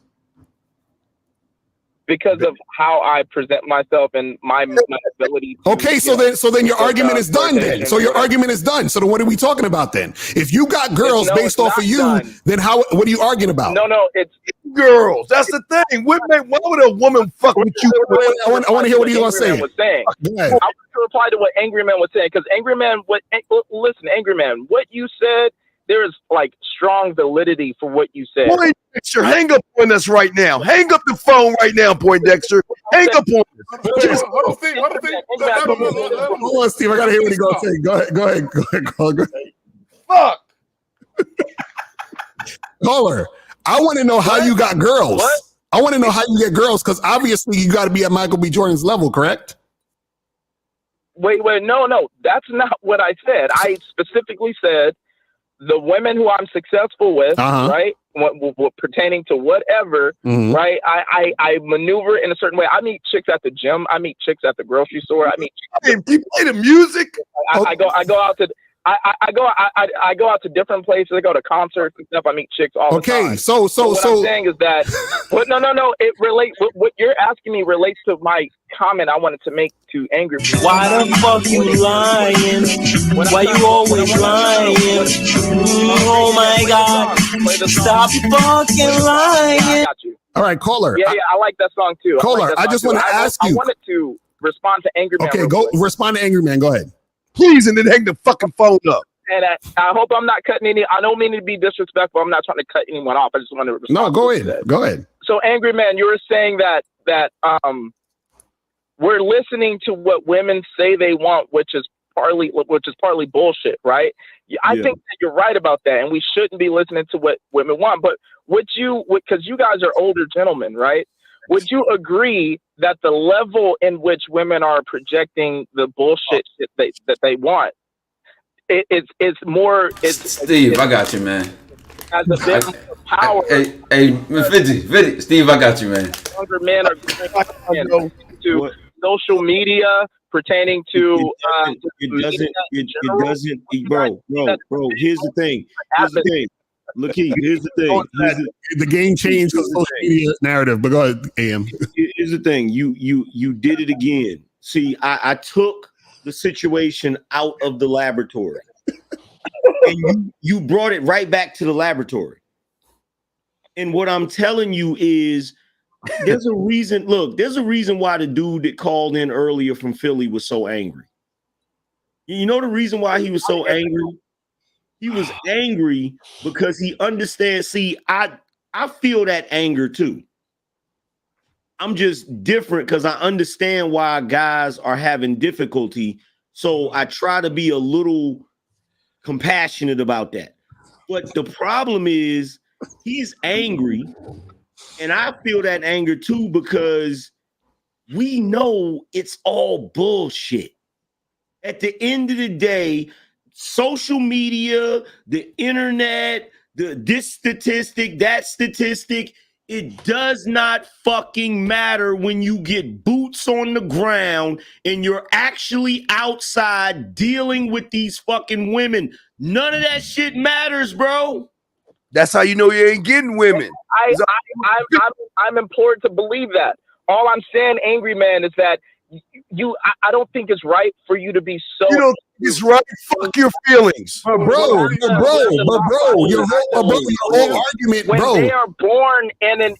Because of how I present myself and my ability. Okay, so then your argument is done. Then your argument is done. So then what are we talking about then? If you got girls based off of you, then what are you arguing about? No, it's girls. That's the thing. Women. Why would a woman fuck with you? I want to hear what he's gonna say. I want to reply to what Angry Man was saying, because Angry Man, Angry Man, what you said, there is like strong validity for what you said. Poindexter, hang up on us right now. Hang up the phone right now, Poindexter. Hang up on us. Hold on, Steve. I gotta hear what he's gonna say. Go ahead. Fuck. Caller, I want to know how you got girls. What? I want to know how you get girls, because obviously you got to be at Michael B. Jordan's level, correct? Wait, no, that's not what I said. I specifically said the women who I'm successful with, right, pertaining to whatever, right, I maneuver in a certain way. I meet chicks at the gym. I meet chicks at the grocery store. I meet chicks. You play the music? I go out to I go out to different places. I go to concerts and stuff. I meet chicks all the time. So what I'm saying is that, but no. It relates. What you're asking me relates to my comment I wanted to make to Angry. Why the fuck you lying? Why you always lying? Oh my God! Stop fucking lying. I got you. All right, caller. Yeah, I like that song too. Caller, I just want to ask you. I wanted to respond to Angry Man. Okay, go respond to Angry Man. Go ahead. Please, and then hang the fucking phone up. And I hope I'm not cutting any. I don't mean to be disrespectful. I'm not trying to cut anyone off. I just wanted to respond. No, go ahead. Go ahead. So, Angry Man, you were saying that we're listening to what women say they want, which is partly bullshit, right? I think that you're right about that, and we shouldn't be listening to what women want. But because you guys are older gentlemen, right? Would you agree that the level in which women are projecting the bullshit that they want, it's more? Steve, I got you, man. As a bit more power. Hey, 50, Steve, I got you, man. Younger men are going to social media, pertaining to it doesn't, bro. Here's the thing. Look, here's the thing. The game changed the social media narrative. But go ahead, AM. Here's the thing. You did it again. See, I took the situation out of the laboratory, and you brought it right back to the laboratory. And what I'm telling you is, there's a reason. Look, there's a reason why the dude that called in earlier from Philly was so angry. You know the reason why he was so angry? He was angry because he understands. See, I feel that anger too. I'm just different because I understand why guys are having difficulty. So I try to be a little compassionate about that. But the problem is he's angry. And I feel that anger too, because we know it's all bullshit. At the end of the day, social media, the internet, this statistic, that statistic, it does not fucking matter when you get boots on the ground and you're actually outside dealing with these fucking women. None of that shit matters, bro. That's how you know you ain't getting women. I'm implored to believe that. All I'm saying, angry man, is that I don't think it's right for you to be so. You don't think it's right? Fuck your feelings, bro. Your whole argument, bro. When they are born in the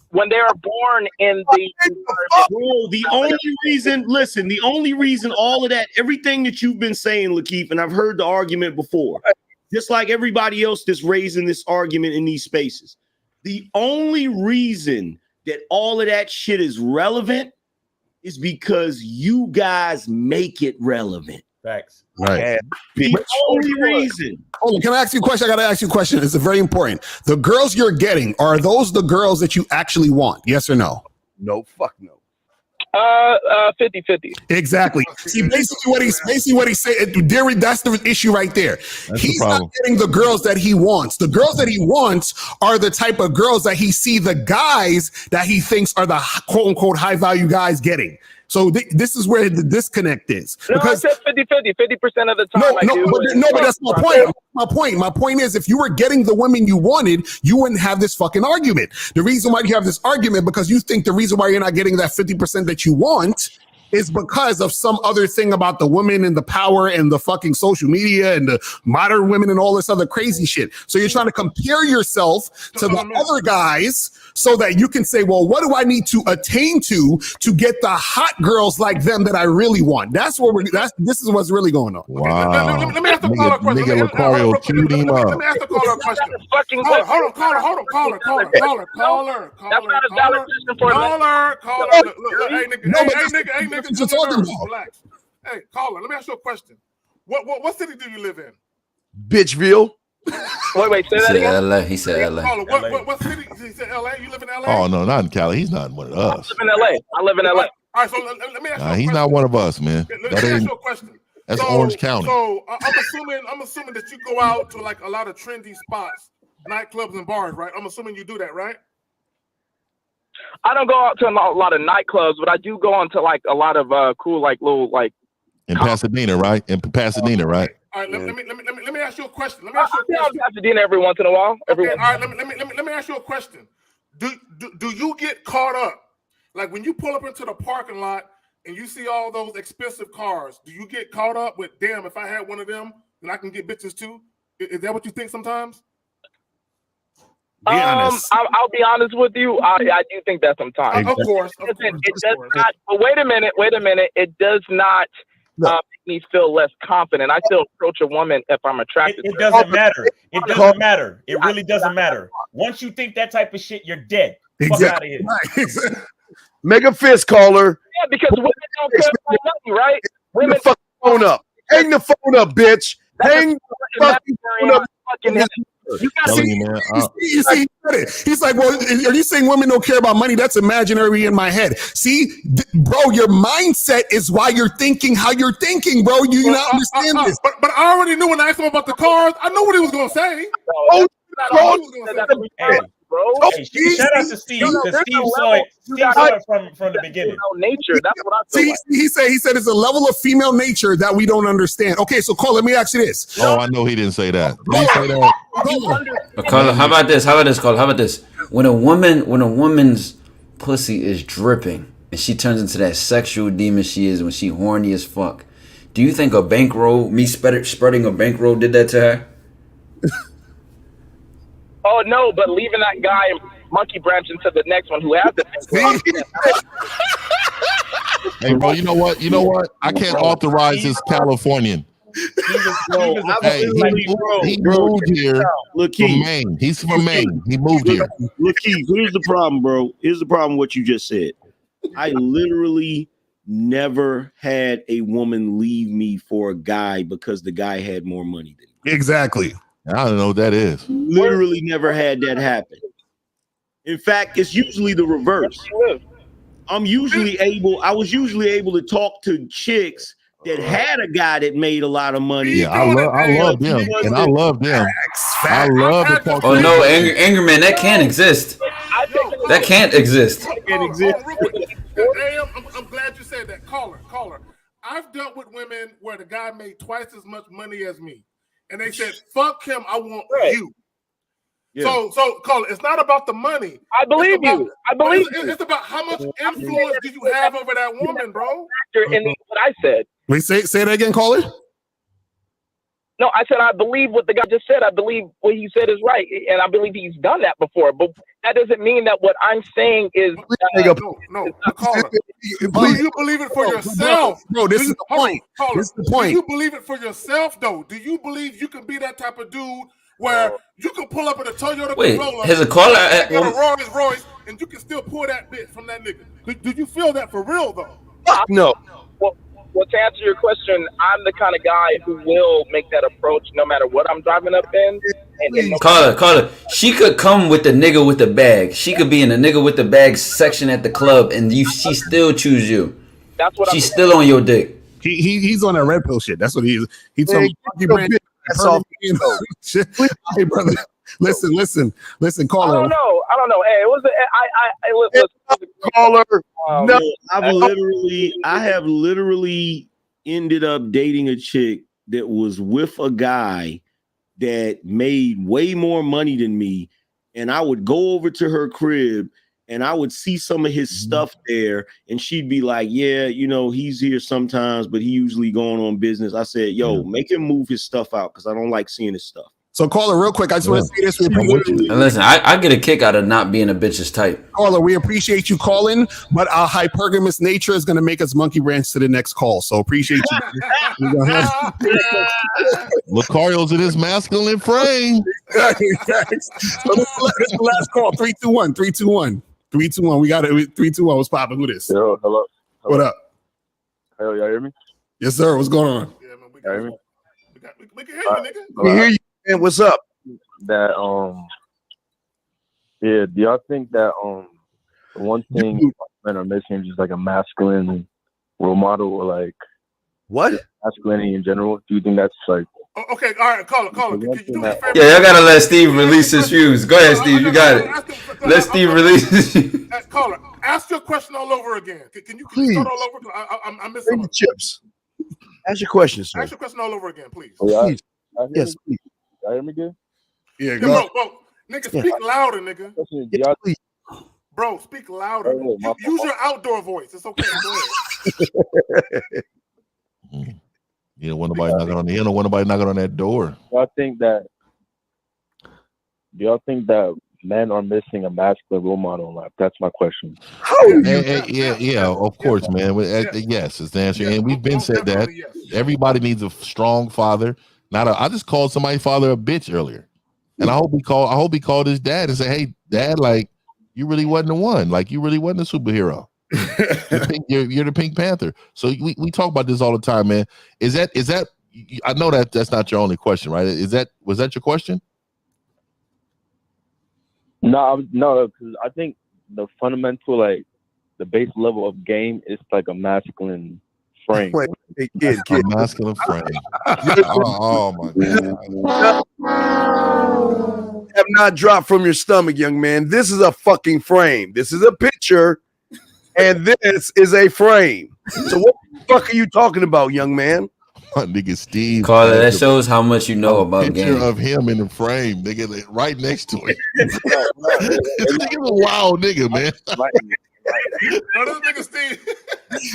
the only reason, listen, the only reason all of that, everything that you've been saying, Lakeith, and I've heard the argument before, just like everybody else that's raising this argument in these spaces. The only reason that all of that shit is relevant is because you guys make it relevant. Facts. Right. The only reason. Oh, can I ask you a question? I got to ask you a question. It's very important. The girls you're getting, are those the girls that you actually want? Yes or no? No, fuck no. 50-50. Exactly. See, basically what he's saying, that's the issue right there. He's not getting the girls that he wants. The girls that he wants are the type of girls that he see the guys that he thinks are the quote unquote high value guys getting. So this is where the disconnect is. Because I said 50-50, 50% of the time. But that's my point. My point is, if you were getting the women you wanted, you wouldn't have this fucking argument. The reason why you have this argument, because you think the reason why you're not getting that 50% that you want is because of some other thing about the women and the power and the fucking social media and the modern women and all this other crazy shit. So you're trying to compare yourself to the other guys so that you can say, well, what do I need to attain to get the hot girls like them that I really want? This is what's really going on. Wow. Let me ask the caller a question. Let me ask the caller a question. Hold on, caller. Hey, nigga, relax. Hey, caller, let me ask you a question. What city do you live in? Bitchville. Wait, say that again. LA. He said LA. Caller, what city? He said LA. You live in LA? Oh no, not in Cali. He's not one of us. I live in LA. All right, so let me ask you a question. He's not one of us, man. Let me ask you a question. That's Orange County. So I'm assuming that you go out to like a lot of trendy spots, nightclubs and bars, right? I'm assuming you do that, right? I don't go out to a lot of nightclubs, but I do go on to like a lot of cool, like little, like in Pasadena, right? All right, let me ask you a question. Let me ask you a question. I'm Pasadena every once in a while. All right, let me ask you a question. Do you get caught up? Like when you pull up into the parking lot and you see all those expensive cars, do you get caught up with, damn, if I had one of them, then I can get bitches too? Is that what you think sometimes? I'll be honest with you. I do think that sometimes. Of course. It does not. But wait a minute. It does not make me feel less confident. I still approach a woman if I'm attracted. It doesn't matter. It doesn't matter. It really doesn't matter. Once you think that type of shit, you're dead. Fuck out of here. Make a fist, caller. Yeah, because women don't care about money, right? Women. Hang the fucking phone up. Hang the phone up, bitch. Hang the fucking phone up. You see, you see, he's like, well, are you saying women don't care about money? That's imaginary in my head. See, bro, your mindset is why you're thinking how you're thinking, bro. You not understand this. But I already knew when I asked him about the cars. I knew what he was going to say. Shout out to Steve, because Steve saw it from the beginning. Nature, that's what I feel like. He said it's a level of female nature that we don't understand. Okay, so Cole, let me ask you this. Oh, I know he didn't say that. Did he say that? Carla, how about this? Carla? How about this? When a woman's pussy is dripping and she turns into that sexual demon she is when she horny as fuck, do you think a bankroll, spreading a bankroll, did that to her? Oh no, but leaving that guy monkey branch into the next one who has the Hey, bro, you know what? I can't authorize this Californian. He moved here from Maine. He's from Maine. He moved here. Look, Keith, here's the problem, bro. Here's the problem what you just said. I literally never had a woman leave me for a guy because the guy had more money than me. Exactly. I don't know what that is. Literally never had that happen. In fact, it's usually the reverse. I was usually able to talk to chicks that had a guy that made a lot of money. Yeah, I love them. And I love them. I love to talk to Oh no, anger man, that can't exist. That can't exist. I'm glad you said that. Caller. I've dealt with women where the guy made twice as much money as me. And they said, fuck him, I want you. Yeah. So Caller, it's not about the money. I believe you. It's about how much influence do you have over that woman, bro? In what I said. Wait, say that again, Caller. No, I said I believe what the guy just said. I believe what he said is right, and I believe he's done that before. But that doesn't mean that what I'm saying is no. Caller, do you believe it for yourself? Bro, this is the point. This is the point. Do you believe it for yourself, though? Do you believe you can be that type of dude where you can pull up in a Toyota Corolla, here's a caller got a Rolls Royce, and you can still pull that bitch from that nigga? Do you feel that for real, though? Fuck no. Well, to answer your question, I'm the kind of guy who will make that approach no matter what I'm driving up in. Caller, she could come with the nigga with the bag. She could be in the nigga with the bag section at the club, and she still choose you. That's what she's still on your dick. He's on that red pill shit. That's what he is. He's some that's all. Hey, brother, listen, caller. I don't know. Hey, it was caller. I have literally ended up dating a chick that was with a guy that made way more money than me, and I would go over to her crib and I would see some of his stuff there, and she'd be like, yeah, he's here sometimes, but he usually going on business. I said, yo, make him move his stuff out because I don't like seeing his stuff. So, Caller, real quick, I just want to say this. Listen, I get a kick out of not being a bitch's type. Caller, we appreciate you calling, but our hypergamous nature is going to make us monkey ranch to the next call. So, appreciate you. Lucario's in his masculine frame. So, this is the last call. 321. 321. We got it. 321. What's popping? Who this? Yo, hello. What up? Hey, y'all hear me? Yes, sir. What's going on? Yeah, man, we can hear me. We can hear you, nigga. We hear you, man. What's up? That do y'all think that the one thing men are missing is just like a masculine role model, or like what masculinity in general? Do you think that's like? Okay, all right, caller. Can you do me a favor? Yeah, y'all gotta let Steve release his views. Go ahead, Steve. You got it. Let Steve release his views. Caller, ask your question all over again. Can you start all over? I missed some chips. Ask your question, sir. Ask your question all over again, please. Please. Yes, please. Y'all hear me good? Yeah, bro. Nigga, speak louder, nigga. Yeah, please. Bro, speak louder. Use your outdoor voice. It's okay. You don't want nobody knocking on that door. Do y'all think that men are missing a masculine role model in life? That's my question. Yeah, of course, man. Yes, is the answer. And we've been said that everybody needs a strong father. I just called somebody's father a bitch earlier, and I hope he called his dad and said, "Hey, Dad, like you really wasn't the one. Like you really wasn't a superhero." You're the Pink Panther. So we talk about this all the time, man. Is that? I know that's not your only question, right? Was that your question? No, because I think the fundamental, like the base level of game is like a masculine frame. Wait, kid. A masculine frame. oh my God. Have not dropped from your stomach, young man. This is a fucking frame. This is a picture, and this is a frame. So what the fuck are you talking about, young man? My nigga Steve. Carla, that shows how much you know about picture game. of him in the frame, nigga, right next to him. This nigga's a wild nigga, man. No, this nigga Steve.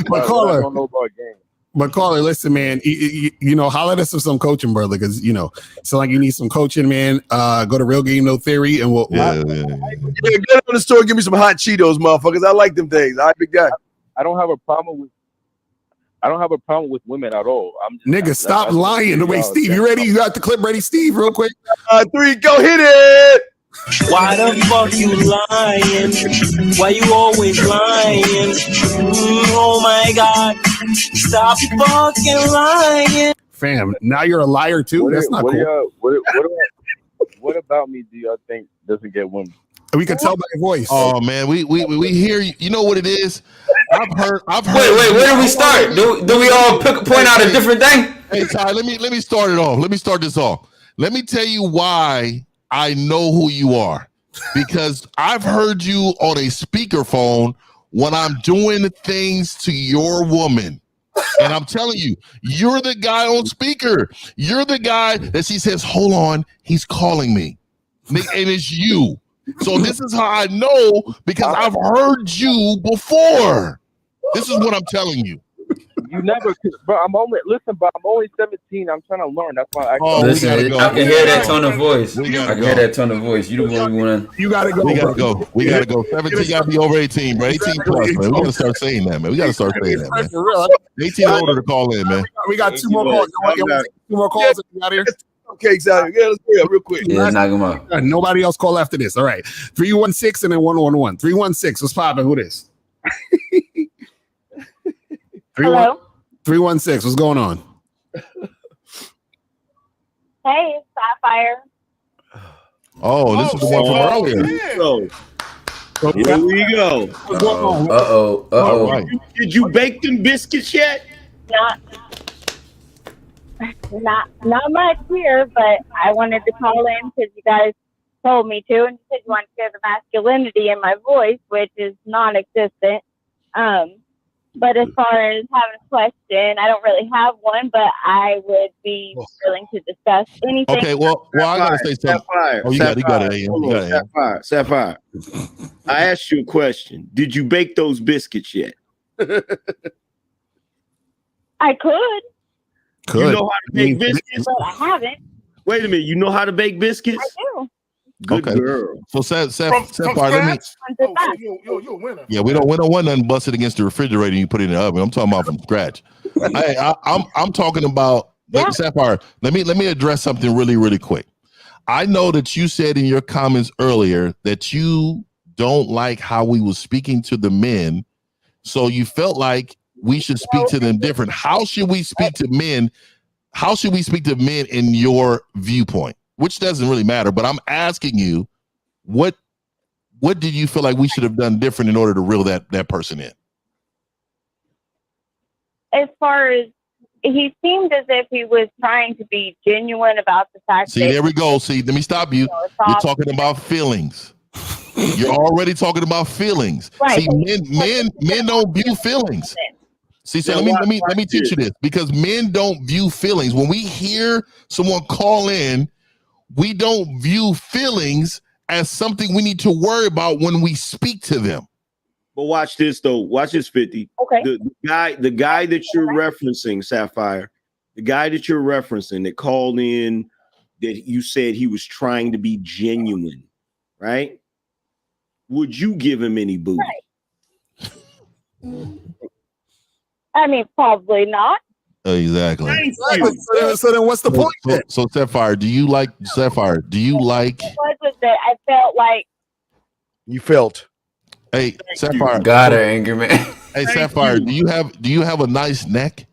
But Carla, I don't know about game. But Carla, listen, man, you know, holler at us for some coaching, brother, because, you know, it's like you need some coaching, man. Go to Real Game No Theory, and we'll get on the store, give me some hot Cheetos, motherfuckers. I like them things. All right, big guy. I don't have a problem with women at all. Nigga, stop lying. Wait, Steve, you ready? You got the clip ready, Steve, real quick? 3, go hit it. Why the fuck you lying? Why you always lying? Oh my God. Stop fucking lying. Fam, now you're a liar too? That's not cool. What about me do y'all think doesn't get women? We can tell by your voice. Oh man, we hear you. You know what it is? I've heard. Wait, where do we start? Do we all point out a different thing? Hey Ty, let me start it off. Let me start this off. Let me tell you why I know who you are. Because I've heard you on a speakerphone when I'm doing things to your woman. And I'm telling you, you're the guy on speaker. You're the guy that she says, hold on, he's calling me. And it's you. So this is how I know, because I've heard you before. This is what I'm telling you. You never, bro. I'm only 17. I'm trying to learn. That's why I. Listen, I can hear that tone of voice. I can hear that tone of voice. You the one who want to. You gotta go. We gotta go. 17 gotta be over 18, bro. 18 plus, man. We gotta start saying that, man. We gotta start saying that, man. 18 older to call in, man. We got 2 more calls. Two more calls out here. Okay, exactly. Yeah, let's go real quick. Yeah, knock him out. Nobody else call after this. All right. 316 and then 111. 316. What's popping? Who this? Hello? 316. What's going on? Hey, it's Sapphire. Oh, this is the one from earlier. Here we go. Uh-oh. Right. Did you bake them biscuits yet? Not much here, but I wanted to call in because you guys told me to, and you said you wanted to hear the masculinity in my voice, which is non-existent. But as far as having a question, I don't really have one, but I would be willing to discuss anything. Okay, well, I gotta say something. Sapphire. Oh, you got it. Sapphire. I asked you a question. Did you bake those biscuits yet? I could. You know how to bake biscuits? But I haven't. Wait a minute. You know how to bake biscuits? I do. Good girl. So Sapphire, let me. You're a winner. Yeah, we don't want nothing busted against the refrigerator and you put it in the oven. I'm talking about from scratch. I'm talking about Sapphire. Let me address something really, really quick. I know that you said in your comments earlier that you don't like how we were speaking to the men, so you felt like we should speak to them different. How should we speak to men? How should we speak to men in your viewpoint? Which doesn't really matter, but I'm asking you, what did you feel like we should have done different in order to reel that person in? As far as he seemed as if he was trying to be genuine about the fact that. See, there we go. See, let me stop you. You're talking about feelings. You're already talking about feelings. Right. See, men don't view feelings. See, so let me teach you this, because men don't view feelings. When we hear someone call in, we don't view feelings as something we need to worry about when we speak to them. But watch this though. Watch this, 50. Okay. The guy that you're referencing, Sapphire, the guy that you're referencing that called in, that you said he was trying to be genuine, right? Would you give him any booty? Right. I mean, probably not. Exactly. So then what's the point? So Sapphire, do you like What was that? I felt like you felt. Hey, Sapphire. Got her, angry man. Hey, Sapphire, do you have a nice neck?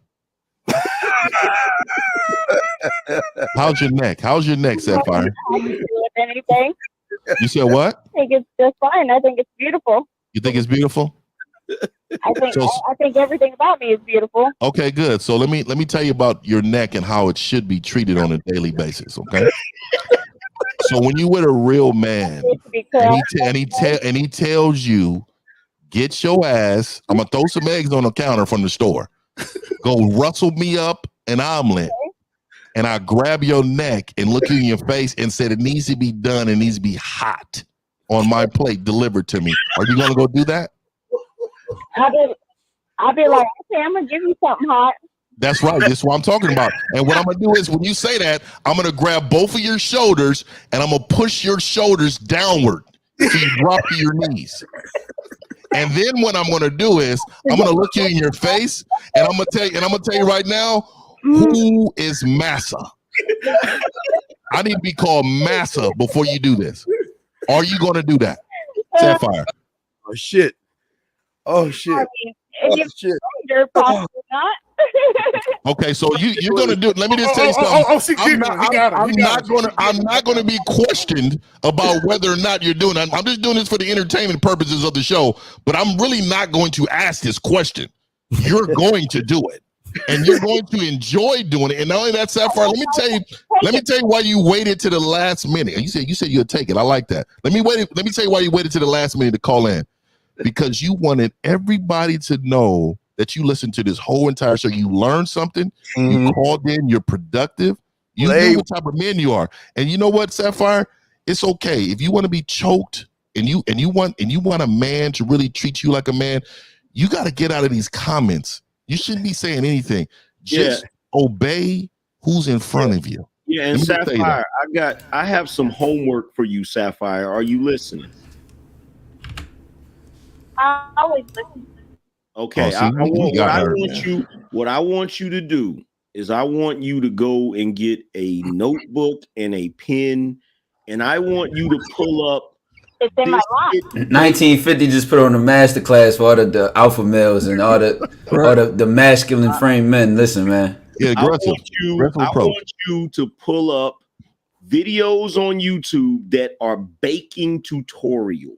How's your neck? Sapphire? I can do with anything. You said what? I think it's just fine. I think it's beautiful. You think it's beautiful? I think everything about me is beautiful. Okay, good. So let me tell you about your neck and how it should be treated on a daily basis. Okay. So when you with a real man, and he tells you, get your ass. I'm gonna throw some eggs on the counter from the store. Go rustle me up an omelet, and I grab your neck and look you in your face and said it needs to be done. It needs to be hot on my plate, delivered to me. Are you gonna go do that? I'll be like, okay, I'm gonna give you something hot. That's right. That's what I'm talking about. And what I'm gonna do is, when you say that, I'm gonna grab both of your shoulders and I'm gonna push your shoulders downward so you drop to your knees. And then what I'm gonna do is, I'm gonna look you in your face and I'm gonna tell you right now, who is Massa? I need to be called Massa before you do this. Are you gonna do that, Sapphire? Oh shit! Oh shit! I mean, if you're possibly not. Okay, so you're gonna do it. Let me just tell you something. I'm not gonna be questioned about whether or not you're doing it. I'm just doing this for the entertainment purposes of the show, but I'm really not going to ask this question. You're going to do it, and you're going to enjoy doing it. And not only that, Sapphire, let me tell you why you waited to the last minute. You said you'll take it. I like that. Let me tell you why you waited to the last minute to call in. Because you wanted everybody to know that you listened to this whole entire show. You learned something. You called in. You're productive. You know what type of man you are. And you know what, Sapphire? It's okay if you want to be choked and you want a man to really treat you like a man. You got to get out of these comments. You shouldn't be saying anything. Just obey who's in front of you. Yeah, and Sapphire, I have some homework for you, Sapphire. Are you listening? I always listen. Okay, what I want you to do is I want you to go and get a notebook and a pen, and I want you to pull up. It's in my life. 1950 just put on a masterclass for all the alpha males and all the masculine frame men. Listen, man. Yeah, I want you to pull up videos on YouTube that are baking tutorials.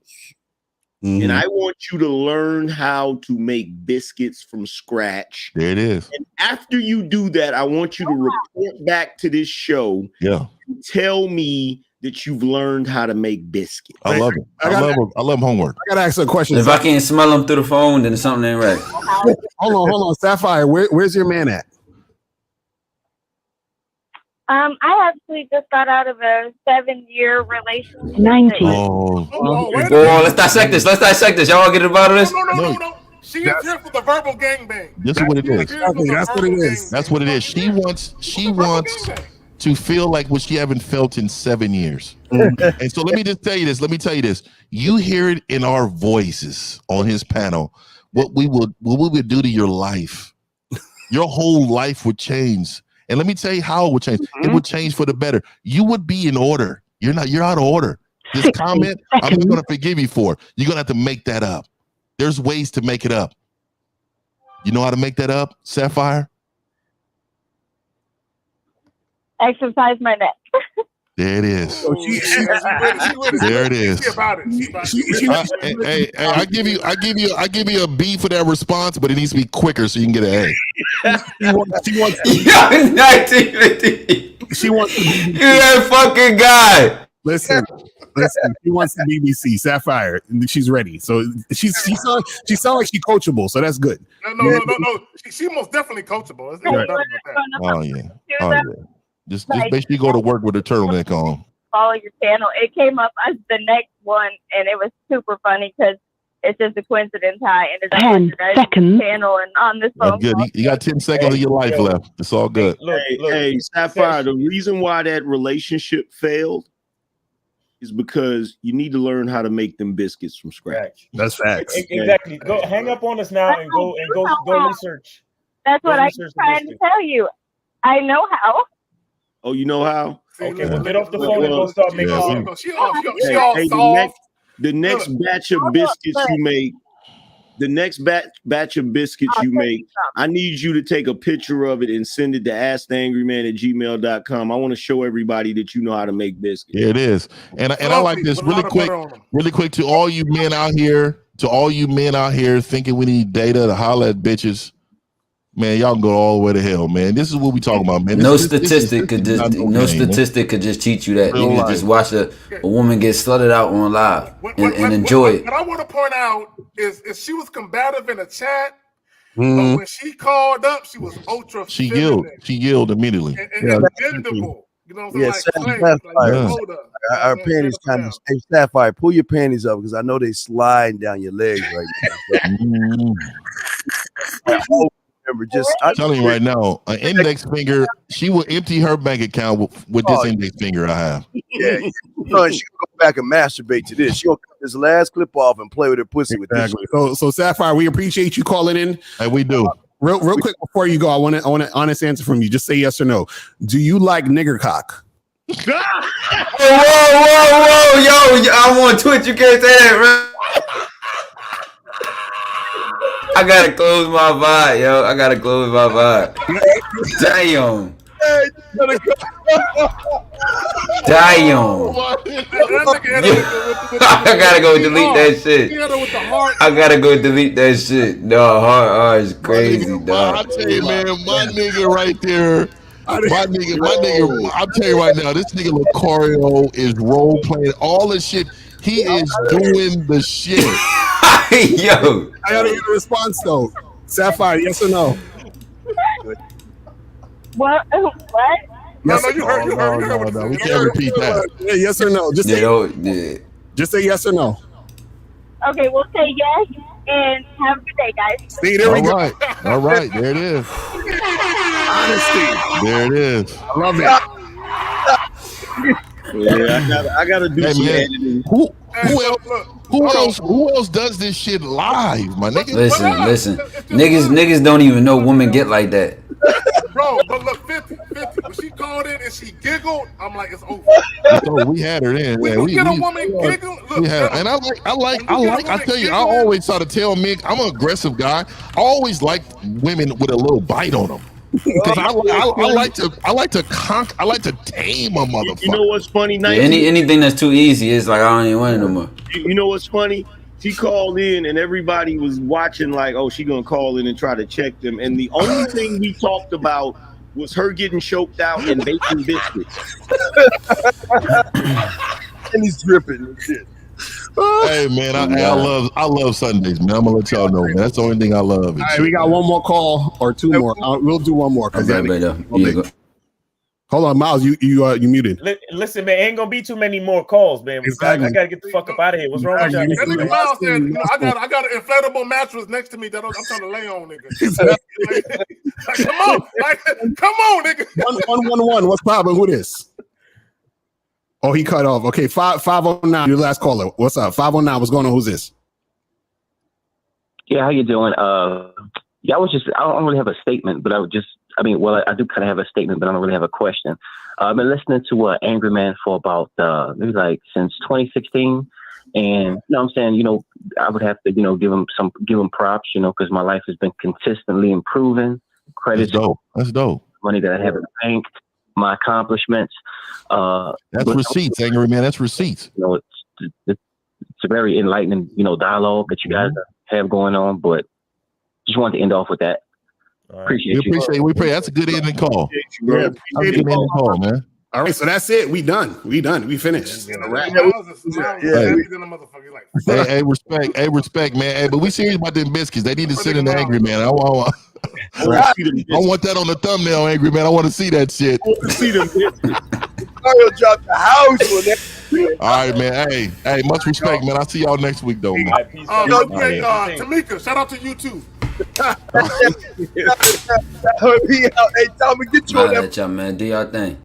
And I want you to learn how to make biscuits from scratch. There it is. And after you do that, I want you to report back to this show. Yeah. Tell me that you've learned how to make biscuits. I love it. I love homework. I gotta ask a question. If I can't smell them through the phone, then something ain't right. Hold on, Sapphire. Where's your man at? I actually just got out of a 7-year relationship. 19. Let's dissect this. Y'all want to get about this? No. She is here for the verbal gangbang. This is what it is. That's what it is. That's what it is. She wants to feel like what she haven't felt in 7 years. And so let me tell you this. You hear it in our voices on his panel. What we would do to your life. Your whole life would change. And let me tell you how it would change. It would change for the better. You would be in order. You're out of order. This comment, I'm not going to forgive you for. You're going to have to make that up. There's ways to make it up. You know how to make that up, Sapphire? Exercise my neck. There it is. There it is. Hey, I give you a B for that response, but it needs to be quicker so you can get an A. She wants you that fucking guy. Listen. She wants the BBC. Sapphire. She's ready. So she sounds like she's coachable. So that's good. No. She most definitely coachable. Oh yeah. Just make sure you go to work with a turtleneck on. Follow your channel. It came up as the next one, and it was super funny because it's just a coincidence how I ended up on your guys' channel and on this phone. Good. You got 10 seconds of your life left. It's all good. Hey, Sapphire, the reason why that relationship failed is because you need to learn how to make them biscuits from scratch. That's facts. Exactly. Go hang up on us now and go research. That's what I'm trying to tell you. I know how. Oh, you know how? Okay, well, get off the phone and go start making. She all soft. the next batch of biscuits you make, I need you to take a picture of it and send it to asktheangryman@gmail.com. I want to show everybody that you know how to make biscuits. Yeah, it is. And I like this really quick to all you men out here, thinking we need data to holler at bitches. Man, y'all can go all the way to hell, man. This is what we talking about, man. No statistic could just teach you that. You can just watch a woman get slutted out on live and enjoy it. What I want to point out is she was combative in the chat, but when she called up, she was ultra. She yelled immediately. And bendable. You know what I'm saying? Our panties kind of. Hey, Sapphire, pull your panties up because I know they sliding down your legs right now. Remember, I'm telling you right now, an index finger, she will empty her bank account with this index finger I have. Yeah, she can go back and masturbate to this. She'll cut this last clip off and play with her pussy with this. So Sapphire, we appreciate you calling in. And we do. Real quick before you go, I want an honest answer from you. Just say yes or no. Do you like nigger cock? Whoa, yo, I'm on Twitch. You can't say that, bro. I gotta close my vibe, yo. Damn. I gotta go delete that shit. No, hard is crazy, dog. I tell you, man, my nigga right there. My nigga, I'm telling you right now, this nigga Lucario is role playing all the shit. He is doing the shit. Yo, I gotta get a response though. Sapphire, yes or no? What? Yes No, you heard. No, we can't repeat that. Yeah, yes or no? Just say yes or no. Okay, we'll say yes and have a good day, guys. See, there we go. All right, there it is. Honesty. There it is. I love it. Yeah, I gotta do some editing. Who else does this shit live, my nigga? Listen. Niggas don't even know women get like that. Bro, but look, 50. When she called in and she giggled, I'm like, it's over. So we had her in. We get a woman giggle. Look, and I tell you, I always try to tell Mick, I'm an aggressive guy. I always like women with a little bite on them. Because I like to tame a motherfucker. You know what's funny? Anything that's too easy is like I don't even want it no more. You know what's funny? She called in and everybody was watching like, oh, she gonna call in and try to check them. And the only thing we talked about was her getting choked out and baking biscuits. And he's dripping and shit. Hey man, I love Sundays, man. I'm gonna let y'all know, man. That's the only thing I love. All right, we got one more call or two more. We'll do one more. Hold on, Miles, you muted. Listen, man, ain't gonna be too many more calls, man. I gotta get the fuck up out of here. What's wrong with y'all? That nigga Miles said, I got an inflatable mattress next to me that I'm trying to lay on, nigga. Come on, nigga. 111. What's poppin'? Who this? Oh, he cut off. Okay, 509. Your last caller. What's up? 509. What's going on? Who's this? Yeah, how you doing? I don't really have a statement, but I do kind of have a statement, but I don't really have a question. I've been listening to Angry Man for about maybe like since 2016, and you know what I'm saying, I would have to give him props, because my life has been consistently improving. Credit. That's dope. Money that I have in the bank, my accomplishments. That's receipts, Angry Man. That's receipts. It's a very enlightening, dialogue that you guys have going on, but just wanted to end off with that. Appreciate you. That's a good ending call. Yeah, ending call, man. All right, so that's it. We done. We finished. Hey, respect, man. Hey, but we serious about them biscuits. They need to sit in the Angry Man. I want that on the thumbnail, Angry Man. I want to see that shit. See them biscuits. Mario dropped the house on that. All right, man. Hey, much respect, man. I'll see y'all next week, though, man. Tamika, shout out to you too. Hey, Tommy, get you on that. Y'all, man. Do y'all thing.